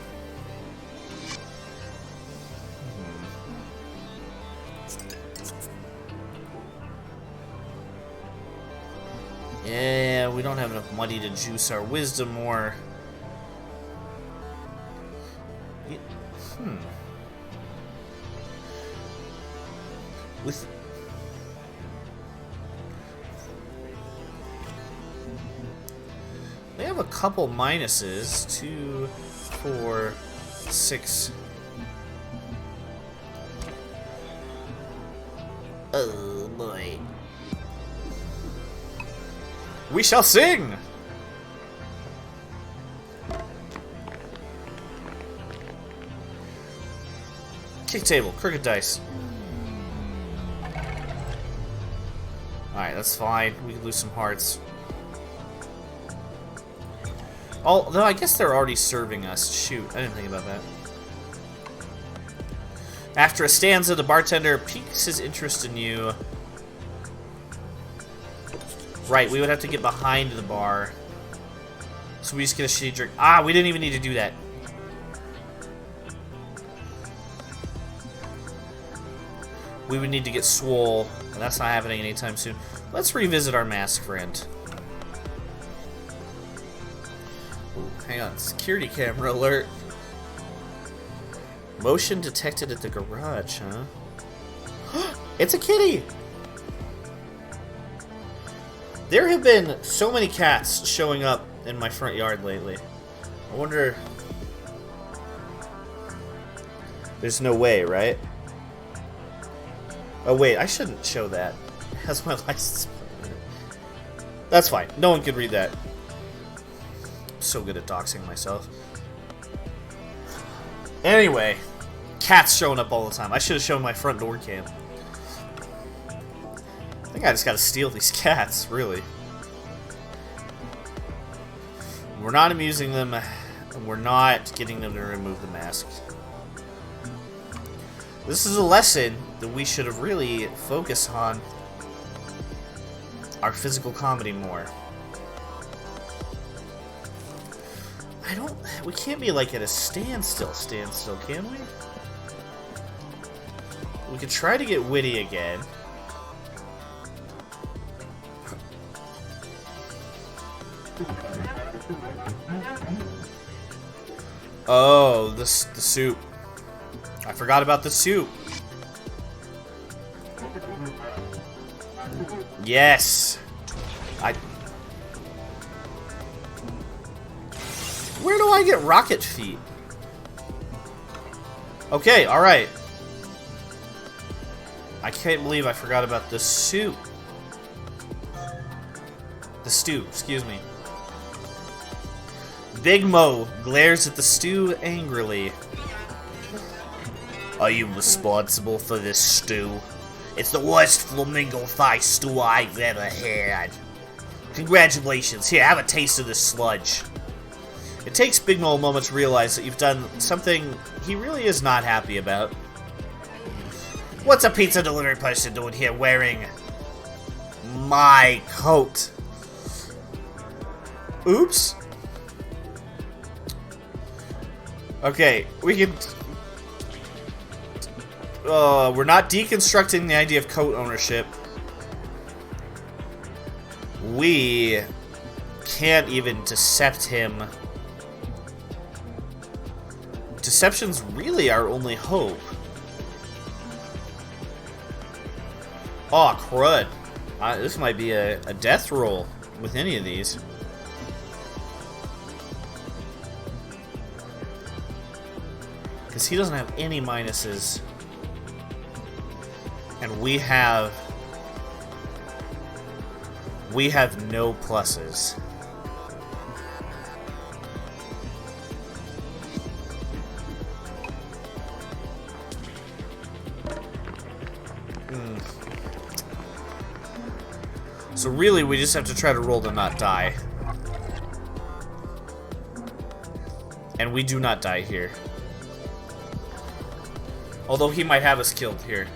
Yeah, we don't have enough money to juice our wisdom or... With... We have a couple minuses. 2, 4, 6... Oh boy. We shall sing! Kick table, crooked dice. Alright, that's fine. We can lose some hearts. Although, I guess they're already serving us. Shoot, I didn't think about that. After a stanza, the bartender piques his interest in you. Right, we would have to get behind the bar. So we just get a shitty drink. Ah, we didn't even need to do that. We would need to get swole, and that's not happening anytime soon. Let's revisit our mask friend. Ooh, hang on, security camera alert. Motion detected at the garage, huh? It's a kitty! There have been so many cats showing up in my front yard lately. I wonder... There's no way, right? Oh wait, I shouldn't show that. It has my license plate. That's fine. No one could read that. I'm so good at doxing myself. Anyway, cats showing up all the time. I should have shown my front door cam. I think I just gotta steal these cats, really. We're not amusing them, and we're not getting them to remove the mask. This is a lesson that we should have really focused on our physical comedy more. We can't be like at a standstill, can we? We could try to get witty again. Oh, the soup. I forgot about the soup. Yes. Where do I get rocket feet? Okay, alright. I can't believe I forgot about the soup. The stew, excuse me. Big Mo glares at the stew angrily. Are you responsible for this stew? It's the worst flamingo thigh stew I've ever had. Congratulations. Here, have a taste of this sludge. It takes Big Mo a moment to realize that you've done something he really is not happy about. What's a pizza delivery person doing here wearing my coat? Oops. Okay, we can... we're not deconstructing the idea of coat ownership. We can't even decept him. Deception's really our only hope. Oh, crud. This might be a death roll with any of these. Because he doesn't have any minuses. And we have no pluses. So really, we just have to try to roll to not die. And we do not die here. Although he might have us killed here.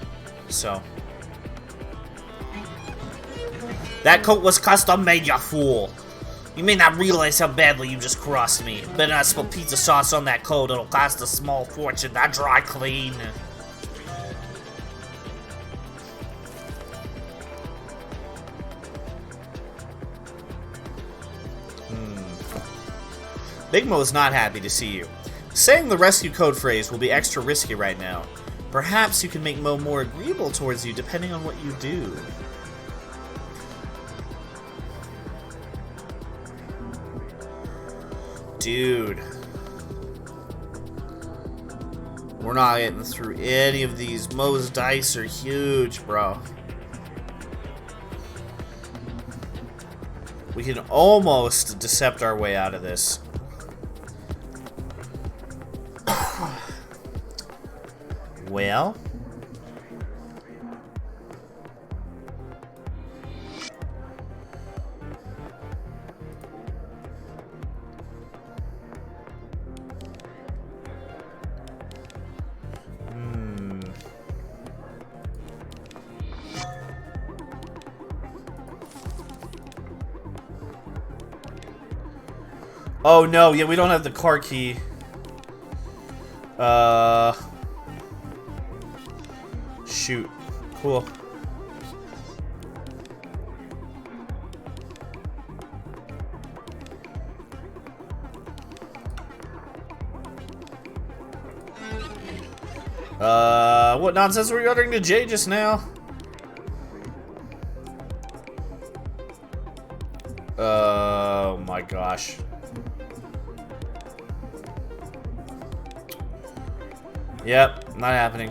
So. That coat was custom made, you fool. You may not realize how badly you just crossed me. Better not spill pizza sauce on that coat. It'll cost a small fortune to dry clean. Big Mo is not happy to see you. Saying the rescue code phrase will be extra risky right now. Perhaps you can make Mo more agreeable towards you depending on what you do. Dude. We're not getting through any of these. Mo's dice are huge, bro. We can almost decept our way out of this. Well... Oh no, yeah, we don't have the car key. Shoot. Cool. What nonsense were you uttering to Jay just now? Oh my gosh. Yep, not happening.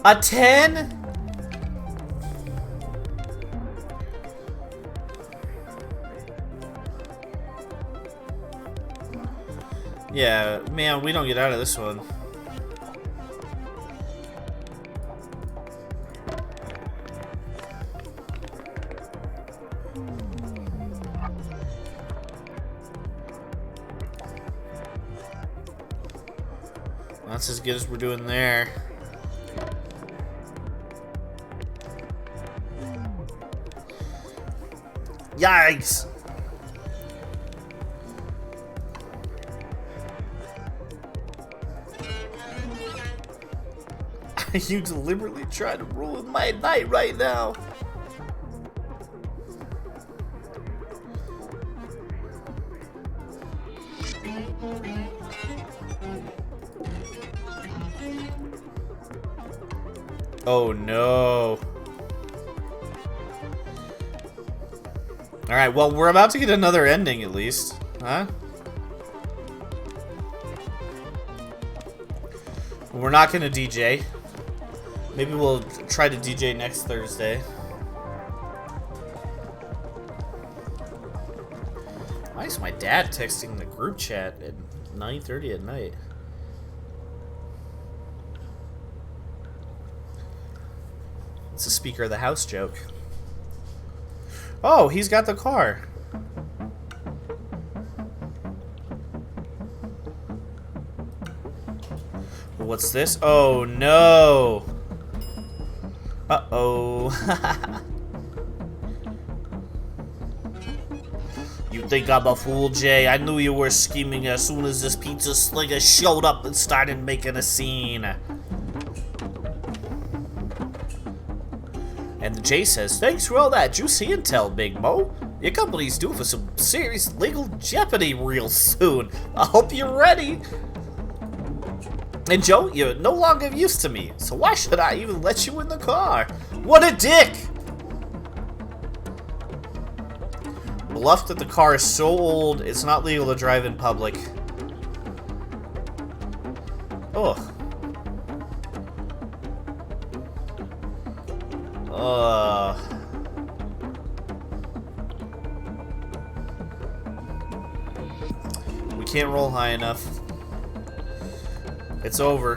A 10? Yeah, man, we don't get out of this one. That's as good as we're doing there. Yikes! You deliberately try to ruin my night right now. Oh no. Alright, well, we're about to get another ending at least. Huh? We're not gonna DJ. Maybe we'll try to DJ next Thursday. Why is my dad texting the group chat at 9:30 at night? It's a speaker of the house joke. Oh, he's got the car. What's this? Oh, no. Uh-oh. You think I'm a fool, Jay? I knew you were scheming as soon as this pizza slinger showed up and started making a scene. And Jay says, thanks for all that juicy intel, Big Mo. Your company's due for some serious legal jeopardy real soon. I hope you're ready. And Joe, you're no longer of use to me, so why should I even let you in the car? What a dick! Bluff that the car is so old, it's not legal to drive in public. Ugh. We can't roll high enough. It's over.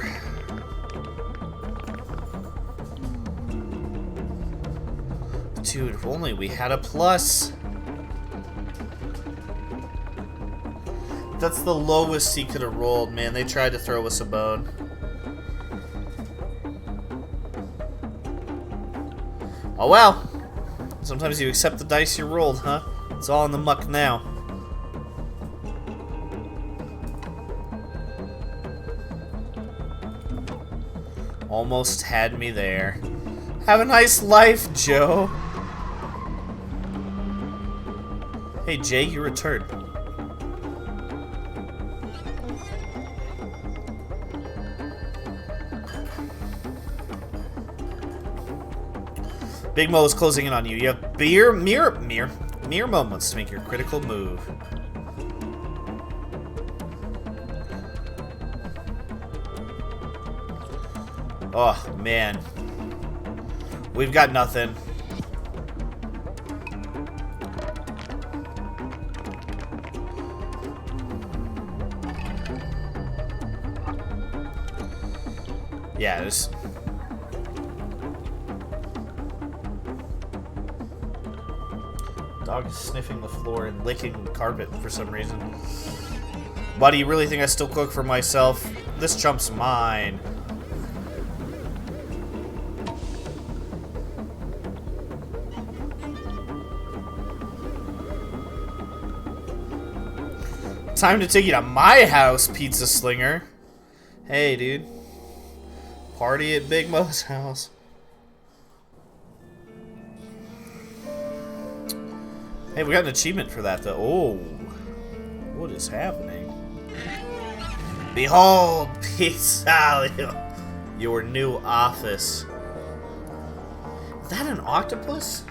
Dude, if only we had a plus. That's the lowest he could have rolled, man. They tried to throw us a bone. Oh well. Sometimes you accept the dice you rolled, huh? It's all in the muck now. Almost had me there. Have a nice life, Joe. Hey, Jay, you returned. Big Mo is closing in on you. You have mere moments to make your critical move. Oh, man. We've got nothing. Yeah, this... Dog is sniffing the floor and licking the carpet for some reason. Buddy, you really think I still cook for myself? This chump's mine. Time to take you to my house, pizza slinger. Hey, dude. Party at Big Mo's house. Hey, we got an achievement for that, though. Oh. What is happening? Behold, Pizza, your new office. Is that an octopus?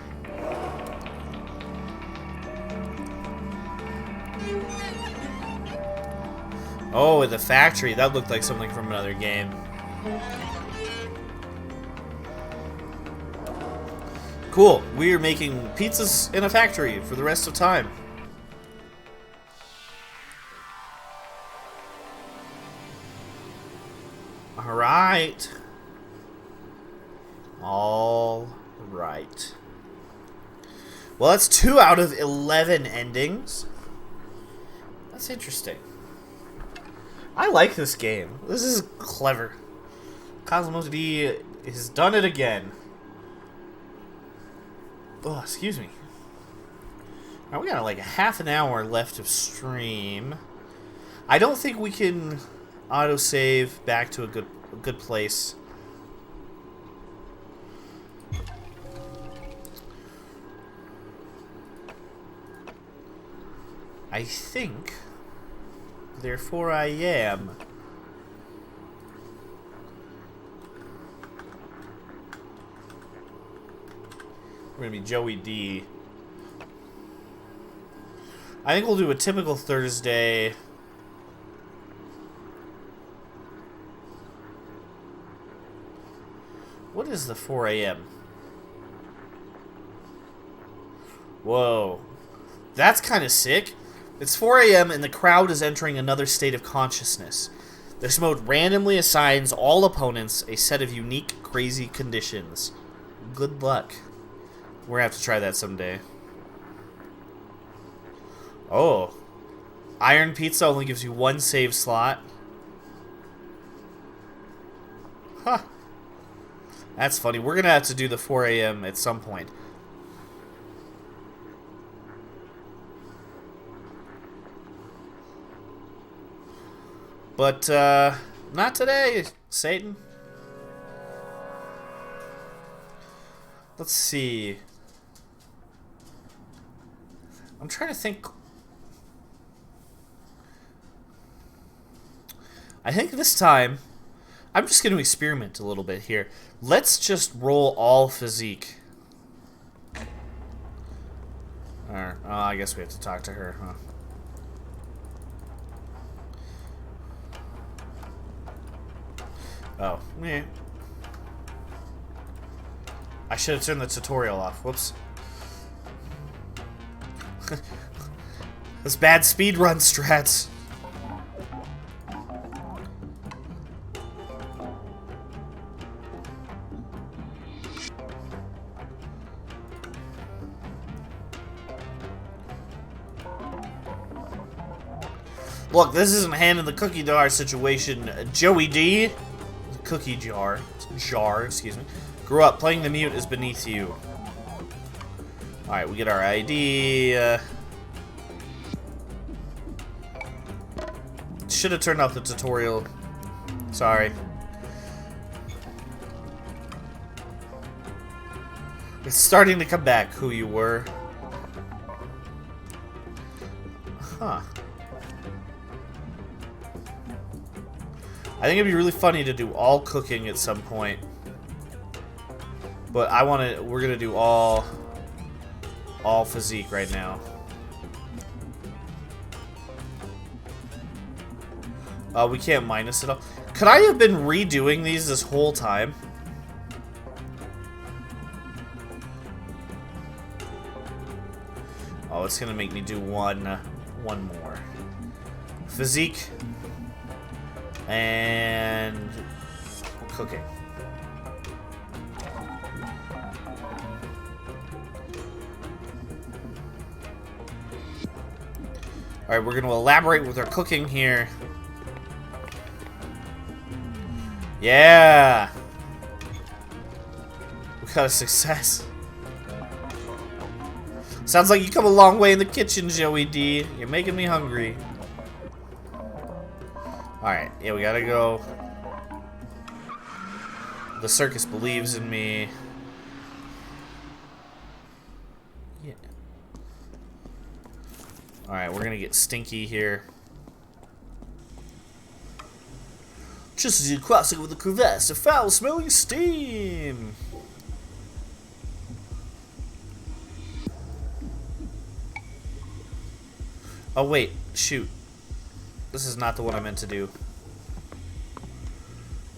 Oh, at the factory. That looked like something from another game. Cool. We're making pizzas in a factory for the rest of time. Alright. Alright. Well, that's 2 out of 11 endings. That's interesting. I like this game. This is clever. Cosmo D has done it again. Oh, excuse me. Alright, we got like a half an hour left of stream. I don't think we can autosave back to a good place. I think, therefore I am. We're gonna be JoeD. I think we'll do a typical Thursday. What is the 4 a.m.? Whoa. That's kind of sick. It's 4 a.m. and the crowd is entering another state of consciousness. This mode randomly assigns all opponents a set of unique, crazy conditions. Good luck. We're gonna have to try that someday. Oh. Iron Pizza only gives you 1 save slot. Huh. That's funny. We're going to have to do the 4 a.m. at some point. But, not today, Satan. Let's see. I'm trying to think. I think this time, I'm just going to experiment a little bit here. Let's just roll all physique. Alright, oh, I guess we have to talk to her, huh? Oh, yeah. I should have turned the tutorial off. Whoops. Those bad speedrun strats. Look, this isn't hand in the cookie jar situation. JoeD, cookie jar, excuse me, grew up playing the mute is beneath you. Alright, we get our ID. Should have turned off the tutorial. Sorry. It's starting to come back who you were. Huh. I think it'd be really funny to do all cooking at some point. But we're gonna do all physique right now. We can't minus it all. Could I have been redoing these this whole time? Oh, it's gonna make me do one more. Physique. And cooking. Alright, we're going to elaborate with our cooking here. Yeah! We got a success. Sounds like you come a long way in the kitchen, JoeD. You're making me hungry. Alright, yeah, we gotta go. The circus believes in me. Yeah. Alright, we're gonna get stinky here. Just as you cross over the crevasse, a foul-smelling steam! Oh, wait. Shoot. This is not the one I meant to do.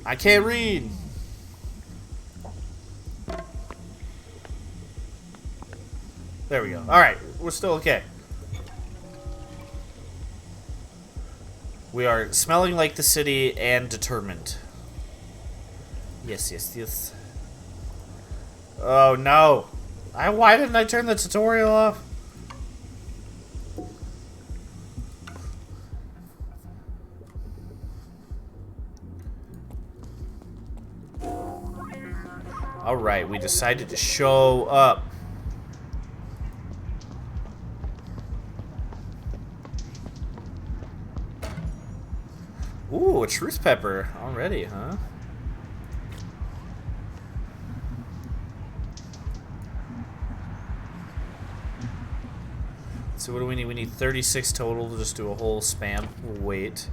I can't read! There we go. Alright, we're still okay. We are smelling like the city and determined. Yes, yes, yes. Oh, no. Why didn't I turn the tutorial off? Alright, we decided to show up. Ooh, a truth pepper already, huh? So what do we need? We need 36 total to just do a whole spam. We'll wait.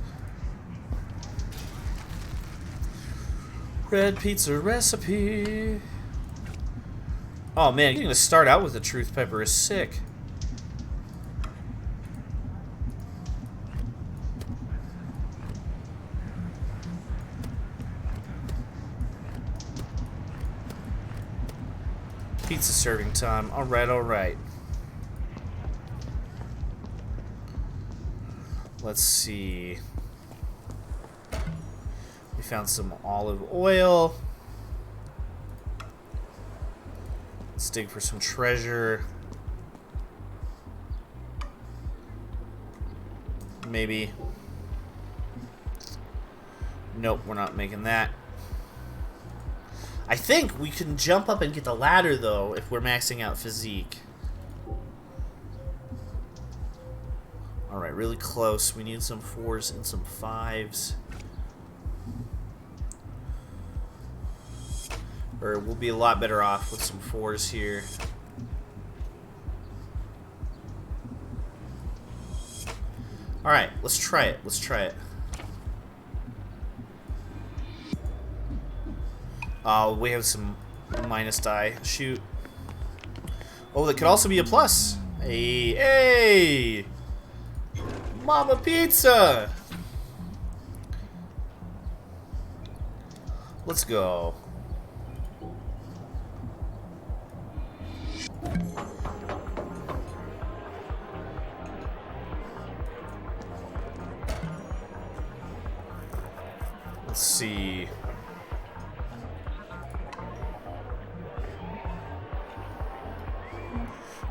Red pizza recipe. Oh man, getting to start out with a truth pepper is sick. Pizza serving time. Alright, alright. Let's see. We found some olive oil. Let's dig for some treasure. maybe. Nope, we're not making that. I think we can jump up and get the ladder, though, if we're maxing out physique. Alright, really close. We need some 4s and some 5s. Or we'll be a lot better off with some 4s here. Alright, let's try it. Let's try it. We have some minus die. Shoot. Oh, that could also be a plus. Hey, hey! Mama Pizza! Let's go. Let's see.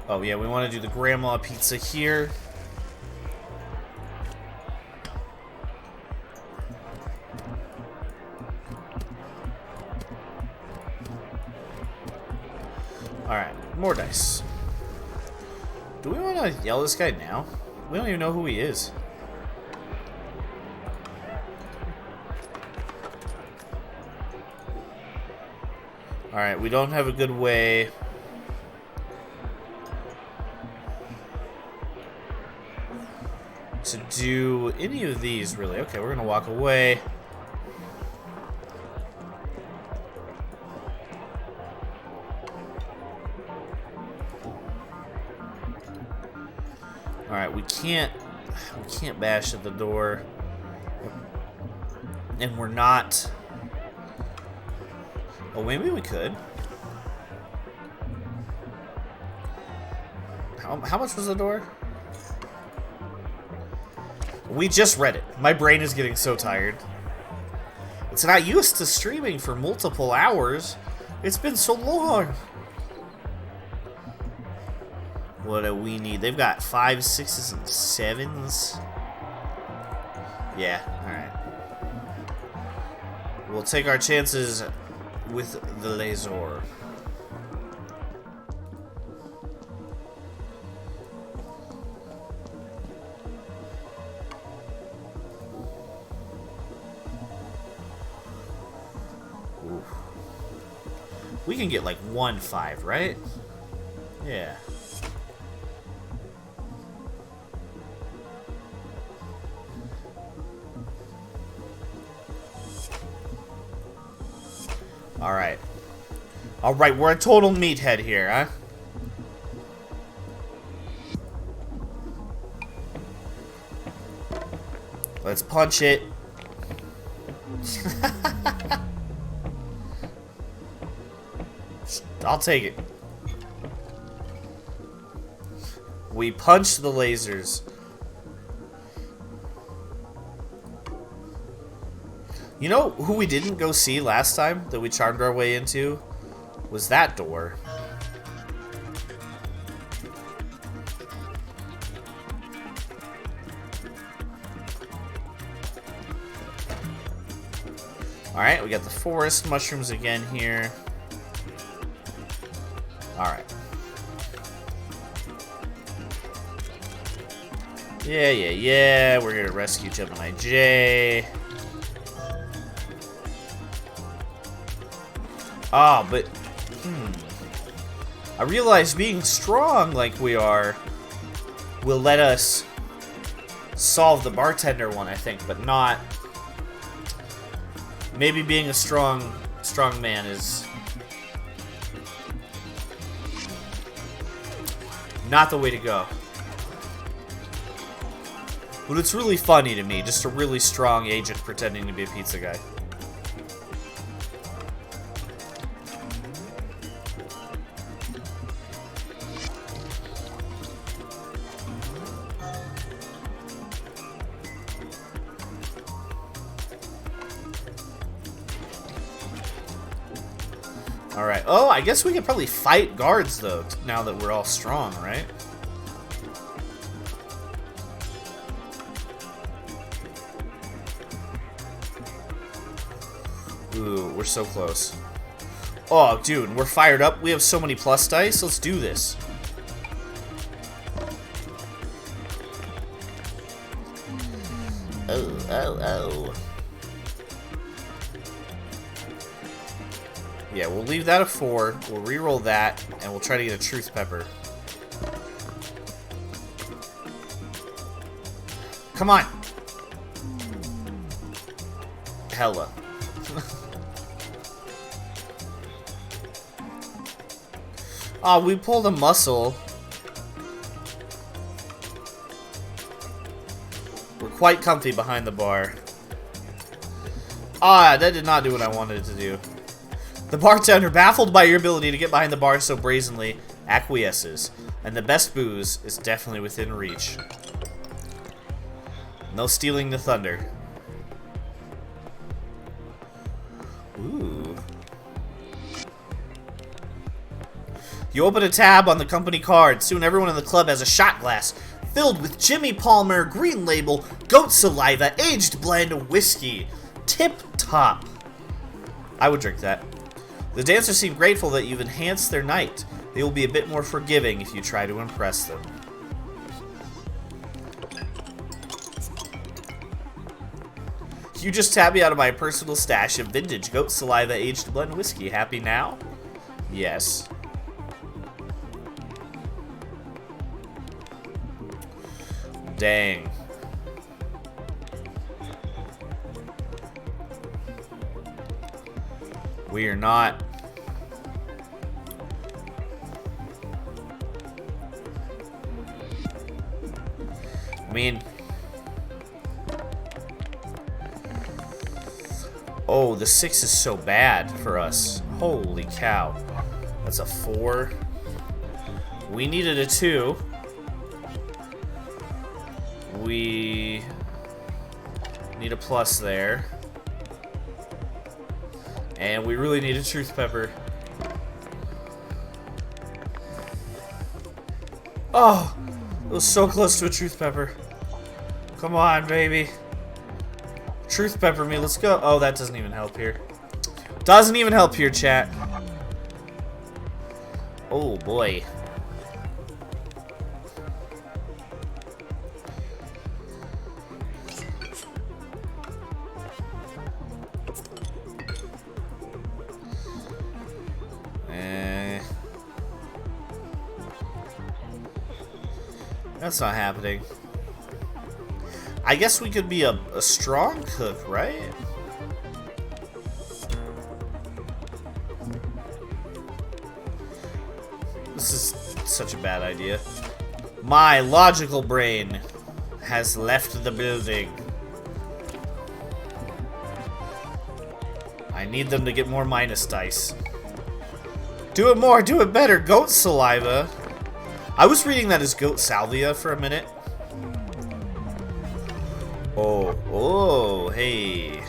Oh yeah, we want to do the grandma pizza here. Alright, more dice. Do we want to yell this guy now? We don't even know who he is. Alright, we don't have a good way. To do any of these, really. Okay, we're gonna walk away. Alright, we can't bash at the door. And we're not. Oh, maybe we could. How much was the door? We just read it. My brain is getting so tired. It's not used to streaming for multiple hours. It's been so long. What do we need? They've got 5s, 6s, and 7s. Yeah, alright. We'll take our chances with the laser. We can get like 1-5, right? Yeah. Alright. Alright, we're a total meathead here, huh? Let's punch it. I'll take it. We punch the lasers. You know who we didn't go see last time that we charmed our way into? Was that door. Alright, we got the forest mushrooms again here. Alright. Yeah. We're gonna rescue Gemini J. Ah, but... I realize being strong like we are will let us solve the bartender one, I think, but not... Maybe being a strong man is... not the way to go. But it's really funny to me, just a really strong agent pretending to be a pizza guy. Alright. Oh, I guess we could probably fight guards, though, now that we're all strong, right? Ooh, we're so close. Oh, dude, we're fired up. We have so many plus dice. Let's do this. Oh. Yeah, we'll leave that a 4. We'll re-roll that, and we'll try to get a truth pepper. Come on. Hella. Oh, we pulled a muscle. We're quite comfy behind the bar. Ah, that did not do what I wanted it to do. The bartender, baffled by your ability to get behind the bar so brazenly, acquiesces. And the best booze is definitely within reach. No stealing the thunder. Ooh. You open a tab on the company card. Soon everyone in the club has a shot glass filled with Jimmy Palmer, Green Label, goat saliva, aged blend, whiskey. Tip top. I would drink that. The dancers seem grateful that you've enhanced their night. They will be a bit more forgiving if you try to impress them. You just tapped me out of my personal stash of vintage goat saliva aged blend whiskey. Happy now? Yes. Dang. We are not. I mean, oh, the 6 is so bad for us. Holy cow. That's a 4. We needed a 2. We need a plus there. And we really need a truth pepper. Oh, it was so close to a truth pepper. Come on, baby. Truth pepper me, let's go. Oh, that doesn't even help here. Doesn't even help here, chat. Oh, boy. That's not happening. I guess we could be a strong cook, right? This is such a bad idea. My logical brain has left the building. I need them to get more minus dice. Do it more, do it better. Goat saliva. I was reading that as goat salvia for a minute. Oh, hey.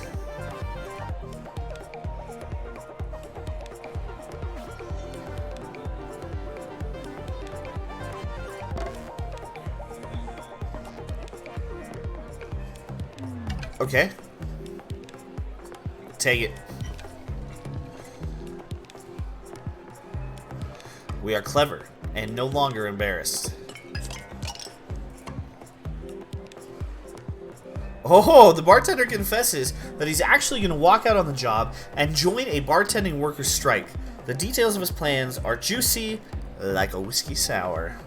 Okay. Take it. We are clever and no longer embarrassed. Oh, the bartender confesses that he's actually going to walk out on the job and join a bartending workers' strike. The details of his plans are juicy like a whiskey sour.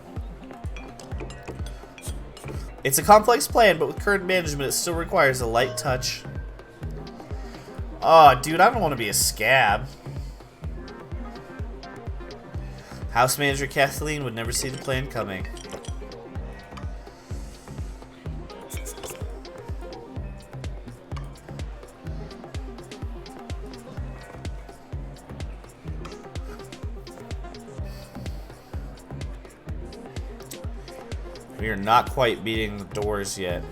It's a complex plan, but with current management, it still requires a light touch. Oh, dude, I don't want to be a scab. House manager Kathleen would never see the plan coming. We are not quite beating the doors yet.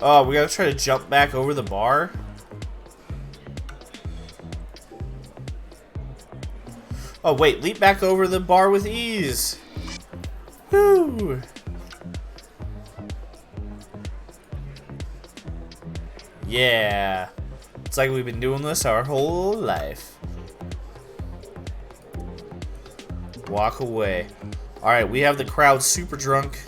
Oh, we gotta try to jump back over the bar? Oh, wait, leap back over the bar with ease. Woo! Yeah. It's like we've been doing this our whole life. Walk away. Alright, we have the crowd super drunk.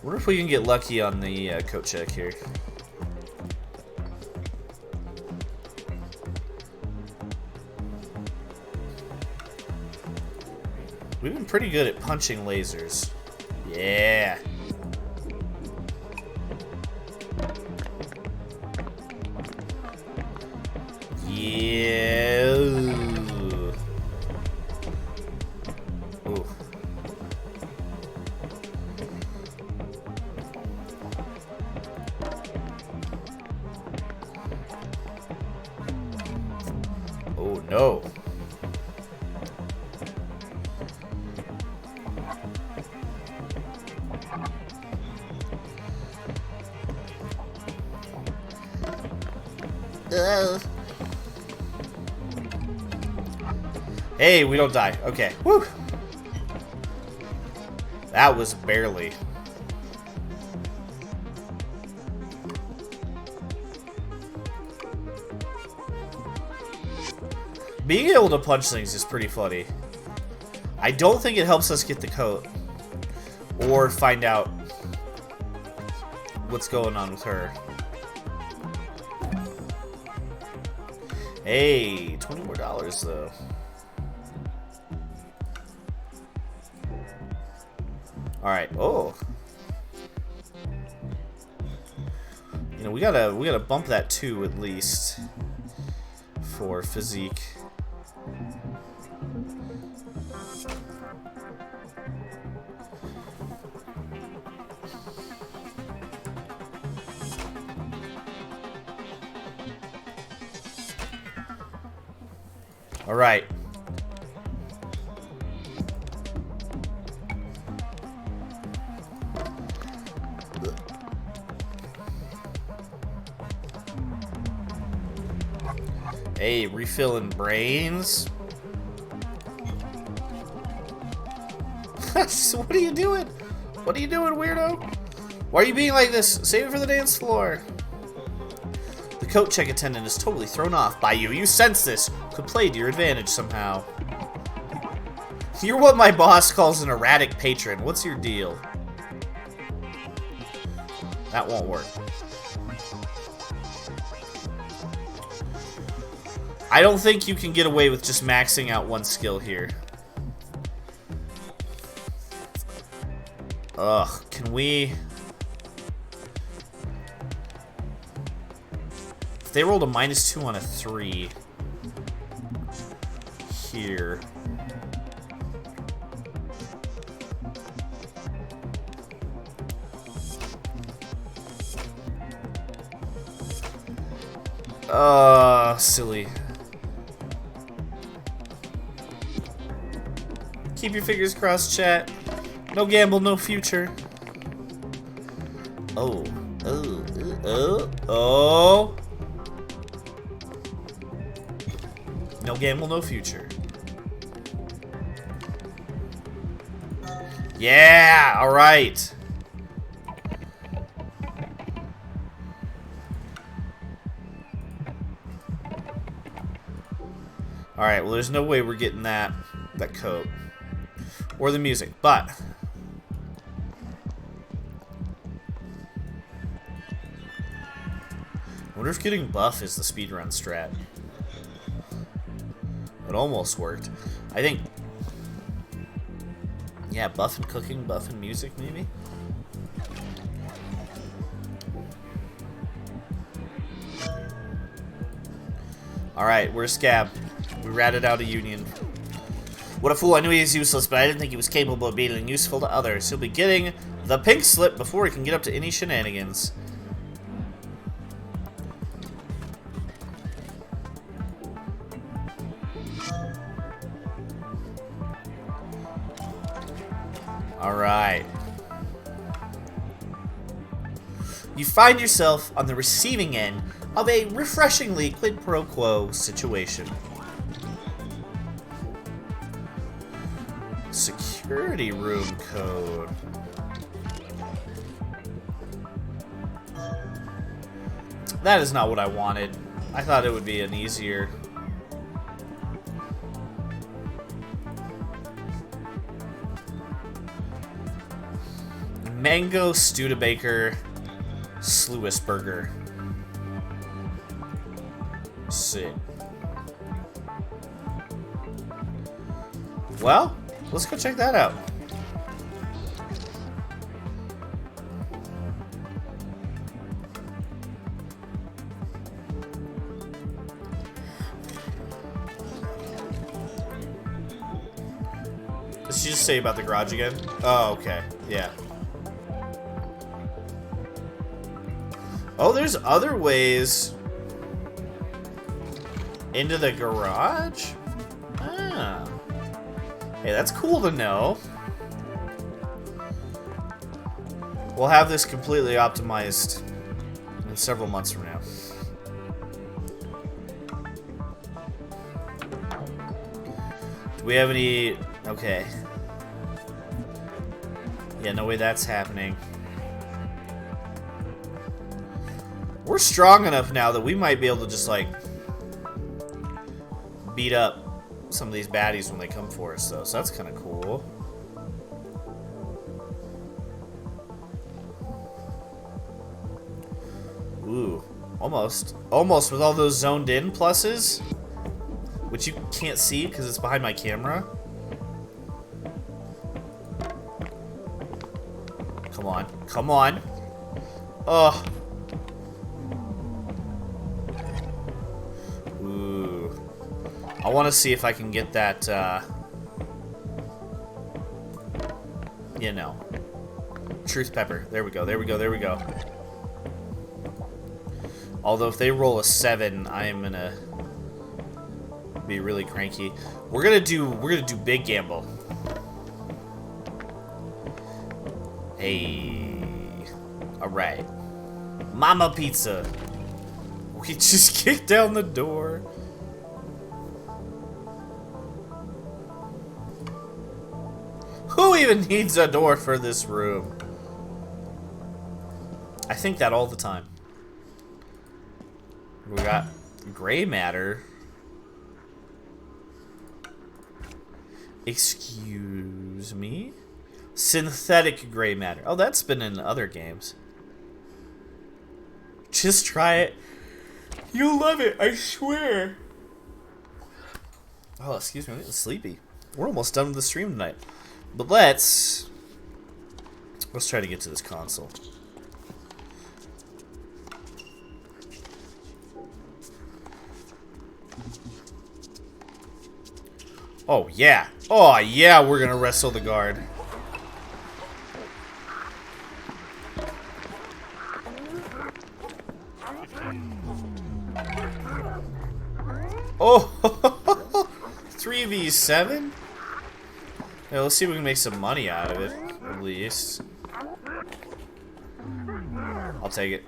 Wonder if we can get lucky on the coat check here. We've been pretty good at punching lasers. Yeah. Yeah. Ooh. Oh no. Hey, we don't die. Okay. Woo. That was barely. Being able to punch things is pretty funny. I don't think it helps us get the coat or find out what's going on with her. Hey, $20 more though. All right. Oh. You know, we gotta bump that 2 at least for physique. All right. Hey, refilling brains. What are you doing? What are you doing, weirdo? Why are you being like this? Save it for the dance floor. The coat check attendant is totally thrown off by you. You sense this. Could play to your advantage somehow. You're what my boss calls an erratic patron. What's your deal? That won't work. I don't think you can get away with just maxing out one skill here. Ugh, can we... If they rolled a -2 on a 3 here... silly. Keep your fingers crossed, chat. No gamble, no future. Oh. Oh. No gamble, no future. Yeah, alright. Alright, well there's no way we're getting that coat. Or the music, but... I wonder if getting buff is the speedrun strat. It almost worked. I think... Yeah, buff and cooking, buff and music, maybe? Alright, we're a scab. We ratted out a union. What a fool, I knew he was useless, but I didn't think he was capable of being useful to others. He'll be getting the pink slip before he can get up to any shenanigans. Alright. You find yourself on the receiving end of a refreshingly quid pro quo situation. Security room code. That is not what I wanted. I thought it would be an easier... Mango Studebaker Sluisburger. Sick. Well, let's go check that out. Did she just say about the garage again? Oh, okay. Yeah. Oh, there's other ways into the garage? Ah. Hey, that's cool to know. We'll have this completely optimized in several months from now. Do we have any... Okay. Yeah, no way that's happening. We're strong enough now that we might be able to just, like, beat up some of these baddies when they come for us, though. So that's kind of cool. Ooh, almost. Almost with all those zoned in pluses, which you can't see because it's behind my camera. Come on. Come on. Ugh. I want to see if I can get that, you know, truth pepper. There we go, there we go, there we go. Although if they roll a 7, I am gonna be really cranky. We're gonna do big gamble. Hey, all right, Mama Pizza. We just kicked down the door. Who even needs a door for this room? I think that all the time. We got gray matter. Excuse me? Synthetic gray matter. Oh, that's been in other games. Just try it. You'll love it, I swear. Oh, excuse me, I'm getting sleepy. We're almost done with the stream tonight. But let's try to get to this console. Oh yeah. Oh yeah, we're gonna wrestle the guard. Oh 3v7? Yeah, let's see if we can make some money out of it, at least. I'll take it.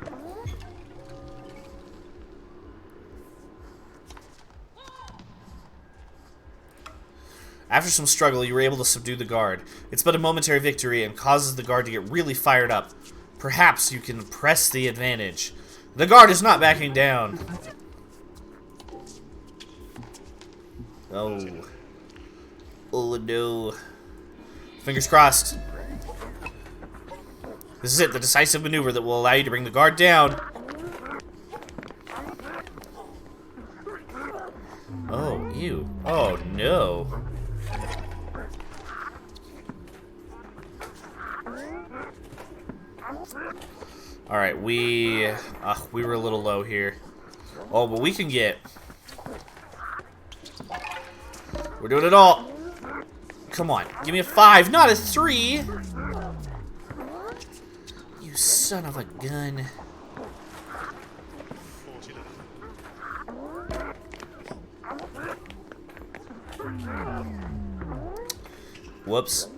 After some struggle, you were able to subdue the guard. It's but a momentary victory and causes the guard to get really fired up. Perhaps you can press the advantage. The guard is not backing down. Oh. Oh no. Fingers crossed. This is it, the decisive maneuver that will allow you to bring the guard down. Oh, ew. Oh no. Alright, we were a little low here. Oh, but we can get... We're doing it all. Come on, give me a 5, not a 3. You son of a gun. Whoops.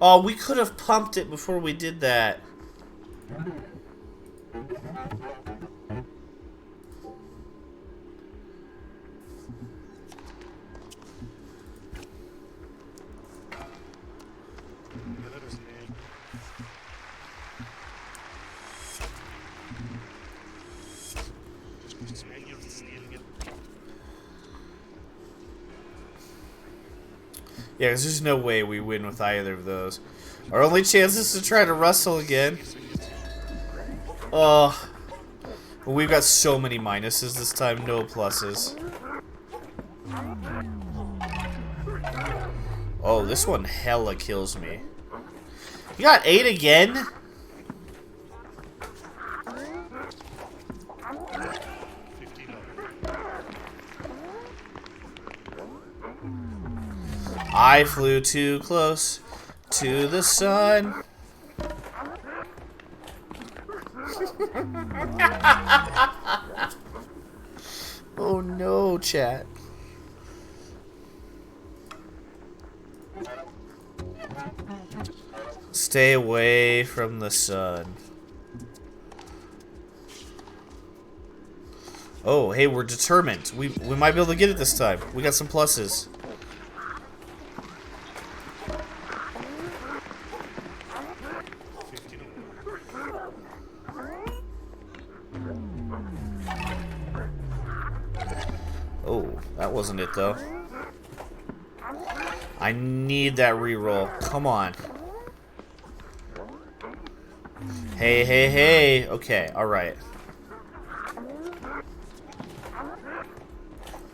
Oh, we could have pumped it before we did that. Yeah, 'cause there's no way we win with either of those. Our only chance is to try to rustle again. Well, we've got so many minuses this time, no pluses. Oh, this one hella kills me. You got 8 again? I flew too close to the sun. Oh no, chat. Stay away from the sun. Oh, hey, we're determined. We might be able to get it this time. We got some pluses. Oh, that wasn't it though. I need that reroll. Come on. Hey, hey, hey. Okay, alright.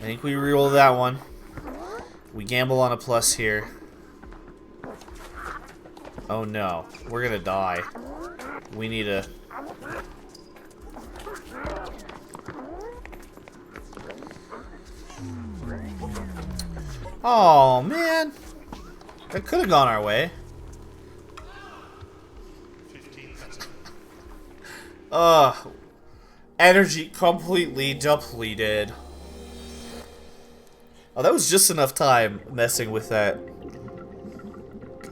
I think we reroll that one. We gamble on a plus here. Oh no. We're gonna die. We need a... Oh, man. That could have gone our way. Energy completely depleted. Oh, that was just enough time messing with that.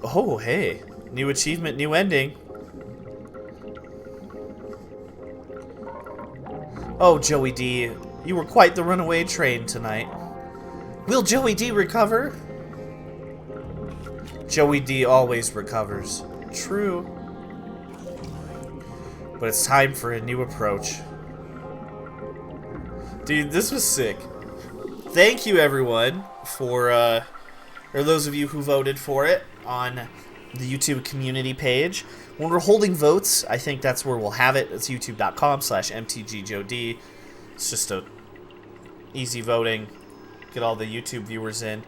Oh, hey. New achievement, new ending. Oh, Joey D, you were quite the runaway train tonight. Will Joey D recover? Joey D always recovers. True. But it's time for a new approach. Dude, this was sick. Thank you, everyone, for, or those of you who voted for it on the YouTube community page. When we're holding votes, I think that's where we'll have it. It's youtube.com/MTGJoeD. It's just a easy voting. Get all the YouTube viewers in.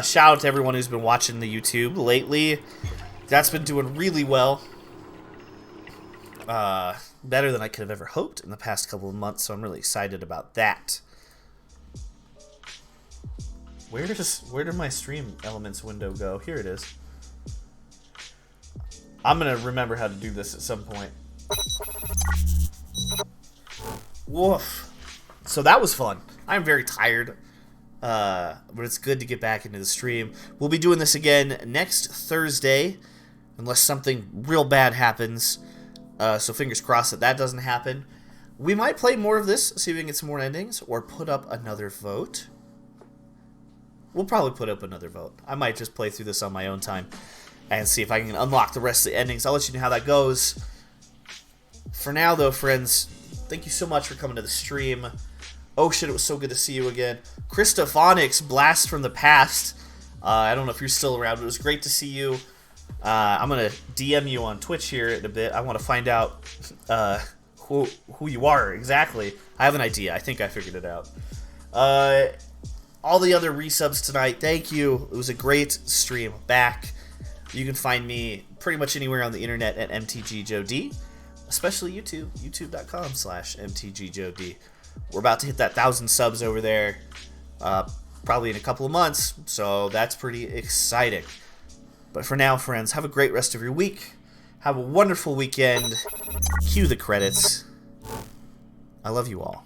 Shout out to everyone who's been watching the YouTube lately. That's been doing really well. Better than I could have ever hoped in the past couple of months, so I'm really excited about that. Where did my stream elements window go? Here it is. I'm gonna remember how to do this at some point. Woof. So that was fun. I'm very tired. But it's good to get back into the stream. We'll be doing this again next Thursday, unless something real bad happens. So fingers crossed that that doesn't happen. We might play more of this, see if we can get some more endings, or put up another vote. We'll probably put up another vote. I might just play through this on my own time and see if I can unlock the rest of the endings. I'll let you know how that goes. For now, though, friends, thank you so much for coming to the stream. Oh shit, it was so good to see you again. Christophonics, Blast from the Past. I don't know if you're still around, but it was great to see you. I'm going to DM you on Twitch here in a bit. I want to find out who you are exactly. I have an idea. I think I figured it out. All the other resubs tonight, thank you. It was a great stream. Back. You can find me pretty much anywhere on the internet at MTGJoeD, especially YouTube, youtube.com/MTGJoeD. We're about to hit that 1,000 subs over there, probably in a couple of months, so that's pretty exciting. But for now, friends, have a great rest of your week. Have a wonderful weekend. Cue the credits. I love you all.